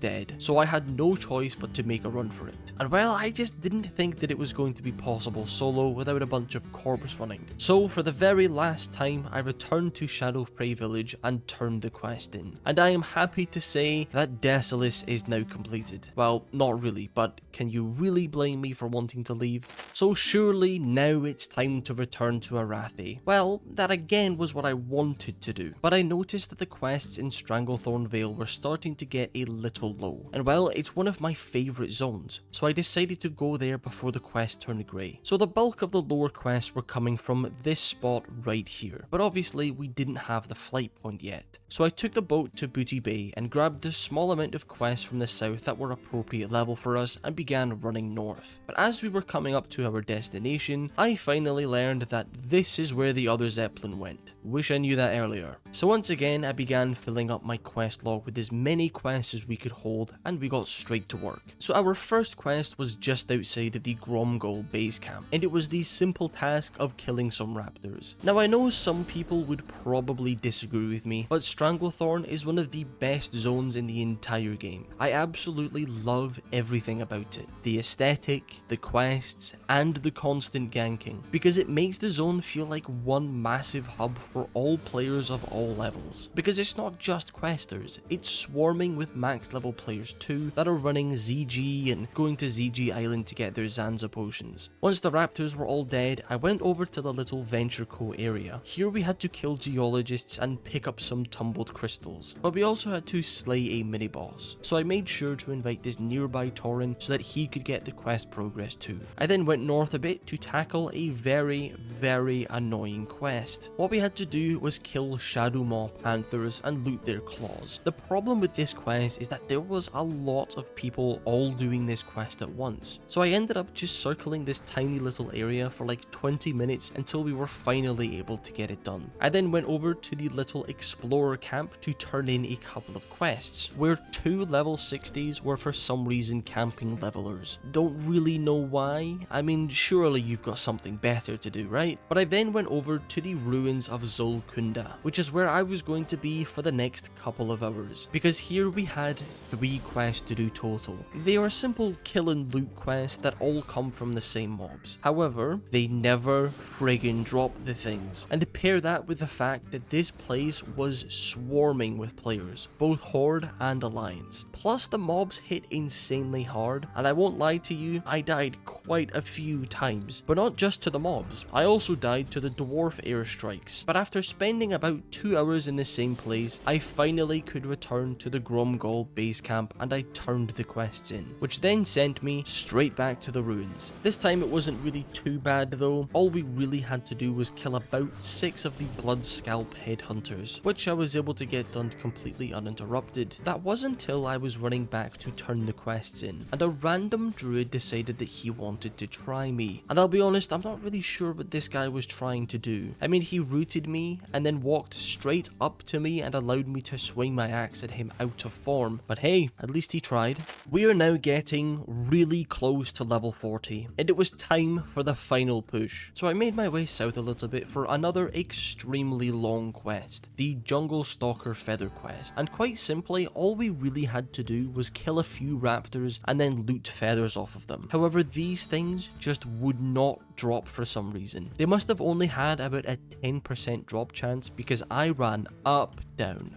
dead. So I had no choice but to make a run for it. And well, I just didn't think that it was going to be possible solo without a bunch of corpse running. So for the very last time, I returned to Shadowprey Village and turned the quest in. And I am happy to say that Desolace is now completed. Well, not really, but can you really blame me for wanting to leave? So surely now it's time to return to Arathi. Well, that again was what I wanted to do, but I noticed that the quests in Stranglethorn Vale were starting to get a little low. And well, it's one of my favourite zones, so I decided to go there before the quest turned grey. So the bulk of the lower quests were coming from this spot right here, but obviously we didn't have the flight point yet. So I took the boat to Booty Bay and grabbed the small amount of quests quests from the south that were appropriate level for us and began running north. But as we were coming up to our destination, I finally learned that this is where the other Zeppelin went. Wish I knew that earlier. So once again, I began filling up my quest log with as many quests as we could hold, and we got straight to work. So our first quest was just outside of the Gromgol base camp, and it was the simple task of killing some raptors. Now I know some people would probably disagree with me, but Stranglethorn is one of the best zones in the entire game. I absolutely love everything about it. The aesthetic, the quests, and the constant ganking, because it makes the zone feel like one massive hub for all players of all levels. Because it's not just questers, it's swarming with max level players too that are running ZG and going to ZG Island to get their Zanza potions. Once the raptors were all dead, I went over to the little Venture Co area. Here we had to kill geologists and pick up some tumbled crystals, but we also had to slay a mini boss. So I made sure to invite this nearby Tauren so that he could get the quest progress too. I then went north a bit to tackle a very annoying quest. What we had to do was kill Shadow Maw Panthers and loot their claws. The problem with this quest is that there was a lot of people all doing this quest at once. So I ended up just circling this tiny little area for like 20 minutes until we were finally able to get it done. I then went over to the little explorer camp to turn in a couple of quests, where 2 level 60s were for some reason camping levelers. Don't really know why. I mean, surely you've got something better to do, right? But I then went over to the ruins of Zul'Farrak, which is where I was going to be for the next couple of hours, because here we had 3 quests to do total. They are simple kill and loot quests that all come from the same mobs. However, they never friggin' drop the things. And to pair that with the fact that this place was swarming with players, both Horde and Alliance. Plus the mobs hit insanely hard, and I won't lie to you, I died quite a few times. But not just to the mobs, I also died to the dwarf airstrikes. But after spending about 2 hours in the same place, I finally could return to the Gromgol base camp and I turned the quests in, which then sent me straight back to the ruins. This time it wasn't really too bad though. All we really had to do was kill about 6 of the blood scalp headhunters, which I was able to get done completely uninterrupted. That was until I was running back to turn the quests in, and a random druid decided that he wanted to try me. And I'll be honest, I'm not really sure what this guy was trying to do. I mean, he rooted me and then walked straight up to me and allowed me to swing my axe at him out of form. But hey, at least he tried. We are now getting really close to level 40, and it was time for the final push. So I made my way south a little bit for another extremely long quest, the Jungle Stalker Feather quest. And quite simply, all we really had to do was kill a few raptors and then loot feathers off of them. However, these things just would not drop for some reason. They must have only had about a 10% drop chance because I ran up, down,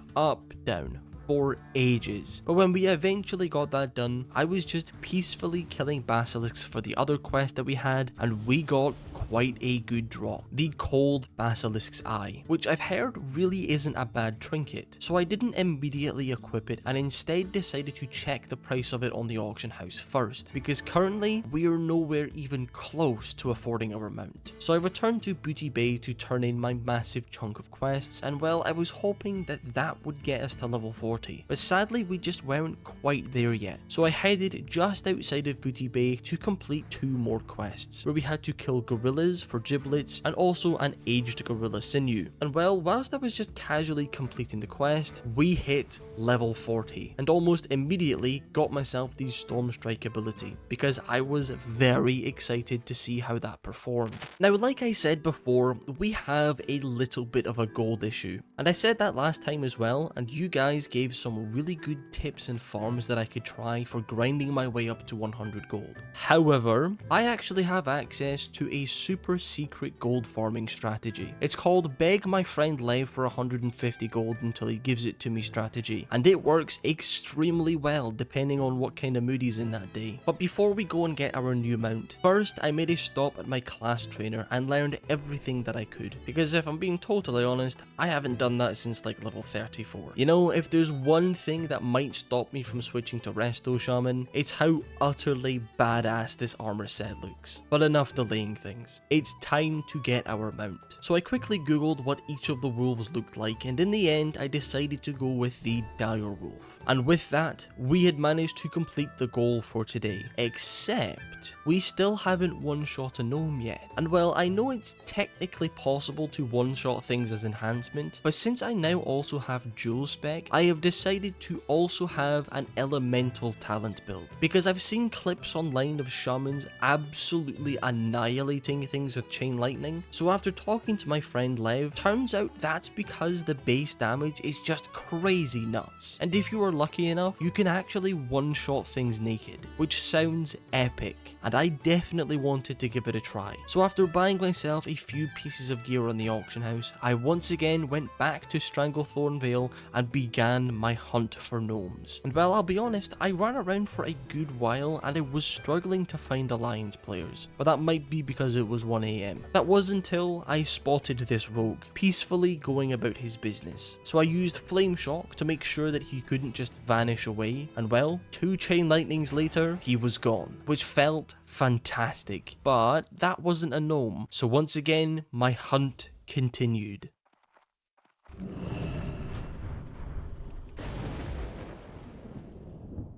for ages. But when we eventually got that done, I was just peacefully killing basilisks for the other quest that we had, and we got quite a good drop. The Cold Basilisk's Eye, which I've heard really isn't a bad trinket. So I didn't immediately equip it and instead decided to check the price of it on the auction house first, because currently we are nowhere even close to affording our mount. So I returned to Booty Bay to turn in my massive chunk of quests, and well, I was hoping that that would get us to level 40. But sadly we just weren't quite there yet. So I headed just outside of Booty Bay to complete 2 more quests, where we had to kill gorillas for giblets and also an aged gorilla sinew. And well, whilst I was just casually completing the quest, we hit level 40 and almost immediately got myself the Storm Strike ability, because I was very excited to see how that performed. Now, like I said before, we have a little bit of a gold issue, and I said that last time as well, and you guys gave some really good tips and farms that I could try for grinding my way up to 100 gold. However, I actually have access to a super secret gold farming strategy. It's called Beg My Friend Lev for 150 gold until he gives it to me strategy, and it works extremely well depending on what kind of mood he's in that day. But before we go and get our new mount, first I made a stop at my class trainer and learned everything that I could, because if I'm being totally honest, I haven't done that since like level 34. You know, if there's one thing that might stop me from switching to Resto Shaman, it's how utterly badass this armor set looks. But enough delaying things. It's time to get our mount. So I quickly googled what each of the wolves looked like, and in the end I decided to go with the dire wolf. And with that, we had managed to complete the goal for today, except we still haven't one-shot a gnome yet. And well, I know it's technically possible to one-shot things as enhancement, but since I now also have dual spec, I have decided to also have an elemental talent build, because I've seen clips online of shamans absolutely annihilating things with chain lightning. So after talking to my friend Lev, turns out that's because the base damage is just crazy nuts, and if you are lucky enough, you can actually one-shot things naked, which sounds epic, and I definitely wanted to give it a try. So after buying myself a few pieces of gear on the auction house, I once again went back to Stranglethorn Vale and began my hunt for gnomes. And well, I'll be honest, I ran around for a good while and I was struggling to find alliance players, but that might be because it was 1 AM. That was until I spotted this rogue peacefully going about his business. So I used Flame Shock to make sure that he couldn't just vanish away, and well, 2 chain lightnings later, he was gone, which felt fantastic. But that wasn't a gnome, so once again, my hunt continued.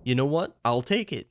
You know what? I'll take it.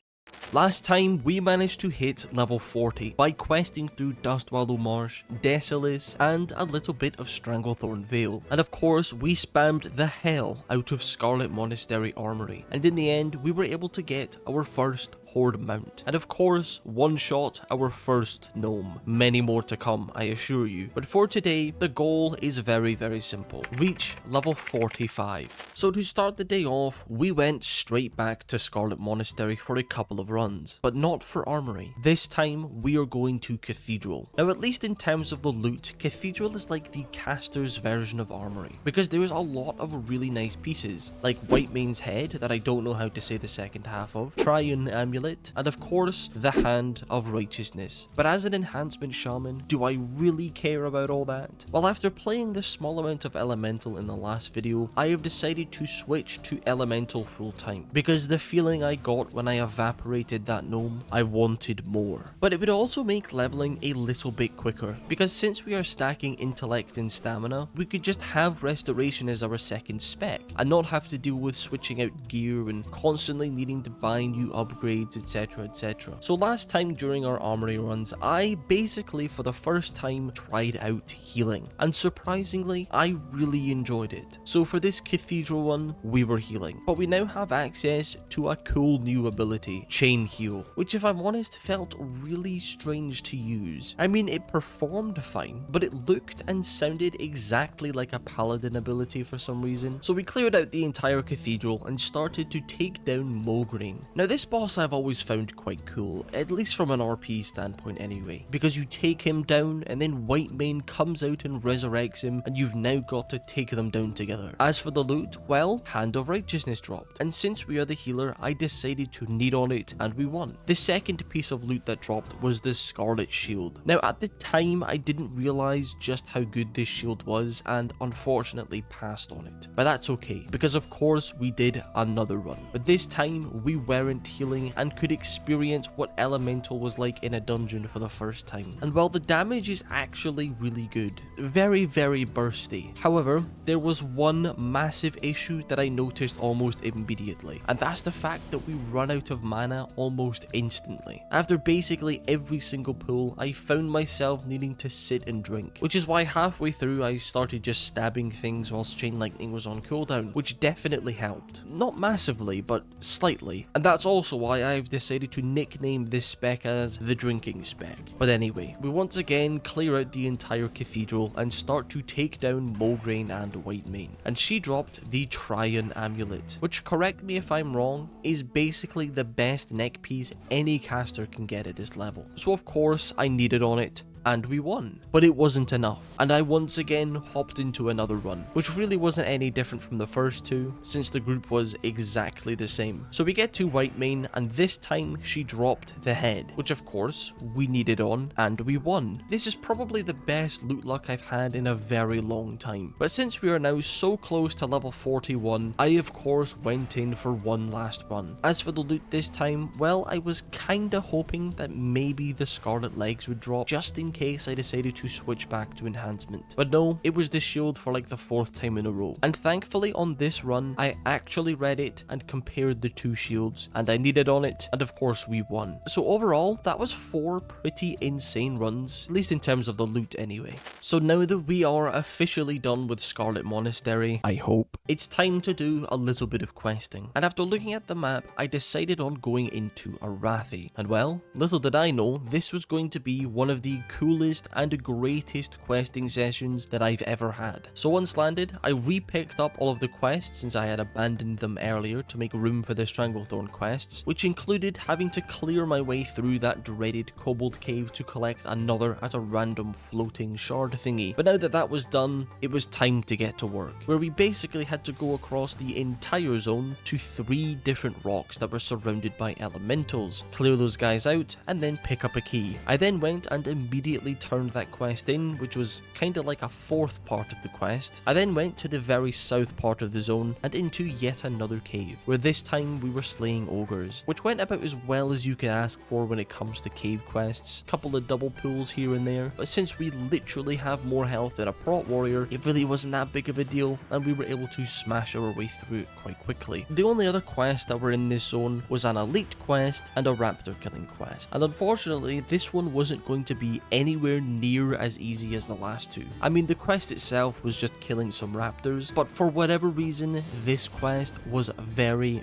Last time, we managed to hit level 40 by questing through Dustwallow Marsh, Desolace, and a little bit of Stranglethorn Vale. And of course, we spammed the hell out of Scarlet Monastery Armory, and in the end, we were able to get our first Horde mount. And of course, one-shot our first gnome. Many more to come, I assure you. But for today, the goal is very simple. Reach level 45. So to start the day off, we went straight back to Scarlet Monastery for a couple of runs, but not for Armory. This time, we are going to Cathedral. Now, at least in terms of the loot, Cathedral is like the caster's version of Armory, because there is a lot of really nice pieces, like Whitemane's Head, that I don't know how to say the second half of, Triune Amulet, and of course, the Hand of Righteousness. But as an enhancement shaman, do I really care about all that? Well, after playing the small amount of Elemental in the last video, I have decided to switch to Elemental full time, because the feeling I got when I evaporated that gnome, I wanted more. But it would also make leveling a little bit quicker, because since we are stacking intellect and stamina, we could just have restoration as our second spec, and not have to deal with switching out gear and constantly needing to buy new upgrades, etc. So last time during our armory runs, I basically for the first time tried out healing, and surprisingly, I really enjoyed it. So for this Cathedral one, we were healing, but we now have access to a cool new ability, Chain Heal, which if I'm honest felt really strange to use. I mean, it performed fine, but it looked and sounded exactly like a paladin ability for some reason. So we cleared out the entire cathedral and started to take down Mograine. Now this boss I've always found quite cool, at least from an RP standpoint anyway, because you take him down and then Whitemane comes out and resurrects him, and you've now got to take them down together. As for the loot, well, Hand of Righteousness dropped, and since we are the healer, I decided to knead on it, and we won. The second piece of loot that dropped was the Scarlet Shield. Now at the time, I didn't realize just how good this shield was, and unfortunately passed on it. But that's okay, because of course we did another run. But this time, we weren't healing and could experience what Elemental was like in a dungeon for the first time. And while the damage is actually really good, very bursty. However, there was one massive issue that I noticed almost immediately, and that's the fact that we run out of mana almost instantly. After basically every single pull, I found myself needing to sit and drink, which is why halfway through I started just stabbing things whilst Chain Lightning was on cooldown, which definitely helped. Not massively, but slightly. And that's also why I've decided to nickname this spec as the drinking spec. But anyway, we once again clear out the entire cathedral and start to take down Mograine and Whitemane. And she dropped the Triune Amulet, which, correct me if I'm wrong, is basically the best neck piece any caster can get at this level. So of course I needed on it, and we won. But it wasn't enough, and I once again hopped into another run, which really wasn't any different from the first two, since the group was exactly the same. So we get to Whitemane, and this time she dropped the head, which of course we needed on, and we won. This is probably the best loot luck I've had in a very long time. But since we are now so close to level 41, I of course went in for one last run. As for the loot this time, well, I was kinda hoping that maybe the Scarlet Legs would drop, just in case I decided to switch back to enhancement. But no, it was the shield for like the 4th time in a row. And thankfully on this run, I actually read it and compared the two shields, and I needed on it, and of course we won. So overall, that was 4 pretty insane runs, at least in terms of the loot anyway. So now that we are officially done with Scarlet Monastery, I hope, it's time to do a little bit of questing. And after looking at the map, I decided on going into Arathi. And well, little did I know, this was going to be one of the coolest and greatest questing sessions that I've ever had. So once landed, I re-picked up all of the quests since I had abandoned them earlier to make room for the Stranglethorn quests, which included having to clear my way through that dreaded Kobold Cave to collect another at a random floating shard thingy. But now that that was done, it was time to get to work, where we basically had to go across the entire zone to 3 different rocks that were surrounded by elementals, clear those guys out, and then pick up a key. I then went and immediately turned that quest in, which was kinda like a 4th part of the quest. I then went to the very south part of the zone and into yet another cave, where this time we were slaying ogres, which went about as well as you can ask for when it comes to cave quests. Couple of double pulls here and there, but since we literally have more health than a prot warrior, it really wasn't that big of a deal, and we were able to smash our way through it quite quickly. The only other quest that were in this zone was an elite quest and a raptor killing quest, and unfortunately this one wasn't going to be anywhere near as easy as the last two. I mean, the quest itself was just killing some raptors, but for whatever reason this quest was very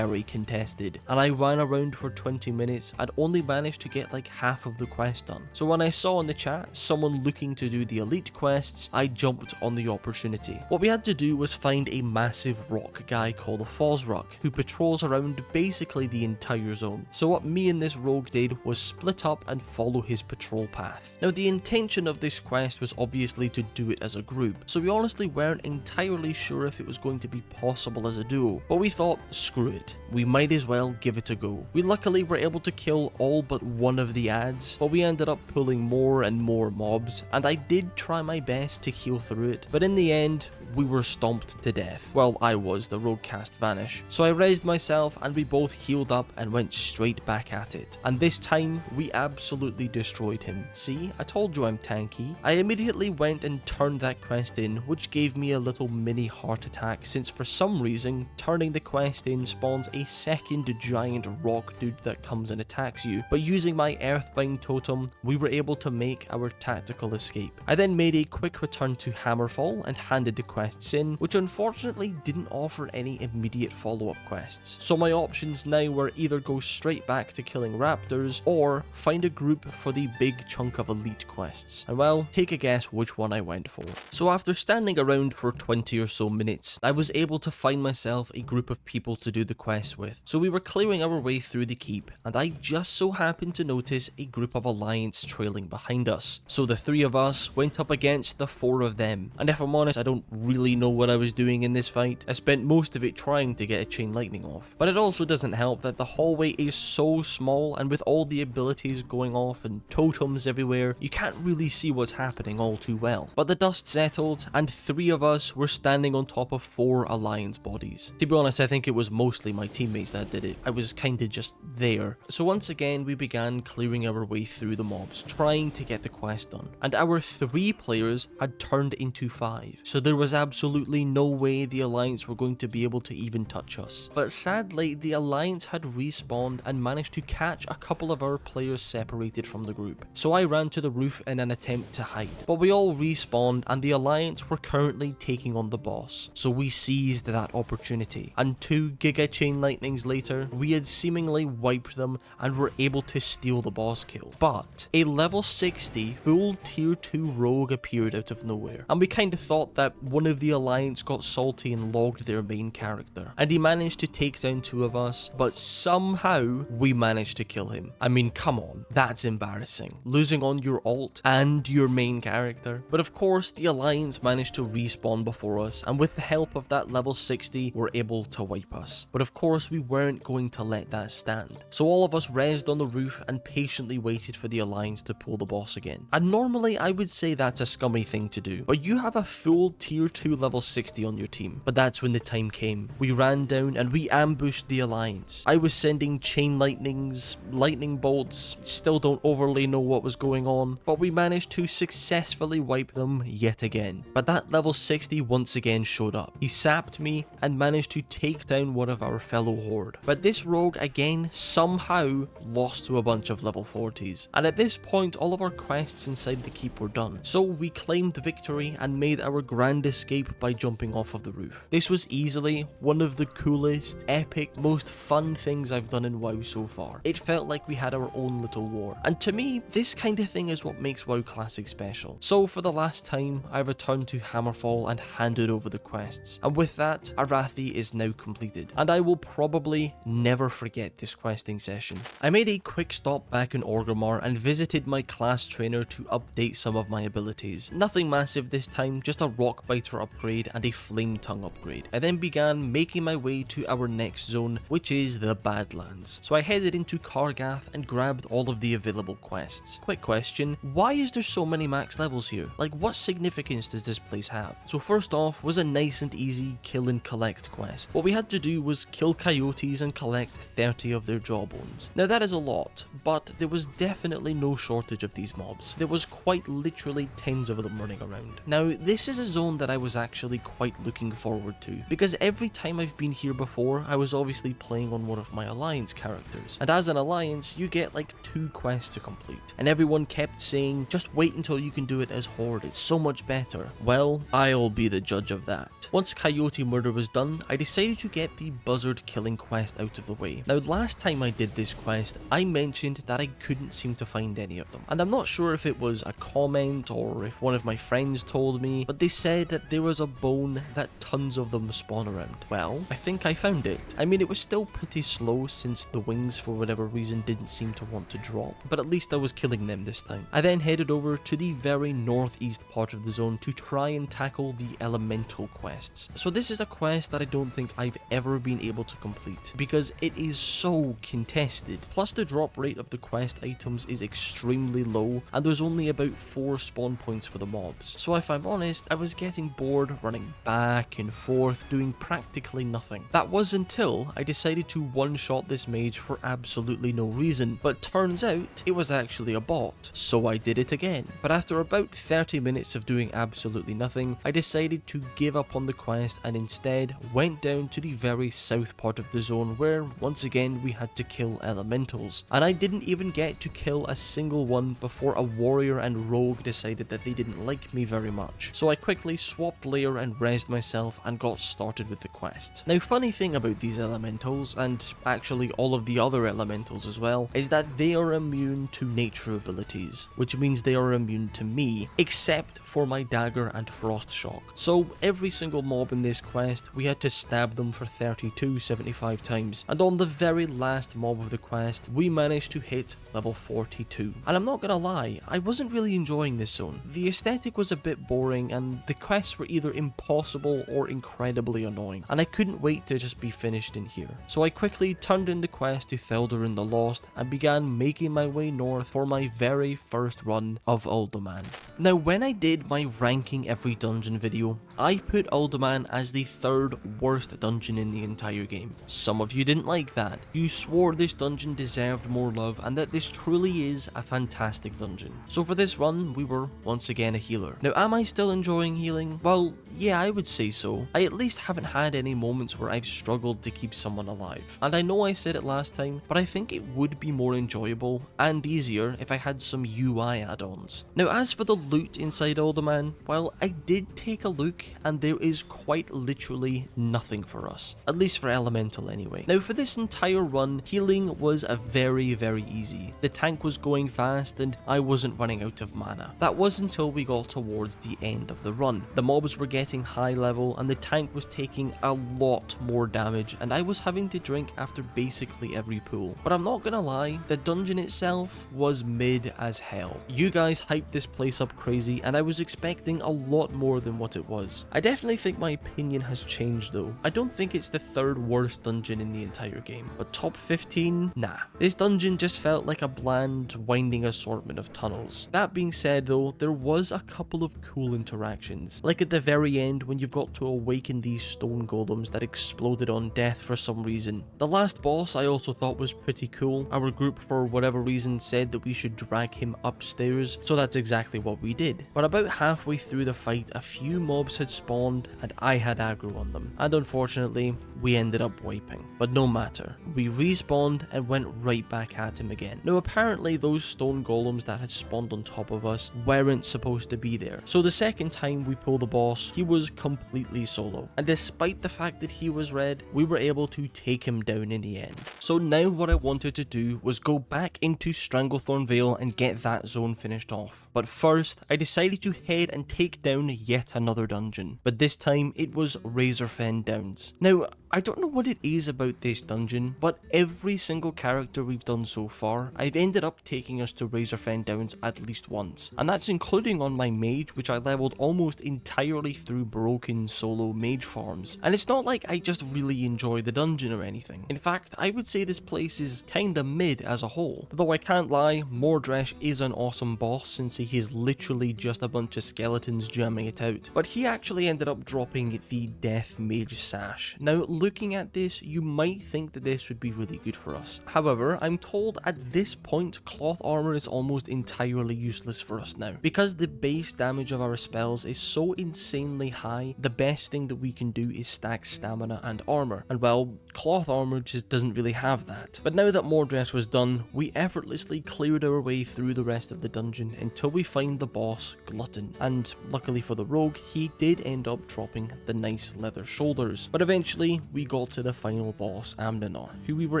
contested, and I ran around for 20 minutes and only managed to get like half of the quest done. So when I saw in the chat someone looking to do the elite quests, I jumped on the opportunity. What we had to do was find a massive rock guy called Fosrock, who patrols around basically the entire zone. So what me and this rogue did was split up and follow his patrol path. Now the intention of this quest was obviously to do it as a group, so we honestly weren't entirely sure if it was going to be possible as a duo, but we thought, screw it, we might as well give it a go. We luckily were able to kill all but one of the ads, but we ended up pulling more and more mobs, and I did try my best to heal through it, but in the end, we were stomped to death. Well, I was, the rogue cast Vanish. So I raised myself and we both healed up and went straight back at it. And this time, we absolutely destroyed him. See, I told you I'm tanky. I immediately went and turned that quest in, which gave me a little mini heart attack since for some reason, turning the quest in spawns a second giant rock dude that comes and attacks you. But using my Earthbind totem, we were able to make our tactical escape. I then made a quick return to Hammerfall and handed the quests in, which unfortunately didn't offer any immediate follow-up quests. So my options now were either go straight back to killing raptors or find a group for the big chunk of elite quests. And well, take a guess which one I went for. So after standing around for 20 or so minutes, I was able to find myself a group of people to do the quest with. So we were clearing our way through the keep, and I just so happened to notice a group of alliance trailing behind us. So the 3 of us went up against the 4 of them, and if I'm honest, I don't really know what I was doing in this fight. I spent most of it trying to get a chain lightning off. But it also doesn't help that the hallway is so small, and with all the abilities going off and totems everywhere, you can't really see what's happening all too well. But the dust settled, and 3 of us were standing on top of 4 alliance bodies. To be honest, I think it was mostly my teammates that did it. I was kinda just there. So once again, we began clearing our way through the mobs, trying to get the quest done. And our 3 players had turned into 5. So there was absolutely no way the Alliance were going to be able to even touch us. But sadly, the Alliance had respawned and managed to catch a couple of our players separated from the group. So I ran to the roof in an attempt to hide. But we all respawned and the Alliance were currently taking on the boss. So we seized that opportunity. And 2 Giga Chain Lightnings later, we had seemingly wiped them and were able to steal the boss kill. But a level 60 full tier 2 rogue appeared out of nowhere. And we kind of thought that one of the Alliance got salty and logged their main character. And he managed to take down 2 of us, but somehow we managed to kill him. I mean, come on, that's embarrassing. Losing on your your alt and your main character. But of course, the Alliance managed to respawn before us, and with the help of that level 60, were able to wipe us. But of course, we weren't going to let that stand. So all of us rezzed on the roof and patiently waited for the Alliance to pull the boss again. And normally, I would say that's a scummy thing to do, but you have a full tier 2 level 60 on your team. But that's when the time came. We ran down and we ambushed the Alliance. I was sending chain lightnings, lightning bolts, still don't overly know what was going on, but we managed to successfully wipe them yet again. But that level 60 once again showed up. He sapped me and managed to take down one of our fellow horde. But this rogue again somehow lost to a bunch of level 40s. And at this point, all of our quests inside the keep were done. So we claimed victory and made our grand escape by jumping off of the roof. This was easily one of the coolest, epic, most fun things I've done in WoW so far. It felt like we had our own little war. And to me, this kind of thing is what makes WoW Classic special. So for the last time, I returned to Hammerfall and handed over the quests. And with that, Arathi is now completed. And I will probably never forget this questing session. I made a quick stop back in Orgrimmar and visited my class trainer to update some of my abilities. Nothing massive this time, just a rock biter upgrade and a flame tongue upgrade. I then began making my way to our next zone, which is the Badlands. So I headed into Kargath and grabbed all of the available quests. Quick question, why is there so many max levels here? Like, what significance does this place have? So first off was a nice and easy kill and collect quest. What we had to do was kill coyotes and collect 30 of their jawbones. Now that is a lot, but there was definitely no shortage of these mobs. There was quite literally tens of them running around. Now this is a zone that I was actually quite looking forward to, because every time I've been here before, I was obviously playing on one of my Alliance characters. And as an Alliance, you get like 2 quests to complete. And everyone kept saying, just wait until you can do it as Horde, it's so much better. Well, I'll be the judge of that. Once Coyote Murder was done, I decided to get the buzzard killing quest out of the way. Now last time I did this quest, I mentioned that I couldn't seem to find any of them. And I'm not sure if it was a comment or if one of my friends told me, but they said that there was a bone that tons of them spawn around. Well, I think I found it. I mean, it was still pretty slow since the wings for whatever reason didn't seem to want to drop, but at least I was killing them this time. I then headed over to the very northeast part of the zone to try and tackle the elemental quests. So this is a quest that I don't think I've ever been able to complete because it is so contested. Plus the drop rate of the quest items is extremely low and there's only about 4 spawn points for the mobs. So if I'm honest, I was getting bored running back and forth doing practically nothing. That was until I decided to one-shot this mage for absolutely no reason, but turns out it was actually a bot, so I did it again. But after about 30 minutes of doing absolutely nothing, I decided to give up on the quest and instead went down to the very south part of the zone where once again we had to kill elementals. And I didn't even get to kill a single one before a warrior and rogue decided that they didn't like me very much. So I quickly swapped layer and rezzed myself and got started with the quest. Now funny thing about these elementals, and actually all of the other elementals as well, is that they are immune to nature abilities, which means they are immune to me, except for my dagger and frost shock. So every single mob in this quest, we had to stab them for 75 times, and on the very last mob of the quest, we managed to hit level 42. And I'm not gonna lie, I wasn't really enjoying this zone. The aesthetic was a bit boring, and the quests were either impossible or incredibly annoying, and I couldn't wait to just be finished in here. So I quickly turned in the quest to Theldurin the Lost and began making my way north for my very first run of Uldaman. Now when I did my ranking every dungeon video, I put Uldaman as the 3rd worst dungeon in the entire game. Some of you didn't like that. You swore this dungeon deserved more love and that this truly is a fantastic dungeon. So for this run, we were once again a healer. Now am I still enjoying healing? Well, yeah, I would say so. I at least haven't had any moments where I've struggled to keep someone alive. And I know I said it last time, but I think it would be more enjoyable and easier if I had some UI add-ons. Now as for the loot inside Uldaman, well, I did take a look and there is is quite literally nothing for us, at least for elemental anyway. Now for this entire run, healing was a very easy. The tank was going fast and I wasn't running out of mana. That was until we got towards the end of the run. The mobs were getting high level and the tank was taking a lot more damage, and I was having to drink after basically every pool. But I'm not gonna lie, the dungeon itself was mid as hell. You guys hyped this place up crazy and I was expecting a lot more than what it was. I definitely think my opinion has changed though. I don't think it's the third worst dungeon in the entire game, but top 15? Nah. This dungeon just felt like a bland, winding assortment of tunnels. That being said though, there was a couple of cool interactions. Like at the very end when you've got to awaken these stone golems that exploded on death for some reason. The last boss I also thought was pretty cool. Our group for whatever reason said that we should drag him upstairs, so that's exactly what we did. But about halfway through the fight, a few mobs had spawned and I had aggro on them, and unfortunately we ended up wiping. But no matter, we respawned and went right back at him again. Now apparently those stone golems that had spawned on top of us weren't supposed to be there, so the second time we pulled the boss, he was completely solo, and despite the fact that he was red, we were able to take him down in the end. So now what I wanted to do was go back into Stranglethorn Vale and get that zone finished off. But first, I decided to head and take down yet another dungeon, but this time it was Razorfen Downs. Now, I don't know what it is about this dungeon, but every single character we've done so far, I've ended up taking us to Razorfen Downs at least once, and that's including on my mage, which I leveled almost entirely through broken solo mage farms. And it's not like I just really enjoy the dungeon or anything. In fact, I would say this place is kinda mid as a whole. Though I can't lie, Mordresh is an awesome boss since he is literally just a bunch of skeletons jamming it out. But he actually ended up dropping the Death Mage Sash. Now, looking at this, you might think that this would be really good for us. However, I'm told at this point, cloth armor is almost entirely useless for us now. Because the base damage of our spells is so insanely high, the best thing that we can do is stack stamina and armor. And well, cloth armor just doesn't really have that. But now that Mordresh was done, we effortlessly cleared our way through the rest of the dungeon until we find the boss, Glutton. And luckily for the rogue, he did end up dropping the nice leather shoulders. But eventually, we got to the final boss, Amnenor, who we were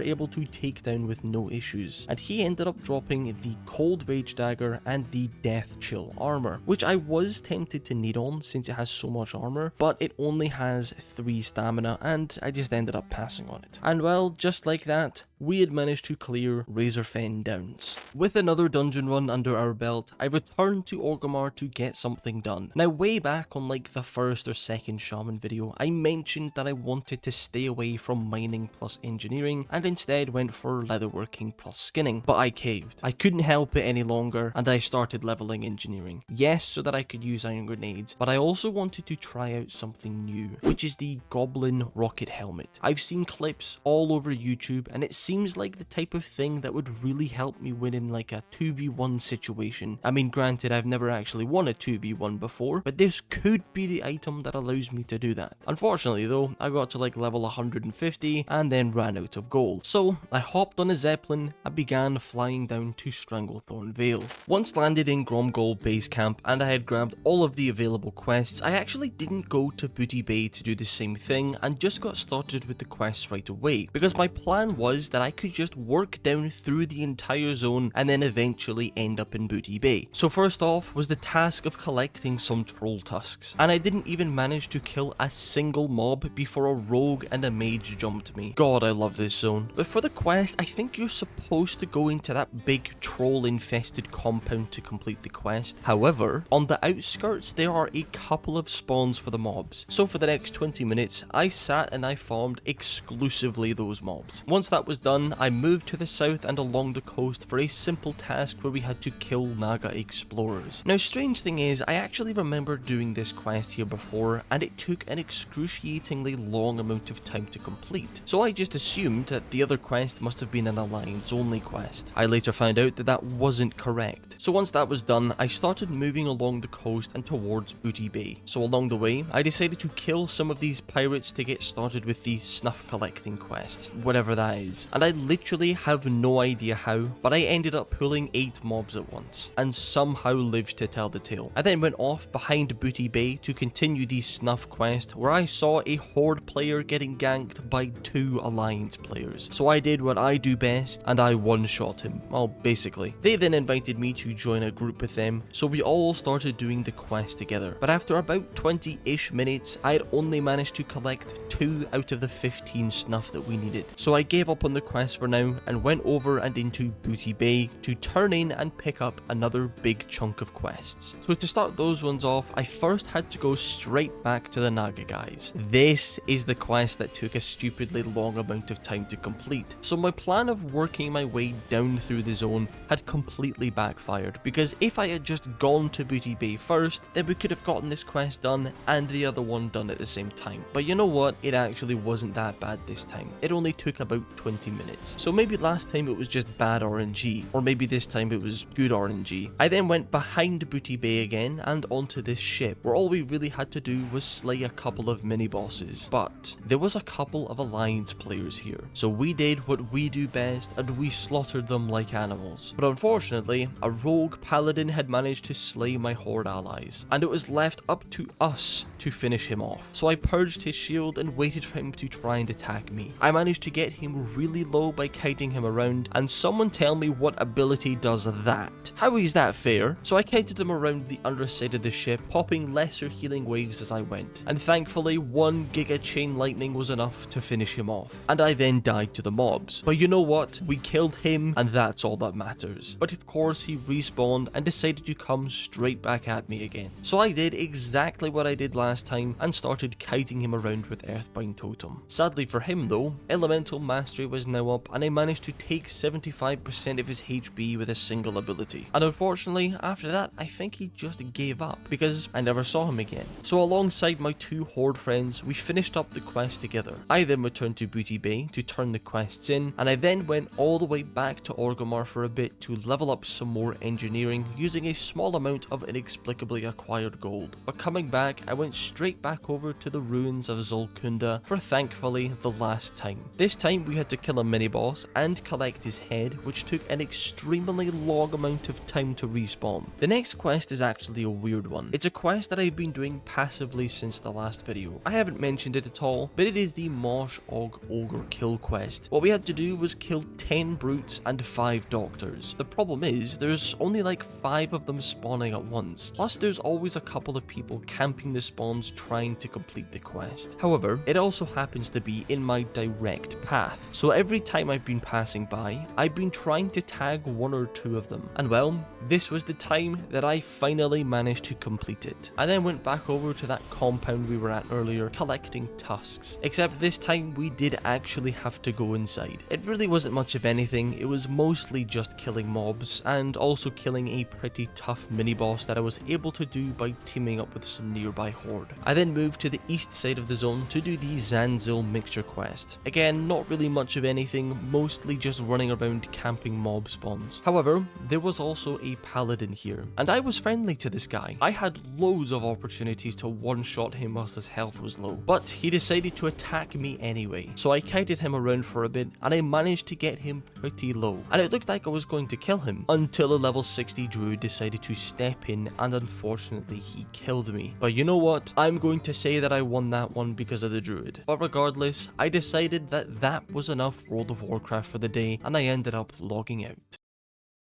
able to take down with no issues. And he ended up dropping the Cold Rage Dagger and the Death Chill armor, which I was tempted to need on since it has so much armor, but it only has 3 stamina and I just ended up passing on it. And well, just like that, we had managed to clear Razorfen Downs. With another dungeon run under our belt, I returned to Orgrimmar to get something done. Now way back on like the first or second Shaman video, I mentioned that I wanted to stay away from mining plus engineering and instead went for leatherworking plus skinning, but I caved. I couldn't help it any longer and I started leveling engineering. Yes, so that I could use iron grenades, but I also wanted to try out something new, which is the Goblin Rocket Helmet. I've seen clips all over YouTube and it seems like the type of thing that would really help me win in like a 2v1 situation. I mean, granted, I've never actually won a 2v1 before, but this could be the item that allows me to do that. Unfortunately though, I got to like level 150 and then ran out of gold. So I hopped on a zeppelin and began flying down to Stranglethorn Vale. Once landed in Gromgol base camp and I had grabbed all of the available quests, I actually didn't go to Booty Bay to do the same thing and just got started with the quests right away, because my plan was that I could just work down through the entire zone and then eventually end up in Booty Bay. So first off was the task of collecting some troll tusks, and I didn't even manage to kill a single mob before a rogue and a mage jumped me. God, I love this zone. But for the quest, I think you're supposed to go into that big troll infested compound to complete the quest. However, on the outskirts there are a couple of spawns for the mobs. So for the next 20 minutes, I sat and I farmed exclusively those mobs. Once that was done, I moved to the south and along the coast for a simple task where we had to kill Naga explorers. Now, strange thing is, I actually remember doing this quest here before and it took an excruciatingly long amount of time to complete. So I just assumed that the other quest must have been an alliance only quest. I later found out that that wasn't correct. So once that was done, I started moving along the coast and towards Booty Bay. So along the way, I decided to kill some of these pirates to get started with the snuff collecting quest, whatever that is. And I literally have no idea how, but I ended up pulling 8 mobs at once, and somehow lived to tell the tale. I then went off behind Booty Bay to continue the the Snuff quest where I saw a Horde player getting ganked by 2 Alliance players. So I did what I do best and I one-shot him, well basically. They then invited me to join a group with them, so we all started doing the quest together. But after about 20-ish minutes, I had only managed to collect 2 out of the 15 Snuff that we needed. So I gave up on the quest for now and went over and into Booty Bay to turn in and pick up another big chunk of quests. So to start those ones off, I first had to go straight back to the Naga guys. This is the quest that took a stupidly long amount of time to complete. So my plan of working my way down through the zone had completely backfired, because if I had just gone to Booty Bay first, then we could have gotten this quest done and the other one done at the same time. But you know what, it actually wasn't that bad this time. It only took about 20 minutes. So maybe last time it was just bad RNG, or maybe this time it was good RNG. I then went behind Booty Bay again and onto this ship, where all we really had to do was slay a couple of mini bosses. But there was a couple of Alliance players here, so we did what we do best and we slaughtered them like animals. But unfortunately, a rogue paladin had managed to slay my Horde allies, and it was left up to us to finish him off. So I purged his shield and waited for him to try and attack me. I managed to get him really low by kiting him around, and someone tell me what ability does that? How is that fair? So I kited him around the underside of the ship, popping lesser healing waves as I went, and thankfully 1 Giga Chain Lightning was enough to finish him off. And I then died to the mobs. But you know what? We killed him, and that's all that matters. But of course he respawned and decided to come straight back at me again. So I did exactly what I did last time and started kiting him around with Earthbind Totem. Sadly for him though, Elemental Mastery was now up and I managed to take 75% of his HP with a single ability. And unfortunately, after that, I think he just gave up because I never saw him again. So alongside my 2 Horde friends, we finished up the quest together. I then returned to Booty Bay to turn the quests in, and I then went all the way back to Orgrimmar for a bit to level up some more engineering using a small amount of inexplicably acquired gold. But coming back, I went straight back over to the ruins of Zul'Farrak for thankfully the last time. This time we had to kill a mini boss and collect his head, which took an extremely long amount of time to respawn. The next quest is actually a weird one. It's a quest that I've been doing passively since the last video. I haven't mentioned it at all, but it is the Mosh Og Ogre kill quest. What we had to do was kill 10 brutes and 5 doctors. The problem is, there's only like 5 of them spawning at once. Plus there's always a couple of people camping the spawns trying to complete the quest. However, it also happens to be in my direct path. So every time I've been passing by, I've been trying to tag 1 or 2 of them. And well, this was the time that I finally managed to complete it. I then went back over to that compound we were at earlier, collecting tusks. Except this time we did actually have to go inside. It really wasn't much of anything, it was mostly just killing mobs, and also killing a pretty tough mini-boss that I was able to do by teaming up with some nearby Horde. I then moved to the east side of the zone to do the Zanzil mixture quest. Again, not really much of anything, mostly just running around camping mob spawns. However, there was also a paladin here, and I was friendly to this guy. I had loads of opportunities to one-shot him whilst his health was low, but he decided to attack me anyway. So I kited him around for a bit, and I managed to get him pretty low, and it looked like I was going to kill him, until a level 60 druid decided to step in, and unfortunately he killed me. But you know what? I'm going to say that I won that one because of the druid. But regardless, I decided that that was enough World of Warcraft for the day, and I ended up logging out.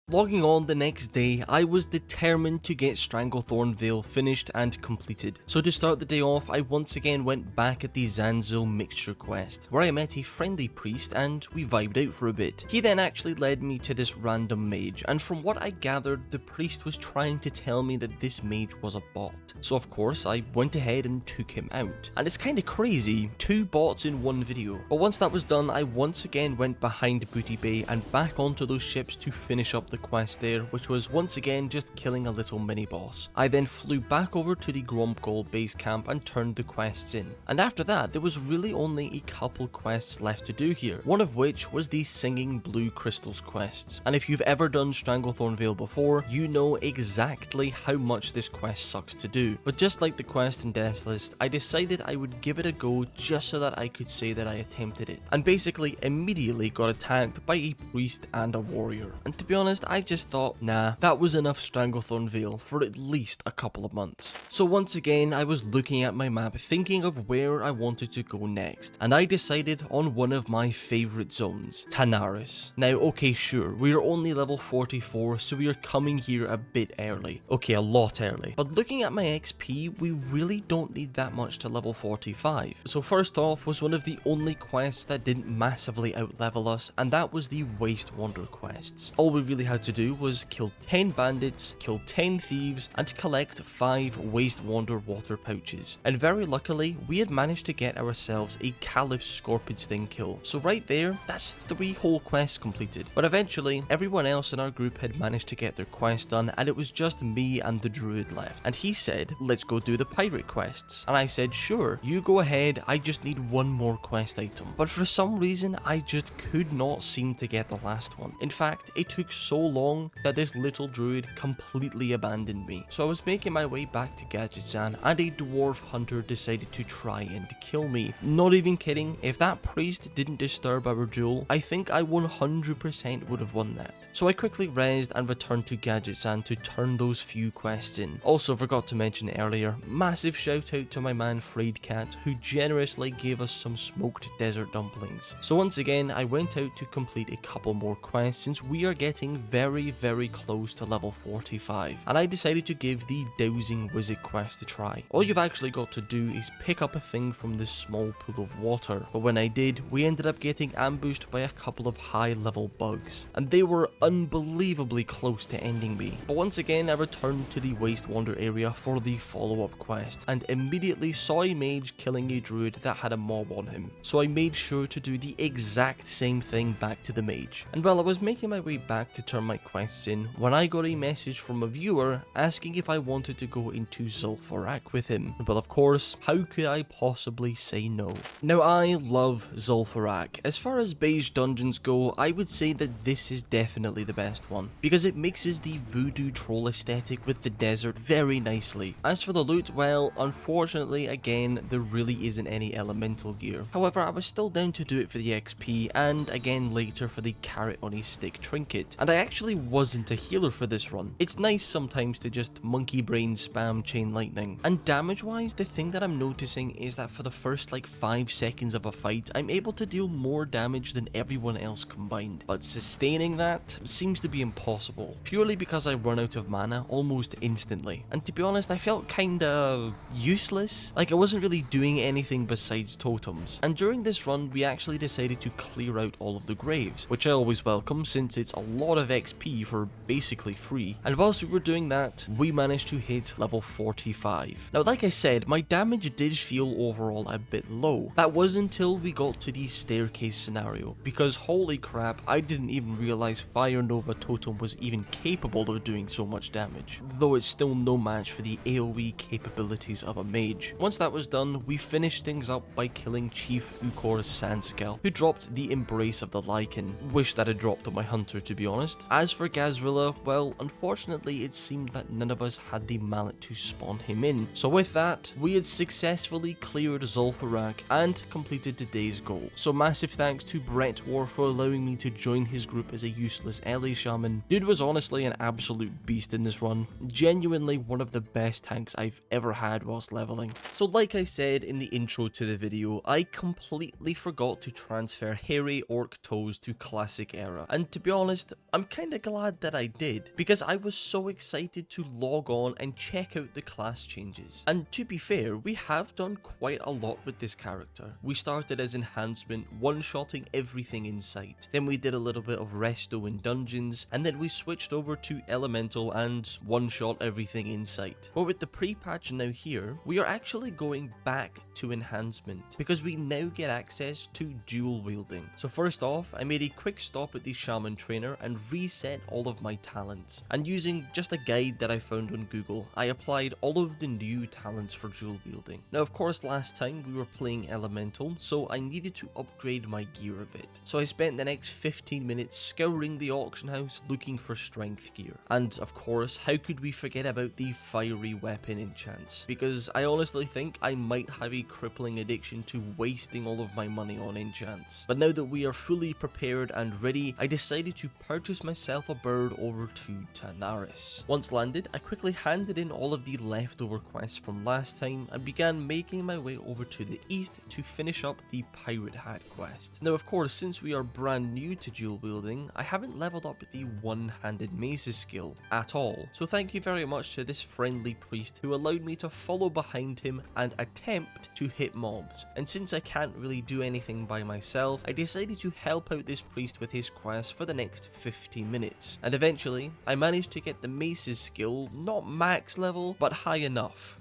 Logging on the next day, I was determined to get Stranglethorn Vale finished and completed. So to start the day off, I once again went back at the Zanzil mixture quest, where I met a friendly priest and we vibed out for a bit. He then actually led me to this random mage, and from what I gathered, the priest was trying to tell me that this mage was a bot. So of course, I went ahead and took him out. And it's kinda crazy, 2 bots in one video. But once that was done, I once again went behind Booty Bay and back onto those ships to finish up the quest there, which was once again just killing a little mini boss. I then flew back over to the Gromgol base camp and turned the quests in. And after that, there was really only a couple quests left to do here, one of which was the Singing Blue Crystals quests. And if you've ever done Stranglethorn Vale before, you know exactly how much this quest sucks to do. But just like the quest in Death List, I decided I would give it a go just so that I could say that I attempted it. And basically immediately got attacked by a priest and a warrior. And to be honest, honest, I just thought, nah, that was enough Stranglethorn Vale for at least a couple of months. So once again, I was looking at my map thinking of where I wanted to go next, and I decided on one of my favourite zones, Tanaris. Now, okay, sure, we are only level 44, so we are coming here a bit early. Okay, a lot early. But looking at my XP, we really don't need that much to level 45. So first off was one of the only quests that didn't massively outlevel us, and that was the Waste Wander quests. All we really had to do was kill 10 bandits, kill 10 thieves, and collect 5 Waste Wander water pouches. And very luckily, we had managed to get ourselves a Caliph Scorpion Sting kill. So right there, that's 3 whole quests completed. But eventually, everyone else in our group had managed to get their quest done, and it was just me and the druid left. And he said, let's go do the pirate quests. And I said, sure, you go ahead, I just need one more quest item. But for some reason, I just could not seem to get the last one. In fact, it took so long that this little druid completely abandoned me. So I was making my way back to Gadgetzan, and a dwarf hunter decided to try and kill me. Not even kidding, if that priest didn't disturb our duel, I think I 100% would have won that. So I quickly rezzed and returned to Gadgetzan to turn those few quests in. Also forgot to mention earlier, massive shout out to my man Freydcat, who generously gave us some smoked desert dumplings. So once again, I went out to complete a couple more quests since we are getting very close to level 45, and I decided to give the Dowsing Wizard quest a try. All you've actually got to do is pick up a thing from this small pool of water, but when I did, we ended up getting ambushed by a couple of high level bugs, and they were unbelievably close to ending me. But once again, I returned to the Waste Wander area for the follow-up quest, and immediately saw a mage killing a druid that had a mob on him. So I made sure to do the exact same thing back to the mage. And while I was making my way back to turn my quests in, when I got a message from a viewer asking if I wanted to go into Zul'Farrak with him. Well, of course, how could I possibly say no? Now, I love Zul'Farrak. As far as beige dungeons go, I would say that this is definitely the best one, because it mixes the voodoo troll aesthetic with the desert very nicely. As for the loot, well, unfortunately, again, there really isn't any elemental gear. However, I was still down to do it for the XP, and again later for the carrot on a stick trinket. And I actually wasn't a healer for this run. It's nice sometimes to just monkey brain spam chain lightning. And damage wise, the thing that I'm noticing is that for the first like 5 seconds of a fight, I'm able to deal more damage than everyone else combined. But sustaining that seems to be impossible, purely because I run out of mana almost instantly. And to be honest, I felt kinda useless. Like I wasn't really doing anything besides totems. And during this run, we actually decided to clear out all of the graves, which I always welcome since it's a lot of XP for basically free. And whilst we were doing that, we managed to hit level 45. Now, like I said, my damage did feel overall a bit low. That was until we got to the staircase scenario, because holy crap, I didn't even realize Fire Nova Totem was even capable of doing so much damage, though it's still no match for the AoE capabilities of a mage. Once that was done, we finished things up by killing Chief Ukor's Sandscale, who dropped the Embrace of the Lycan. Wish that had dropped on my hunter, to be honest. As for Gazrilla, well, unfortunately it seemed that none of us had the mallet to spawn him in. So with that, we had successfully cleared Zul'Farrak and completed today's goal. So massive thanks to Brett War for allowing me to join his group as a useless LA Shaman. Dude was honestly an absolute beast in this run. Genuinely one of the best tanks I've ever had whilst leveling. So like I said in the intro to the video, I completely forgot to transfer hairy Orctos to classic era. And to be honest, I'm kinda glad that I did, because I was so excited to log on and check out the class changes. And to be fair, we have done quite a lot with this character. We started as enhancement, one-shotting everything in sight. Then we did a little bit of resto in dungeons, and then we switched over to elemental and one-shot everything in sight. But with the pre-patch now here, we are actually going back to enhancement, because we now get access to dual wielding. So first off, I made a quick stop at the Shaman trainer and reset all of my talents. And using just a guide that I found on Google, I applied all of the new talents for dual wielding. Now of course last time we were playing elemental, so I needed to upgrade my gear a bit. So I spent the next 15 minutes scouring the auction house looking for strength gear. And of course, how could we forget about the fiery weapon enchants? Because I honestly think I might have a crippling addiction to wasting all of my money on enchants. But now that we are fully prepared and ready, I decided to purchase my myself a bird over to Tanaris. Once landed, I quickly handed in all of the leftover quests from last time and began making my way over to the east to finish up the Pirate Hat quest. Now of course, since we are brand new to dual wielding, I haven't leveled up the one-handed maces skill at all, so thank you very much to this friendly priest who allowed me to follow behind him and attempt to hit mobs. And since I can't really do anything by myself, I decided to help out this priest with his quest for the next 50 minutes, and eventually I managed to get the maces skill not max level, but high enough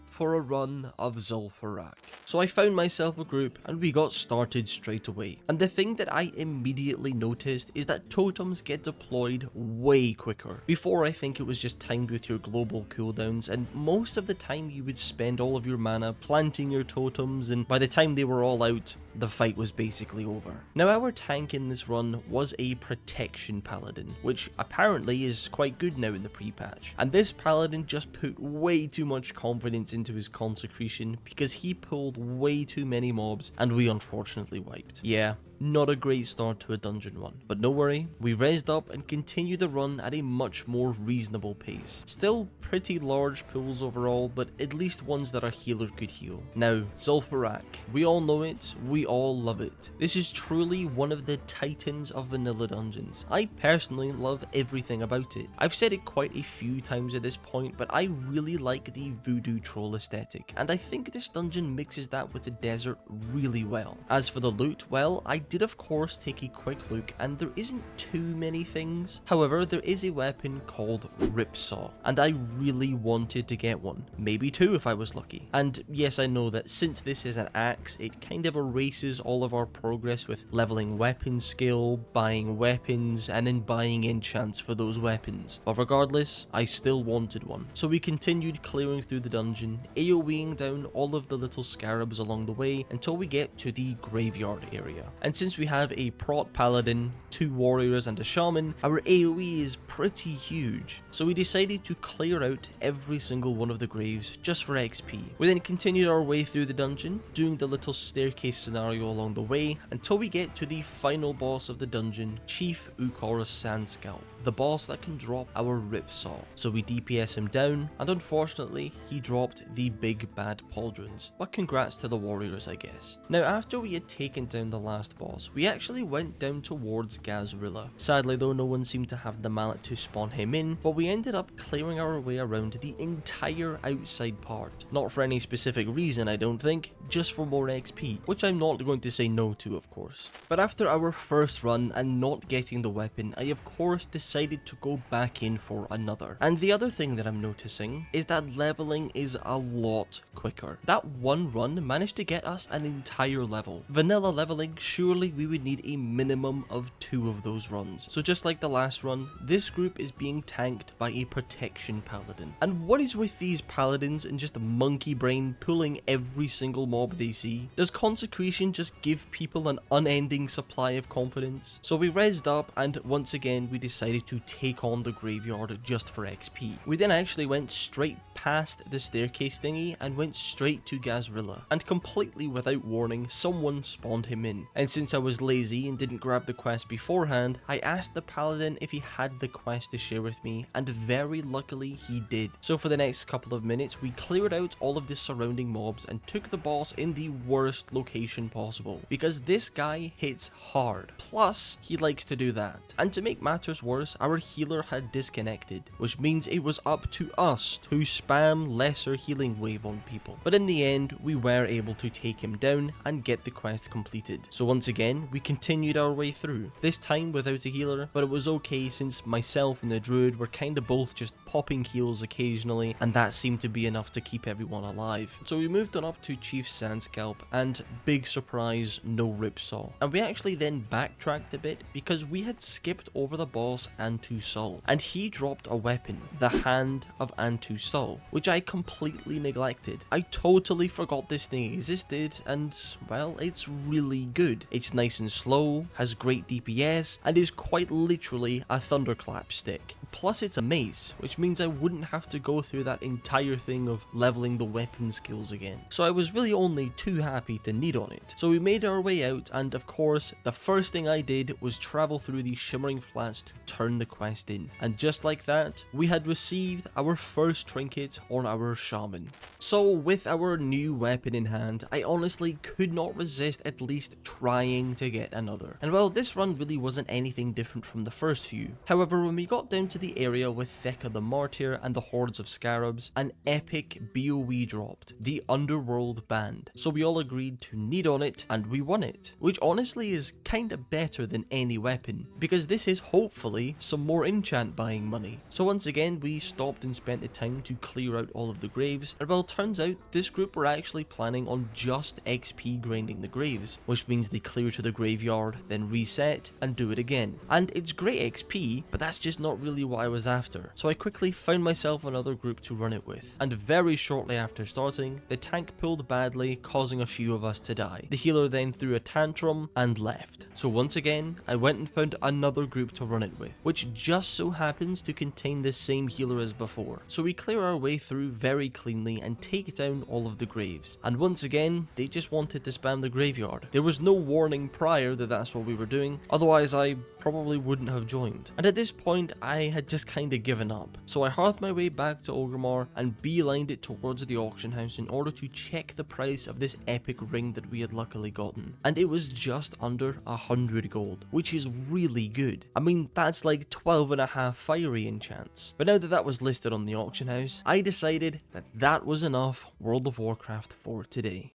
for a run of Zul'Farrak. So I found myself a group and we got started straight away. And the thing that I immediately noticed is that totems get deployed way quicker. Before, I think it was just timed with your global cooldowns, and most of the time you would spend all of your mana planting your totems, and by the time they were all out, the fight was basically over. Now our tank in this run was a protection paladin, which apparently is quite good now in the pre-patch. And this paladin just put way too much confidence into his consecration because he pulled way too many mobs and we unfortunately wiped. Yeah, not a great start to a dungeon run, but no worry, we rezzed up and continued the run at a much more reasonable pace. Still pretty large pools overall, but at least ones that our healer could heal. Now, Zul'Farrak, we all know it, we all love it. This is truly one of the titans of vanilla dungeons. I personally love everything about it. I've said it quite a few times at this point, but I really like the voodoo troll aesthetic, and I think this dungeon mixes that with the desert really well. As for the loot, well, I did of course take a quick look and there isn't too many things. However, there is a weapon called Ripsaw and I really wanted to get one. Maybe two if I was lucky. And yes, I know that since this is an axe, it kind of erases all of our progress with leveling weapon skill, buying weapons, and then buying enchants for those weapons. But regardless, I still wanted one. So we continued clearing through the dungeon, AoEing down all of the little scarabs along the way until we get to the graveyard area. And since we have a prot paladin, 2 warriors and a shaman, our AoE is pretty huge. So we decided to clear out every single one of the graves just for XP. We then continued our way through the dungeon, doing the little staircase scenario along the way until we get to the final boss of the dungeon, Chief Ukora Sandscalp, the boss that can drop our Ripsaw. So we DPS him down, and unfortunately he dropped the big bad pauldrons, but congrats to the warriors I guess. Now after we had taken down the last boss, we actually went down towards Gazrilla. Sadly though, no one seemed to have the mallet to spawn him in, but we ended up clearing our way around the entire outside part. Not for any specific reason I don't think, just for more XP, which I'm not going to say no to of course. But after our first run and not getting the weapon, I of course decided to go back in for another. And the other thing that I'm noticing is that leveling is a lot quicker. That one run managed to get us an entire level. Vanilla leveling, surely we would need a minimum of 2 of those runs. So just like the last run, this group is being tanked by a protection paladin. And what is with these paladins and just monkey brain pulling every single mob they see? Does consecration just give people an unending supply of confidence? So we rezzed up and once again we decided to take on the graveyard just for XP. We then actually went straight past the staircase thingy and went straight to Gazrilla, and completely without warning someone spawned him in. And since I was lazy and didn't grab the quest beforehand, I asked the paladin if he had the quest to share with me, and very luckily he did. So for the next couple of minutes we cleared out all of the surrounding mobs and took the boss in the worst location possible, because this guy hits hard, plus he likes to do that. And to make matters worse, our healer had disconnected, which means it was up to us to spam lesser healing wave on people. But in the end we were able to take him down and get the quest completed. So once again we continued our way through, this time without a healer, but it was okay since myself and the druid were kinda both just popping heals occasionally, and that seemed to be enough to keep everyone alive. So we moved on up to Chief Sandscalp, and big surprise, no Ripsaw. And we actually then backtracked a bit because we had skipped over the boss Antu Sol, and he dropped a weapon, the Hand of Antu Sol, which I completely neglected. I totally forgot this thing existed, and well, it's really good. It's nice and slow, has great DPS, and is quite literally a thunderclap stick. plus it's a mace, which means I wouldn't have to go through that entire thing of leveling the weapon skills again. So I was really only too happy to need on it. So we made our way out, and of course, the first thing I did was travel through the Shimmering Flats to turn the quest in. And just like that, we had received our first trinket on our Shaman. So with our new weapon in hand, I honestly could not resist at least trying to get another. And well, this run really wasn't anything different from the first few. However, when we got down to the area with Thecka the Martyr and the hordes of scarabs, an epic BOE dropped, the Underworld Band. So we all agreed to need on it, and we won it, which honestly is kinda better than any weapon, because this is hopefully some more enchant buying money. So once again, we stopped and spent the time to clear out all of the graves, and well, turns out this group were actually planning on just XP grinding the graves, which means they clear to the graveyard, then reset, and do it again. And it's great XP, but that's just not really what I was after. So I quickly found myself another group to run it with, and very shortly after starting, the tank pulled badly, causing a few of us to die. The healer then threw a tantrum and left. So once again, I went and found another group to run it with, which just so happens to contain the same healer as before. So we clear our way through very cleanly and take down all of the graves. And once again, they just wanted to spam the graveyard. There was no warning prior that that's what we were doing, otherwise I probably wouldn't have joined. And at this point, I had just kinda given up. So I hearthed my way back to Orgrimmar and beelined it towards the auction house in order to check the price of this epic ring that we had luckily gotten. And it was just under 100 gold, which is really good. I mean, that's like 12.5 fiery enchants. But now that that was listed on the auction house, I decided that that was enough World of Warcraft for today.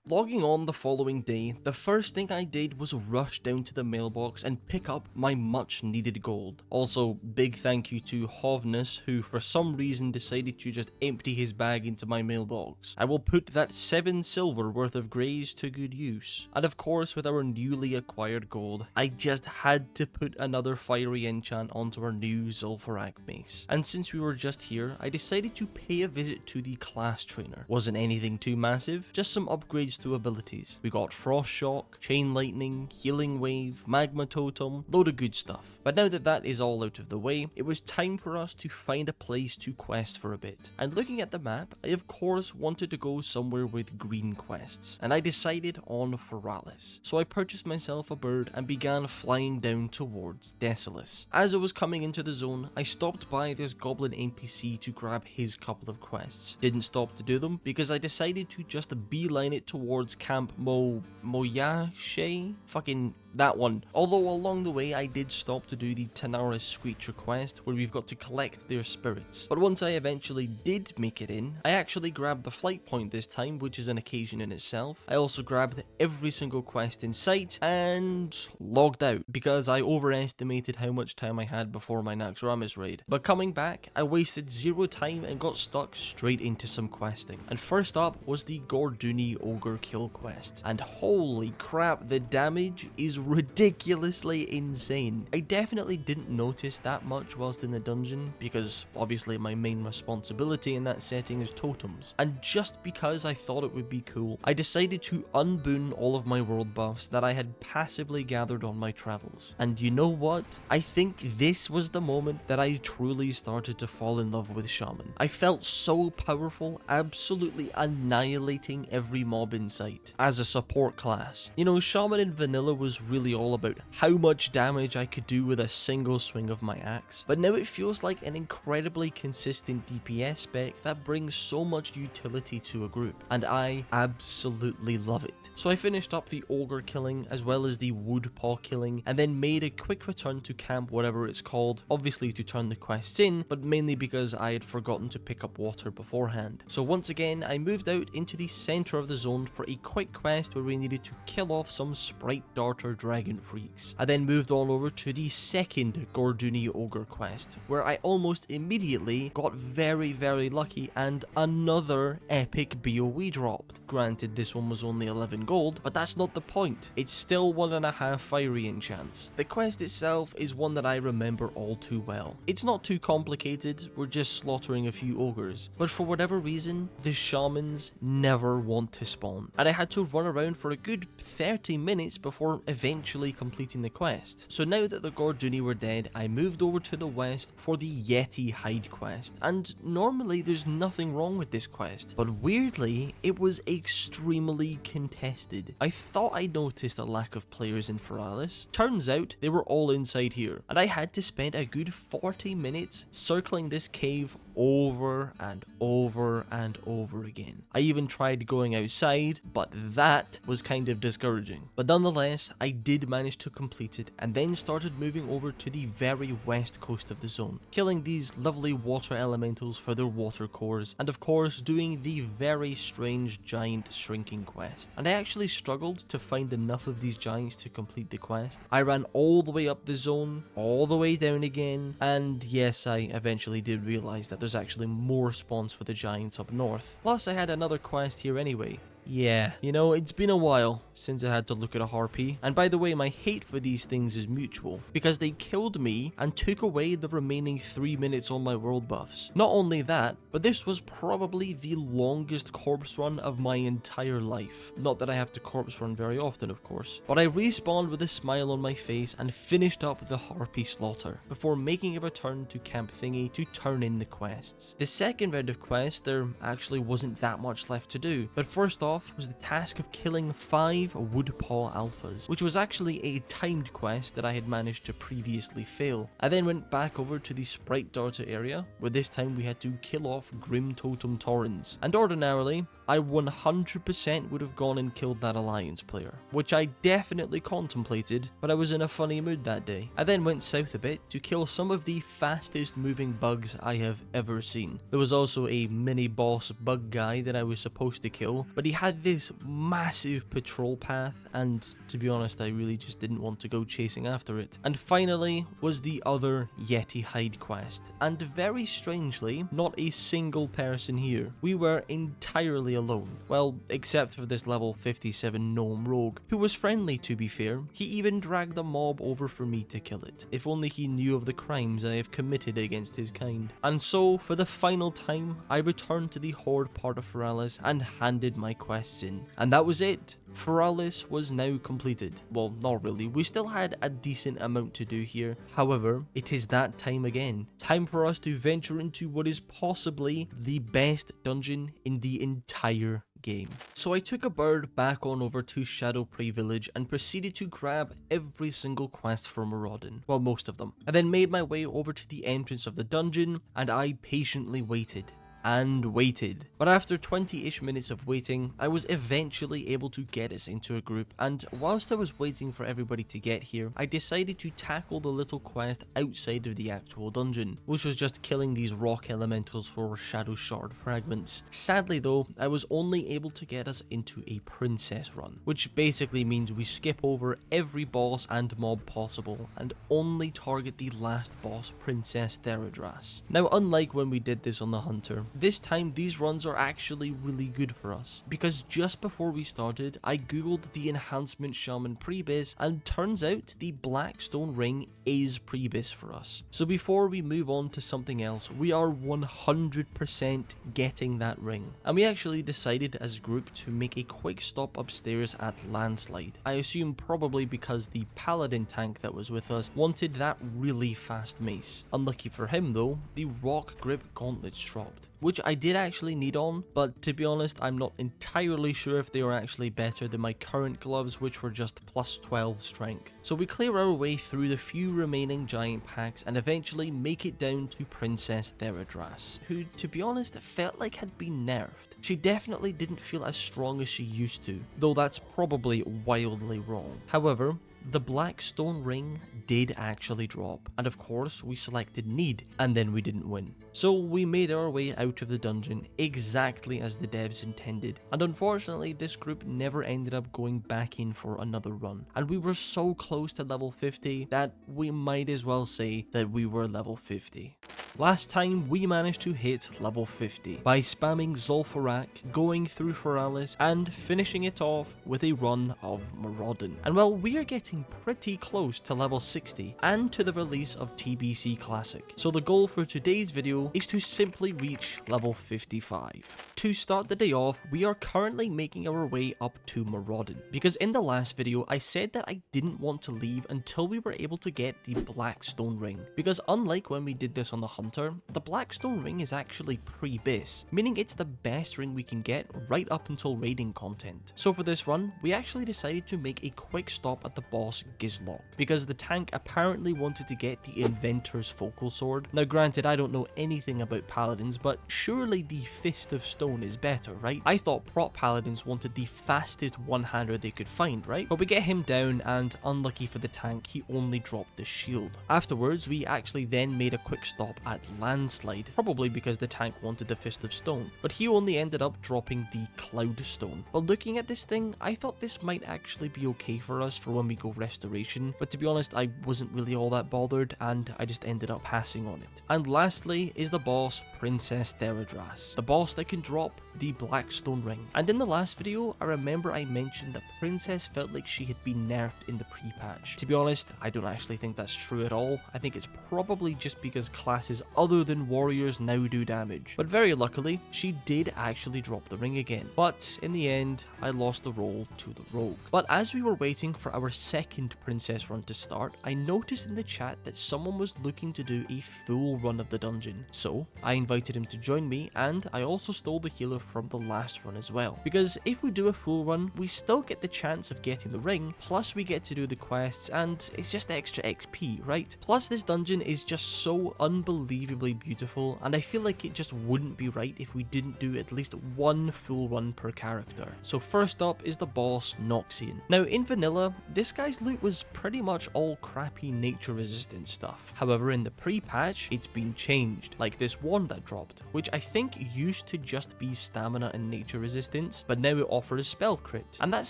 Logging on the following day, the first thing I did was rush down to the mailbox and pick up my much needed gold. Also, big thank you to Hovness, who for some reason decided to just empty his bag into my mailbox. I will put that 7 silver worth of greys to good use. And of course, with our newly acquired gold, I just had to put another fiery enchant onto our new Zul'Farrak mace. And since we were just here, I decided to pay a visit to the class trainer. Wasn't anything too massive, just some upgrades to abilities. We got Frost Shock, Chain Lightning, Healing Wave, Magma Totem, load of good stuff. But now that that is all out of the way, it was time for us to find a place to quest for a bit. And looking at the map, I of course wanted to go somewhere with green quests, and I decided on Feralis. So I purchased myself a bird and began flying down towards Desolace. As I was coming into the zone, I stopped by this goblin NPC to grab his couple of quests. Didn't stop to do them because I decided to just beeline it towards Camp Moyashe? Fucking that one. Although along the way I did stop to do the Tanaris Screecher quest where we've got to collect their spirits. But once I eventually did make it in, I actually grabbed the flight point this time, which is an occasion in itself. I also grabbed every single quest in sight and logged out because I overestimated how much time I had before my Naxxramas raid. But coming back, I wasted 0 time and got stuck straight into some questing. And first up was the Gorduni Ogre Kill quest. And holy crap, the damage is ridiculously insane. I definitely didn't notice that much whilst in the dungeon because obviously my main responsibility in that setting is totems. And just because I thought it would be cool, I decided to unboon all of my world buffs that I had passively gathered on my travels. And you know what? I think this was the moment that I truly started to fall in love with Shaman. I felt so powerful, absolutely annihilating every mob in sight. As a support class, you know, Shaman in vanilla was really all about how much damage I could do with a single swing of my axe, but now it feels like an incredibly consistent DPS spec that brings so much utility to a group, and I absolutely love it. So I finished up the ogre killing as well as the wood paw killing, and then made a quick return to camp whatever it's called, obviously to turn the quests in, but mainly because I had forgotten to pick up water beforehand. So once again, I moved out into the center of the zone for a quick quest where we needed to kill off some sprite darter dragon freaks. I then moved on over to the second Gorduni Ogre quest, where I almost immediately got very lucky and another epic BOE dropped. Granted, this one was only 11 gold, but that's not the point. It's still 1.5 fiery enchants. The quest itself is one that I remember all too well. It's not too complicated, we're just slaughtering a few ogres, but for whatever reason, the shamans never want to spawn. Stonetalon, and I had to run around for a good 30 minutes before eventually completing the quest. So now that the Gorduni were dead, I moved over to the west for the Yeti Hide quest, and normally there's nothing wrong with this quest, but weirdly, it was extremely contested. I thought I noticed a lack of players in Feralis. Turns out they were all inside here, and I had to spend a good 40 minutes circling this cave over and over and over again. I even tried going outside, but that was kind of discouraging. But nonetheless, I did manage to complete it, and then started moving over to the very west coast of the zone, killing these lovely water elementals for their water cores, and of course doing the very strange giant shrinking quest. And I actually struggled to find enough of these giants to complete the quest. I ran all the way up the zone, all the way down again, and yes, I eventually did realize that there's actually more spawns for the giants up north. Plus I had another quest here anyway. Yeah, you know, it's been a while since I had to look at a harpy, and by the way, my hate for these things is mutual, because they killed me and took away the remaining 3 minutes on my world buffs. Not only that, but this was probably the longest corpse run of my entire life. Not that I have to corpse run very often, of course, but I respawned with a smile on my face and finished up the harpy slaughter, before making a return to Camp Thingy to turn in the quests. The second round of quests, there actually wasn't that much left to do, but first off, was the task of killing 5 Woodpaw Alphas, which was actually a timed quest that I had managed to previously fail. I then went back over to the Sprite Darter area, where this time we had to kill off Grim Totem Taurens, and ordinarily, I 100% would have gone and killed that Alliance player, which I definitely contemplated, but I was in a funny mood that day. I then went south a bit to kill some of the fastest moving bugs I have ever seen. There was also a mini boss bug guy that I was supposed to kill, but he had this massive patrol path, and to be honest, I really just didn't want to go chasing after it. And finally was the other Yeti Hide quest, and very strangely, not a single person here. We were entirely alone. Well, except for this level 57 gnome rogue, who was friendly to be fair. He even dragged the mob over for me to kill it. If only he knew of the crimes I have committed against his kind. And so, for the final time, I returned to the Horde part of Feralis and handed my quests in. And that was it. Feralis was now completed. Well, not really. We still had a decent amount to do here. However, it is that time again. Time for us to venture into what is possibly the best dungeon in the entire game. So I took a bird back on over to Shadowprey Village and proceeded to grab every single quest for Maraudon. Well, most of them. I then made my way over to the entrance of the dungeon, and I patiently waited. And waited. But after 20-ish minutes of waiting, I was eventually able to get us into a group, and whilst I was waiting for everybody to get here, I decided to tackle the little quest outside of the actual dungeon, which was just killing these rock elementals for shadow shard fragments. Sadly though, I was only able to get us into a princess run, which basically means we skip over every boss and mob possible, and only target the last boss, Princess Theradras. Now, unlike when we did this on the Hunter, this time these runs are actually really good for us, because just before we started, I googled the enhancement Shaman prebis, and turns out the Blackstone ring is prebis for us. So before we move on to something else, we are 100% getting that ring. And we actually decided as a group to make a quick stop upstairs at Landslide. I assume probably because the paladin tank that was with us wanted that really fast mace. Unlucky for him though, the rock grip gauntlets dropped, which I did actually need on, but to be honest, I'm not entirely sure if they are actually better than my current gloves, which were just plus 12 strength. So we clear our way through the few remaining giant packs and eventually make it down to Princess Theradras, who, to be honest, felt like had been nerfed. She definitely didn't feel as strong as she used to, though that's probably wildly wrong. However, the Blackstone ring did actually drop, and of course we selected need, and then we didn't win. So we made our way out of the dungeon exactly as the devs intended, and unfortunately this group never ended up going back in for another run, and we were so close to level 50 that we might as well say that we were level 50. Last time we managed to hit level 50 by spamming Zul'Farrak, going through Feralis, and finishing it off with a run of Maraudon. And well, we are getting pretty close to level 60 and to the release of TBC Classic. So the goal for today's video is to simply reach level 55. To start the day off, we are currently making our way up to Maraudon, because in the last video I said that I didn't want to leave until we were able to get the Blackstone Ring, because unlike when we did this on the Hunter, the Blackstone Ring is actually pre-bis, meaning it's the best ring we can get right up until raiding content. So for this run, we actually decided to make a quick stop at the boss Gizlock, because the tank apparently wanted to get the Inventor's Focal Sword. Now granted, I don't know anything about paladins, but surely the Fist of Stone is better, right? I thought prop paladins wanted the fastest one-hander they could find, right? But we get him down, and unlucky for the tank, he only dropped the shield. Afterwards, we actually then made a quick stop at Landslide, probably because the tank wanted the Fist of Stone, but he only ended up dropping the Cloud Stone. But looking at this thing, I thought this might actually be okay for us for when we go Restoration, but to be honest, I wasn't really all that bothered, and I just ended up passing on it. And lastly is the boss Princess Theradras, the boss that can drop the Blackstone Ring. And in the last video, I remember I mentioned that Princess felt like she had been nerfed in the pre-patch. To be honest, I don't actually think that's true at all. I think it's probably just because classes other than warriors now do damage. But very luckily, she did actually drop the ring again. But in the end, I lost the role to the rogue. But as we were waiting for our second princess run to start, I noticed in the chat that someone was looking to do a full run of the dungeon. So I invited him to join me, and I also stole the healer from the last run as well, because if we do a full run, we still get the chance of getting the ring, plus we get to do the quests, and it's just extra XP, right? Plus this dungeon is just so unbelievably beautiful, and I feel like it just wouldn't be right if we didn't do at least one full run per character. So first up is the boss Noxian. Now in vanilla, this guy's loot was pretty much all crappy nature resistant stuff. However, in the pre-patch, it's been changed, like this wand that dropped, which I think used to just be stamina and nature resistance, but now it offers spell crit, and that's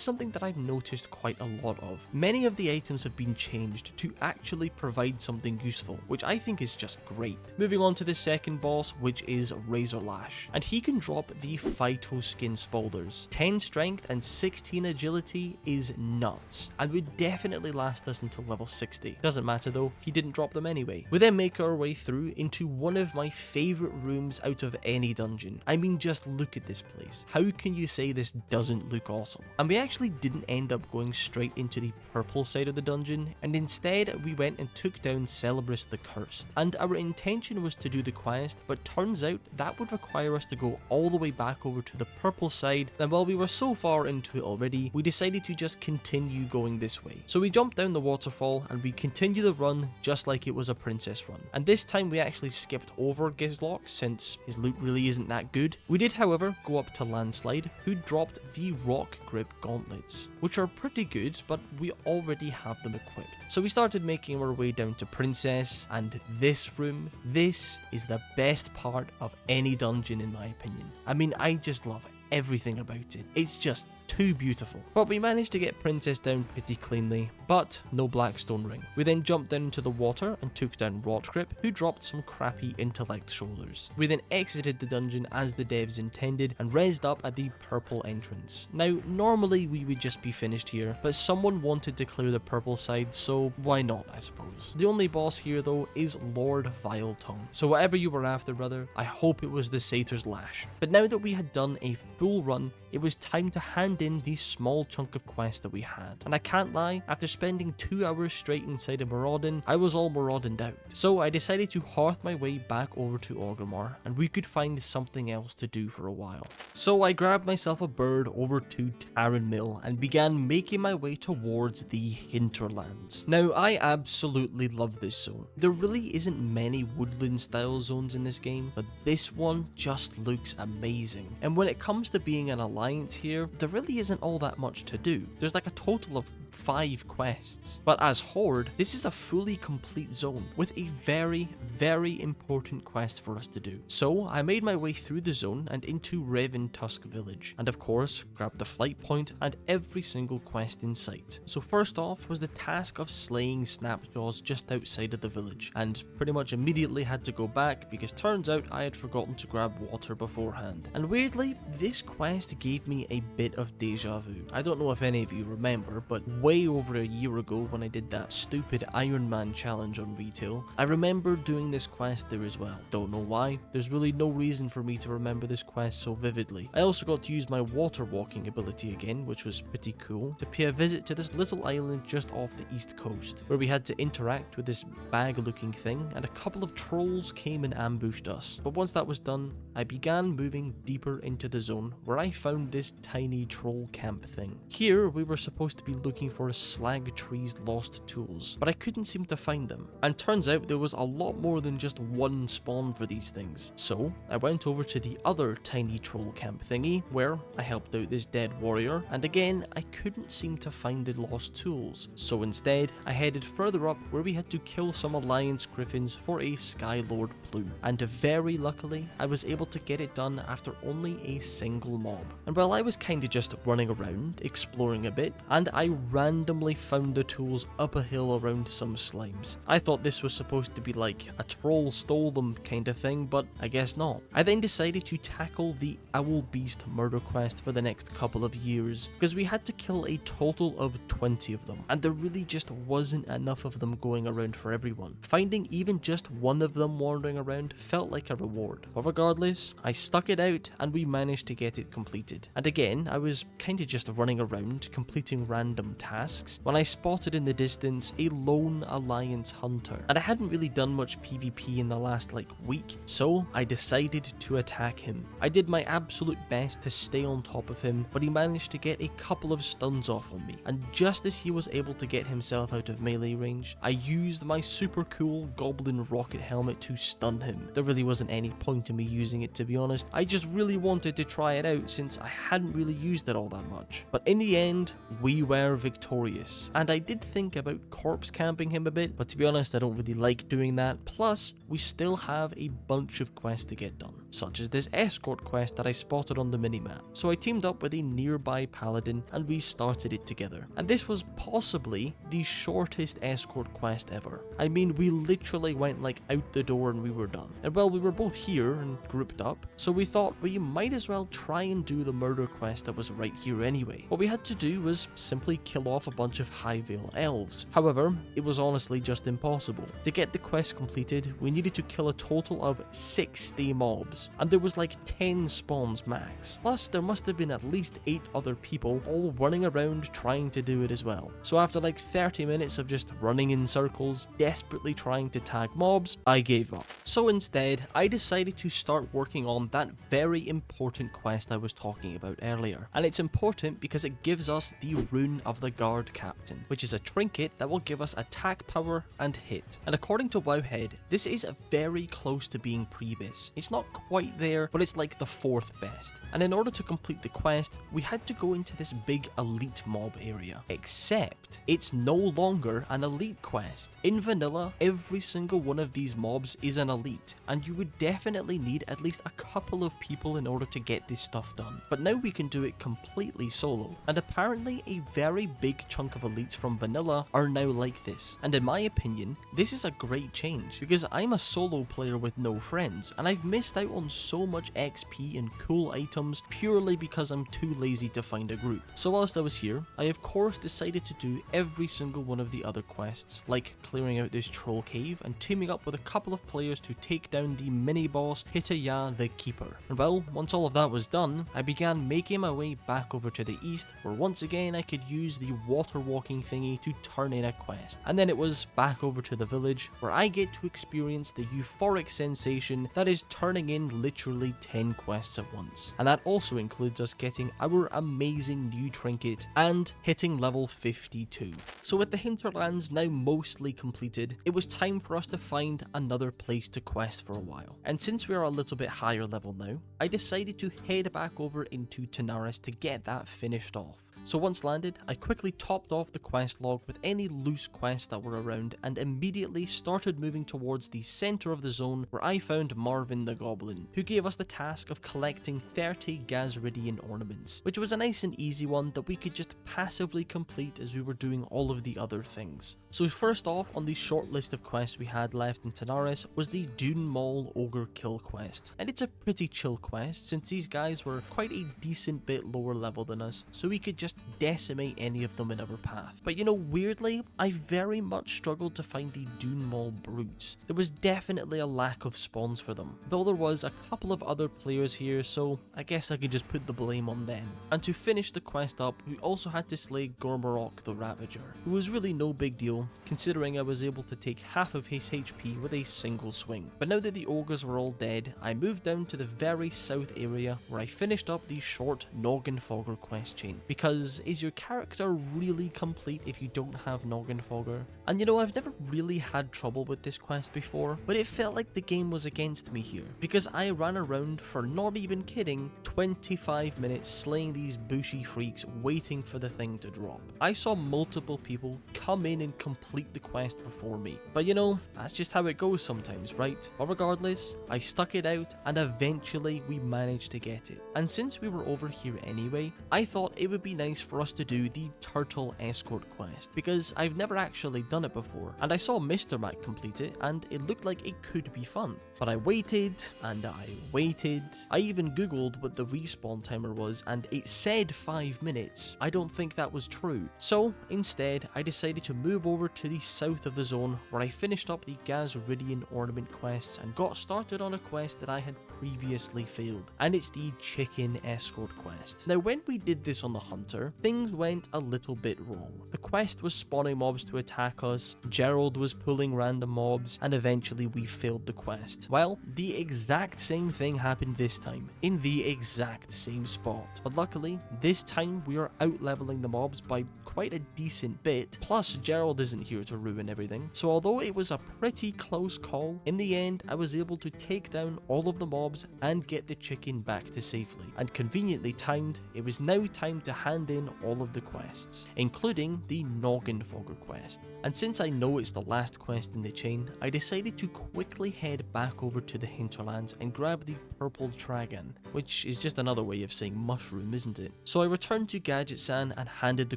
something that I've noticed quite a lot of. Many of the items have been changed to actually provide something useful, which I think is just great. Moving on to the second boss, which is Razorlash, and he can drop the Phyto Skin Spaulders. 10 strength and 16 agility is nuts, and would definitely last us until level 60. Doesn't matter though, he didn't drop them anyway. We then make our way through into one of my favourite rooms out of any dungeon. I mean, just look at this place. How can you say this doesn't look awesome? And we actually didn't end up going straight into the purple side of the dungeon, and instead we went and took down Celebrus the Cursed. And our intention was to do the quest, but turns out that would require us to go all the way back over to the purple side, and while we were so far into it already, we decided to just continue going this way. So we jumped down the waterfall and we continued the run just like it was a princess run. And this time we actually skipped over Gizlock since his loot really isn't that good. We did however go up to Landslide, who dropped the Rock Grip Gauntlets, which are pretty good, but we already have them equipped. So we started making our way down to Princess, and this room, this is the best part of any dungeon in my opinion. I mean, I just love everything about it. It's just too beautiful. But we managed to get Princess down pretty cleanly, but no Blackstone Ring. We then jumped down into the water and took down Rotgrip, who dropped some crappy intellect shoulders. We then exited the dungeon as the devs intended and rezzed up at the purple entrance. Now normally we would just be finished here, but someone wanted to clear the purple side, so why not, I suppose. The only boss here though is Lord Vile Tongue. So whatever you were after, brother, I hope it was the Satyr's Lash. But now that we had done a full run, it was time to hand in the small chunk of quest that we had. And I can't lie, after spending 2 hours straight inside of Maraudon, I was all Maraudoned out. So I decided to hearth my way back over to Orgrimmar, and we could find something else to do for a while. So I grabbed myself a bird over to Tarren Mill and began making my way towards the hinterlands. Now I absolutely love this zone. There really isn't many woodland style zones in this game, but this one just looks amazing. And when it comes to being an Alliance here, there really isn't all that much to do. There's like a total of 5 quests. But as Horde, this is a fully complete zone with a very, very important quest for us to do. So I made my way through the zone and into Reventusk village, and of course grabbed the flight point and every single quest in sight. So first off was the task of slaying Snapjaws just outside of the village, and pretty much immediately had to go back because turns out I had forgotten to grab water beforehand. And weirdly, this quest gave me a bit of deja vu. I don't know if any of you remember, but way over a year ago when I did that stupid Iron Man challenge on retail, I remember doing this quest there as well. Don't know why, there's really no reason for me to remember this quest so vividly. I also got to use my water walking ability again, which was pretty cool, to pay a visit to this little island just off the east coast, where we had to interact with this bag looking thing, and a couple of trolls came and ambushed us. But once that was done, I began moving deeper into the zone, where I found this tiny troll camp thing. Here we were supposed to be looking for Slag Tree's lost tools, but I couldn't seem to find them, and turns out there was a lot more than just one spawn for these things. So I went over to the other tiny troll camp thingy, where I helped out this dead warrior, and again I couldn't seem to find the lost tools. So instead I headed further up, where we had to kill some Alliance Griffins for a Skylord plume, and very luckily I was able to get it done after only a single mob. And while I was kinda just running around exploring a bit, and I randomly found the tools up a hill around some slimes. I thought this was supposed to be like a troll stole them kind of thing, but I guess not. I then decided to tackle the Owl Beast murder quest for the next couple of years, because we had to kill a total of 20 of them, and there really just wasn't enough of them going around for everyone. Finding even just one of them wandering around felt like a reward. But regardless, I stuck it out and we managed to get it completed. And again, I was kinda just running around completing random tasks when I spotted in the distance a lone Alliance hunter, and I hadn't really done much PvP in the last week, so I decided to attack him. I did my absolute best to stay on top of him, but he managed to get a couple of stuns off on me, and just as he was able to get himself out of melee range, I used my super cool goblin rocket helmet to stun him. There really wasn't any point in me using it, to be honest. I just really wanted to try it out since I hadn't really used it all that much. But in the end, we were victorious, and I did think about corpse camping him a bit, but to be honest I don't really like doing that. Plus, we still have a bunch of quests to get done, such as this escort quest that I spotted on the minimap. So I teamed up with a nearby paladin and we started it together. And this was possibly the shortest escort quest ever. I mean, we literally went out the door and we were done. And well, we were both here and grouped up, so we thought we might as well try and do the murder quest that was right here anyway. What we had to do was simply kill off a bunch of Highvale elves. However, it was honestly just impossible. To get the quest completed, we needed to kill a total of 60 mobs, and there was 10 spawns max. Plus, there must have been at least 8 other people all running around trying to do it as well. So after 30 minutes of just running in circles, desperately trying to tag mobs, I gave up. So instead, I decided to start working on that very important quest I was talking about earlier. And it's important because it gives us the Rune of the Guard Captain, which is a trinket that will give us attack power and hit. And according to Wowhead, this is very close to being Priebus. It's not quite there, but it's the 4th best. And in order to complete the quest, we had to go into this big elite mob area. Except, it's no longer an elite quest. In vanilla, every single one of these mobs is an elite, and you would definitely need at least a couple of people in order to get this stuff done. But now we can do it completely solo, and apparently a very big chunk of elites from vanilla are now like this. And in my opinion, this is a great change, because I'm a solo player with no friends, and I've missed out on so much XP and cool items purely because I'm too lazy to find a group. So whilst I was here, I of course decided to do every single one of the other quests, like clearing out this troll cave and teaming up with a couple of players to take down the mini-boss Hitaya the Keeper. And well, once all of that was done, I began making my way back over to the east, where once again I could use the water walking thingy to turn in a quest. And then it was back over to the village, where I get to experience the euphoric sensation that is turning in doing literally 10 quests at once. And that also includes us getting our amazing new trinket and hitting level 52. So with the hinterlands now mostly completed, it was time for us to find another place to quest for a while. And since we are a little bit higher level now, I decided to head back over into Tanaris to get that finished off. So once landed, I quickly topped off the quest log with any loose quests that were around and immediately started moving towards the centre of the zone where I found Marvin the Goblin, who gave us the task of collecting 30 Gazridian ornaments, which was a nice and easy one that we could just passively complete as we were doing all of the other things. So first off on the short list of quests we had left in Tanaris was the Dune Mall Ogre Kill quest, and it's a pretty chill quest since these guys were quite a decent bit lower level than us, so we could just decimate any of them in our path. But you know, weirdly, I very much struggled to find the Dune Mall brutes. There was definitely a lack of spawns for them, though there was a couple of other players here, so I guess I could just put the blame on them. And to finish the quest up, we also had to slay Gormarok the Ravager, who was really no big deal, considering I was able to take half of his HP with a single swing. But now that the ogres were all dead, I moved down to the very south area where I finished up the short Noggenfogger quest chain, because is your character really complete if you don't have Noggenfogger? And you know, I've never really had trouble with this quest before, but it felt like the game was against me here, because I ran around for, not even kidding, 25 minutes slaying these bushy freaks waiting for the thing to drop. I saw multiple people come in and complete the quest before me, but you know, that's just how it goes sometimes, right? But regardless, I stuck it out and eventually we managed to get it. And since we were over here anyway, I thought it would be nice for us to do the Turtle Escort quest, because I've never actually done it before, and I saw Mr. Mac complete it and it looked like it could be fun. But I waited and I waited. I even googled what the respawn timer was and it said 5 minutes. I don't think that was true. So instead I decided to move over to the south of the zone where I finished up the Gazridian ornament quests and got started on a quest that I had previously failed, and it's the Chicken Escort quest. Now when we did this on the Hunter, things went a little bit wrong. The quest was spawning mobs to attack us, Gerald was pulling random mobs, and eventually we failed the quest. Well, the exact same thing happened this time, in the exact same spot. But luckily, this time we are out leveling the mobs by quite a decent bit, plus Gerald isn't here to ruin everything. So although it was a pretty close call, in the end I was able to take down all of the mobs and get the chicken back to safely. And conveniently timed, it was now time to hand in all of the quests, including the Noggenfogger quest. And since I know it's the last quest in the chain, I decided to quickly head back over to the hinterlands and grab the purple dragon, which is just another way of saying mushroom, isn't it? So I returned to Gadget-san and handed the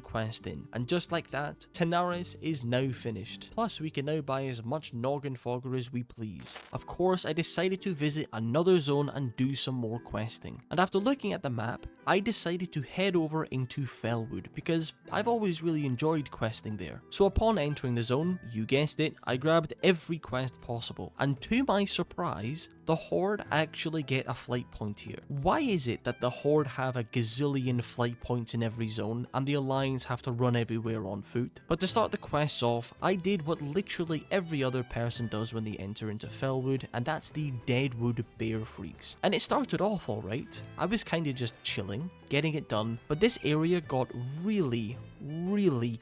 quest in, and just like that, Tanaris is now finished. Plus we can now buy as much Noggenfogger as we please. Of course, I decided to visit another zone and do some more questing, and after looking at the map, I decided to head over into Felwood because I've always really enjoyed questing there. So upon entering the zone, you guessed it, I grabbed every quest possible, and to my surprise, the Horde actually get a flight point here. Why is it that the Horde have a gazillion flight points in every zone and the Alliance have to run everywhere on foot? But to start the quests off, I did what literally every other person does when they enter into Felwood, and that's the Deadwood Bear Freaks. And it started off alright. I was kinda just chilling, getting it done, but this area got really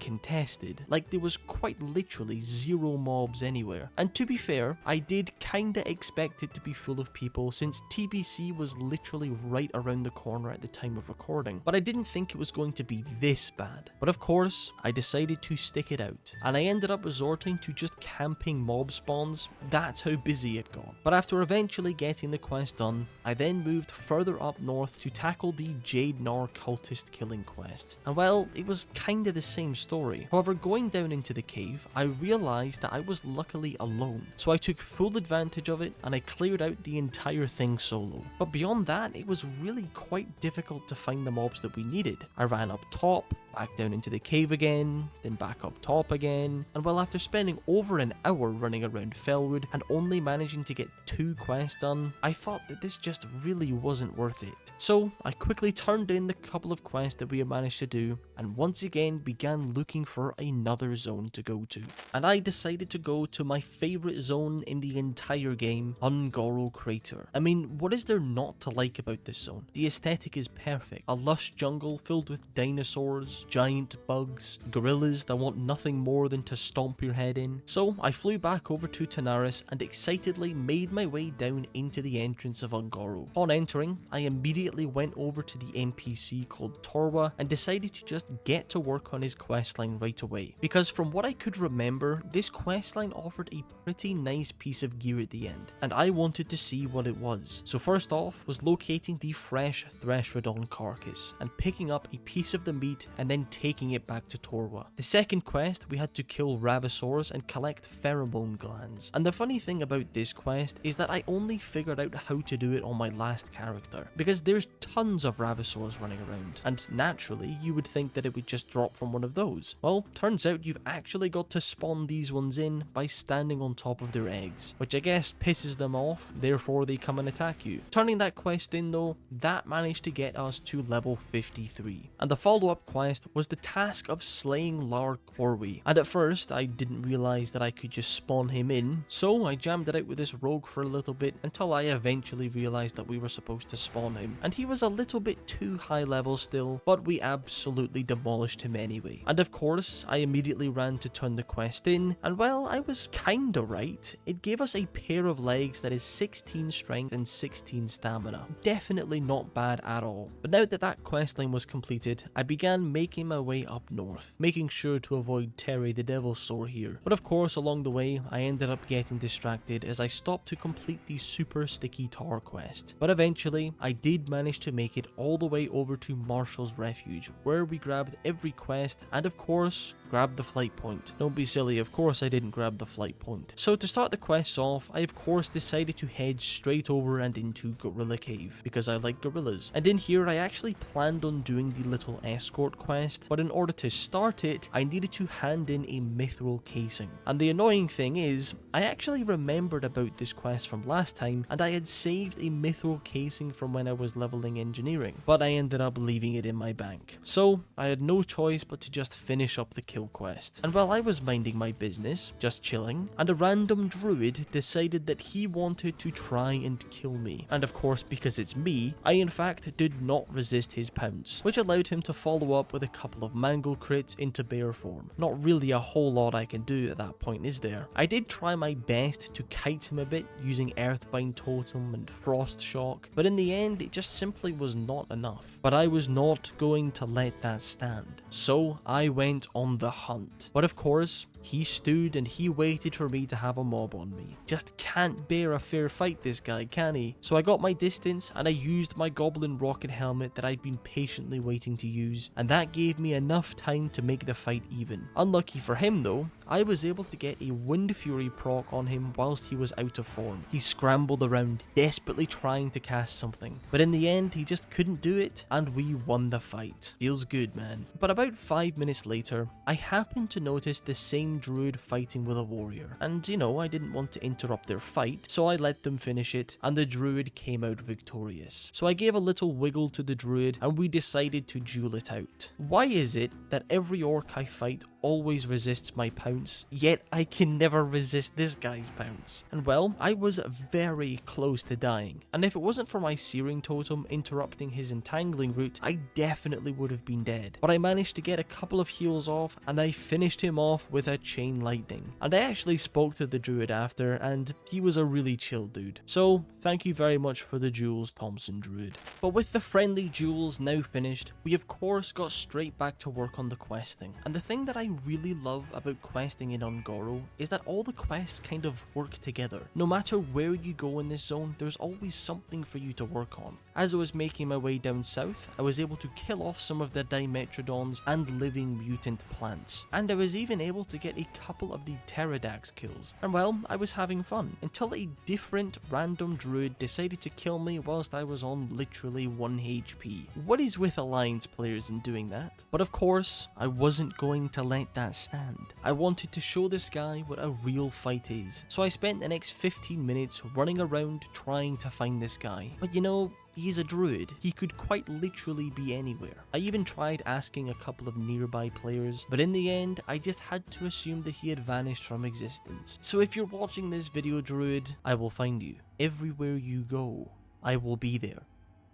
contested. Like there was quite literally zero mobs anywhere. And to be fair, I did kinda expect it to be full of people since TBC was literally right around the corner at the time of recording, but I didn't think it was going to be this bad. But of course, I decided to stick it out, and I ended up resorting to just camping mob spawns. That's how busy it got. But after eventually getting the quest done, I then moved further up north to tackle the Jade Nar cultist killing quest. And well, it was kinda the same story. However, going down into the cave, I realised that I was luckily alone, so I took full advantage of it and I cleared out the entire thing solo. But beyond that, it was really quite difficult to find the mobs that we needed. I ran up top, back down into the cave again, then back up top again, and well, after spending over an hour running around Felwood and only managing to get 2 quests done, I thought that this just really wasn't worth it. So I quickly turned in the couple of quests that we had managed to do, and once again again began looking for another zone to go to. And I decided to go to my favourite zone in the entire game, Ungoro Crater. I mean, what is there not to like about this zone? The aesthetic is perfect. A lush jungle filled with dinosaurs, giant bugs, gorillas that want nothing more than to stomp your head in. So I flew back over to Tanaris and excitedly made my way down into the entrance of Ungoro. Upon entering, I immediately went over to the NPC called Torwa and decided to just get to work on his questline right away. Because from what I could remember, this questline offered a pretty nice piece of gear at the end, and I wanted to see what it was. So first off was locating the fresh Threshodon carcass and picking up a piece of the meat and then taking it back to Torwa. The second quest, we had to kill Ravisaurs and collect pheromone glands. And the funny thing about this quest is that I only figured out how to do it on my last character, because there's tons of Ravisaurs running around, and naturally you would think that it would just drop from one of those. Well, turns out you've actually got to spawn these ones in by standing on top of their eggs, which I guess pisses them off, therefore they come and attack you. Turning that quest in though, that managed to get us to level 53. And the follow-up quest was the task of slaying Lar Corwi. And at first, I didn't realise that I could just spawn him in, so I jammed it out with this rogue for a little bit until I eventually realised that we were supposed to spawn him. And he was a little bit too high level still, but we absolutely demolished him anyway. And of course, I immediately ran to turn the quest in, and well, I was kinda right. It gave us a pair of legs that is 16 strength and 16 stamina. Definitely not bad at all. But now that that questline was completed, I began making my way up north, making sure to avoid Terry the Devilsaur here. But of course, along the way, I ended up getting distracted as I stopped to complete the super sticky tar quest. But eventually, I did manage to make it all the way over to Marshall's Refuge, where we grabbed every quest and of course, grabbed the flight point. Don't be silly, of course I didn't grab the flight point. So to start the quests off, I of course decided to head straight over and into Gorilla Cave, because I like gorillas. And in here I actually planned on doing the little escort quest, but in order to start it, I needed to hand in a mithril casing. And the annoying thing is, I actually remembered about this quest from last time, and I had saved a mithril casing from when I was leveling engineering, but I ended up leaving it in my bank. So I had no choice but to just finish up the kill quest. And while I was minding my business, just chilling, and a random druid decided that he wanted to try and kill me. And of course, because it's me, I in fact did not resist his pounce, which allowed him to follow up with a couple of mangle crits into bear form. Not really a whole lot I can do at that point, is there? I did try my best to kite him a bit using Earthbind Totem and Frost Shock, but in the end it just simply was not enough. But I was not going to let that stand. So I went on the hunt. But of course, he stood and he waited for me to have a mob on me. Just can't bear a fair fight, this guy, can he? So I got my distance and I used my goblin rocket helmet that I'd been patiently waiting to use, and that gave me enough time to make the fight even. Unlucky for him though, I was able to get a Wind Fury proc on him whilst he was out of form. He scrambled around, desperately trying to cast something, but in the end he just couldn't do it, and we won the fight. Feels good, man. But about 5 minutes later, I happened to notice the same druid fighting with a warrior, and you know, I didn't want to interrupt their fight, so I let them finish it, and the druid came out victorious. So I gave a little wiggle to the druid and we decided to duel it out. Why is it that every orc I fight always resists my pounce, yet I can never resist this guy's pounce? And well, I was very close to dying, and if it wasn't for my Searing totem interrupting his entangling route, I definitely would have been dead. But I managed to get a couple of heals off and I finished him off with a chain lightning. And I actually spoke to the druid after, and he was a really chill dude. So thank you very much for the duels, Thompson Druid. But with the friendly duels now finished, we of course got straight back to work on the questing. And the thing that I really love about questing in Ungoro is that all the quests kind of work together. No matter where you go in this zone, there's always something for you to work on. As I was making my way down south, I was able to kill off some of the Dimetrodons and living mutant plants. And I was even able to get a couple of the Pterodax kills. And well, I was having fun, until a different random druid decided to kill me whilst I was on literally 1 HP. What is with Alliance players in doing that? But of course, I wasn't going to let that stand. I wanted to show this guy what a real fight is. So I spent the next 15 minutes running around trying to find this guy. But you know, he's a druid. He could quite literally be anywhere. I even tried asking a couple of nearby players, but in the end, I just had to assume that he had vanished from existence. So if you're watching this video, druid, I will find you. Everywhere you go, I will be there.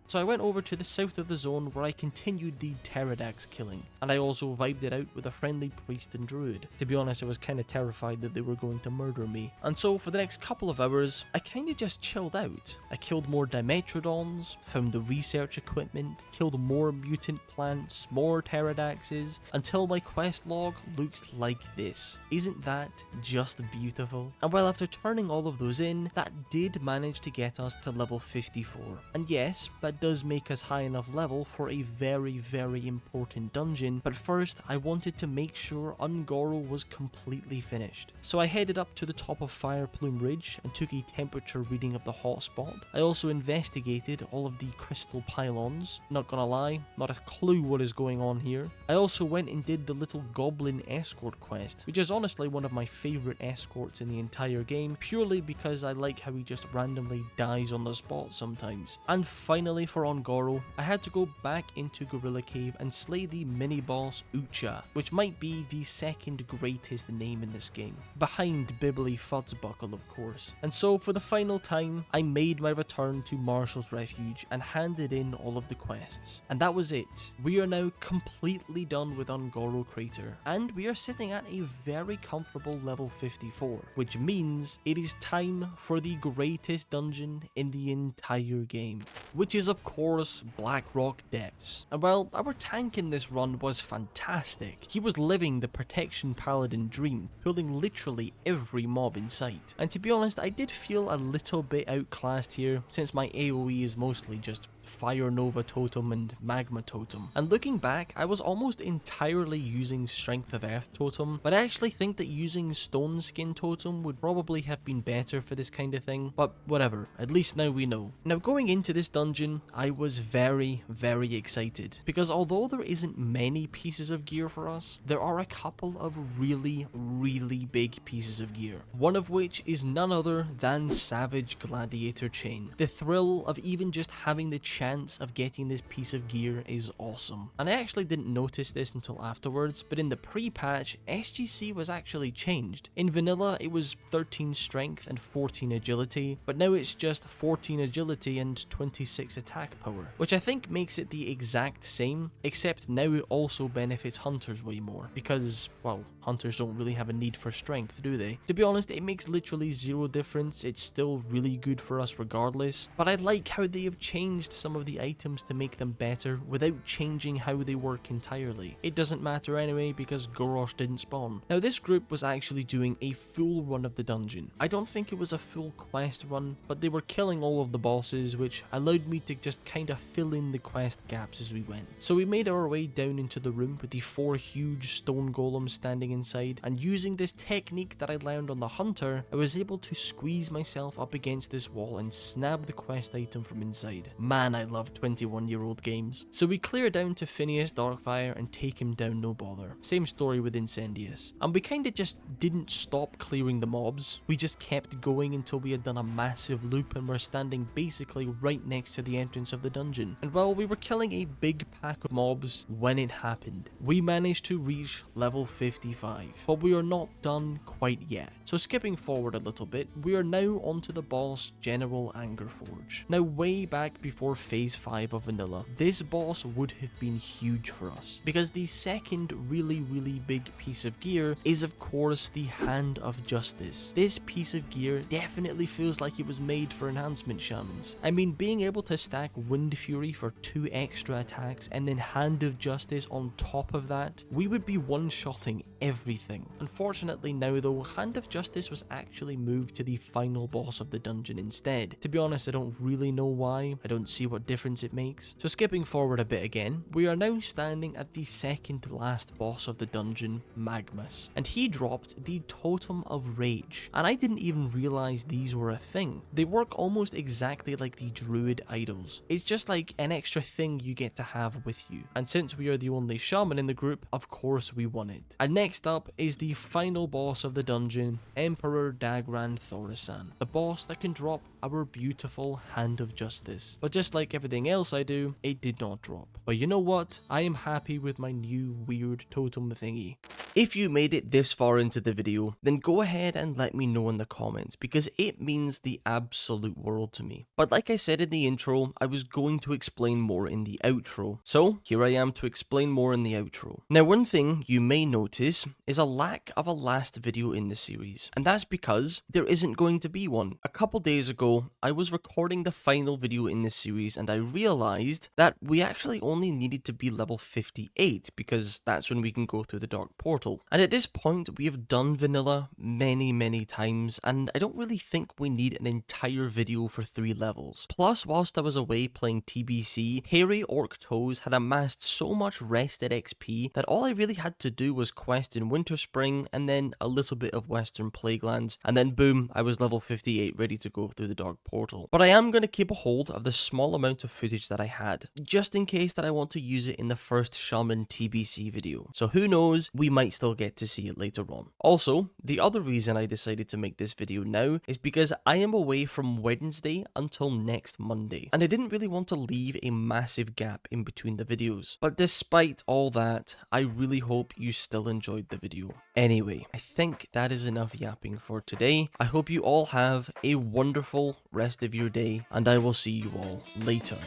So I went over to the south of the zone where I continued the Pterodax killing, and I also vibed it out with a friendly priest and druid. To be honest, I was kinda terrified that they were going to murder me. And so for the next couple of hours, I kinda just chilled out. I killed more Dimetrodons, found the research equipment, killed more mutant plants, more Pterodaxes, until my quest log looked like this. Isn't that just beautiful? And well, after turning all of those in, that did manage to get us to level 54. And yes, that does make us high enough level for a very, very important dungeon, but first I wanted to make sure Ungoro was completely finished. So I headed up to the top of Fireplume Ridge and took a temperature reading of the hotspot. I also investigated all of the crystal pylons. Not gonna lie, not a clue what is going on here. I also went and did the little goblin escort quest, which is honestly one of my favourite escorts in the entire game, purely because I like how he just randomly dies on the spot sometimes. And finally, for Ungoro, I had to go back into Gorilla Cave and slay the mini-boss Ucha, which might be the second greatest name in this game, behind Bibbly Fuzzbuckle of course. And so for the final time, I made my return to Marshall's Refuge and handed in all of the quests. And that was it. We are now completely done with Ungoro Crater, and we are sitting at a very comfortable level 54, which means it is time for the greatest dungeon in the entire game, which is of course Blackrock Depths. And well, our tank in this run was fantastic. He was living the Protection Paladin dream, pulling literally every mob in sight. And to be honest, I did feel a little bit outclassed here, since my AoE is mostly just Fire Nova Totem and Magma Totem. And looking back, I was almost entirely using Strength of Earth Totem, but I actually think that using Stone Skin Totem would probably have been better for this kind of thing, but whatever, at least now we know. Now going into this dungeon, I was very, very excited, because although there isn't many pieces of gear for us, there are a couple of really, really big pieces of gear, one of which is none other than Savage Gladiator Chain. The thrill of even just having the chance of getting this piece of gear is awesome. And I actually didn't notice this until afterwards, but in the pre-patch, SGC was actually changed. In vanilla, it was 13 strength and 14 agility, but now it's just 14 agility and 26 attack power, which I think makes it the exact same, except now it also benefits hunters way more, because, well, hunters don't really have a need for strength, do they? To be honest, it makes literally zero difference. It's still really good for us regardless, but I like how they have changed some of the items to make them better without changing how they work entirely. It doesn't matter anyway because Gorosh didn't spawn. Now this group was actually doing a full run of the dungeon. I don't think it was a full quest run, but they were killing all of the bosses, which allowed me to just kind of fill in the quest gaps as we went. So we made our way down into the room with the 4 huge stone golems standing inside, and using this technique that I learned on the hunter, I was able to squeeze myself up against this wall and snab the quest item from inside. Man, I love 21-year-old games. So we clear down to Phineas Darkfire and take him down no bother. Same story with Incendius. And we kinda just didn't stop clearing the mobs. We just kept going until we had done a massive loop and were standing basically right next to the entrance of the dungeon. And while we were killing a big pack of mobs when it happened, we managed to reach level 55. But we are not done quite yet. So skipping forward a little bit, we are now onto the boss General Angerforge. Now way back before Phase 5 of Vanilla, this boss would have been huge for us, because the second really big piece of gear is of course the Hand of Justice. This piece of gear definitely feels like it was made for enhancement shamans. I mean, being able to stack Wind Fury for 2 extra attacks and then Hand of Justice on top of that, we would be one-shotting everything. Unfortunately now though, Hand of Justice was actually moved to the final boss of the dungeon instead. To be honest, I don't really know why. I don't see what difference it makes. So skipping forward a bit again, we are now standing at the second to last boss of the dungeon, Magmus, and he dropped the Totem of Rage, and I didn't even realize these were a thing. They work almost exactly like the druid idols. It's just like an extra thing you get to have with you, and since we are the only shaman in the group, of course we won it. And next up is the final boss of the dungeon, Emperor Dagran Thorisan, the boss that can drop our beautiful Hand of Justice. But just like everything else I do, it did not drop. But you know what? I am happy with my new weird totem thingy. If you made it this far into the video, then go ahead and let me know in the comments, because it means the absolute world to me. But like I said in the intro, I was going to explain more in the outro. So here I am to explain more in the outro. Now, one thing you may notice is a lack of a last video in the series, and that's because there isn't going to be one. A couple days ago, I was recording the final video in this series and I realized that we actually only needed to be level 58 because that's when we can go through the Dark Portal. And at this point, we have done vanilla many times, and I don't really think we need an entire video for 3 levels. Plus, whilst I was away playing TBC, hairy Orctos had amassed so much rested XP that all I really had to do was quest in Winterspring and then a little bit of Western Plaguelands, and then boom, I was level 58 ready to go through the Dark Portal. But I am going to keep a hold of the small amount of footage that I had, just in case that I want to use it in the first Shaman TBC video. So who knows, we might still get to see it later on. Also, the other reason I decided to make this video now is because I am away from Wednesday until next Monday, and I didn't really want to leave a massive gap in between the videos. But despite all that, I really hope you still enjoyed the video. Anyway, I think that is enough yapping for today. I hope you all have a wonderful rest of your day, and I will see you all later.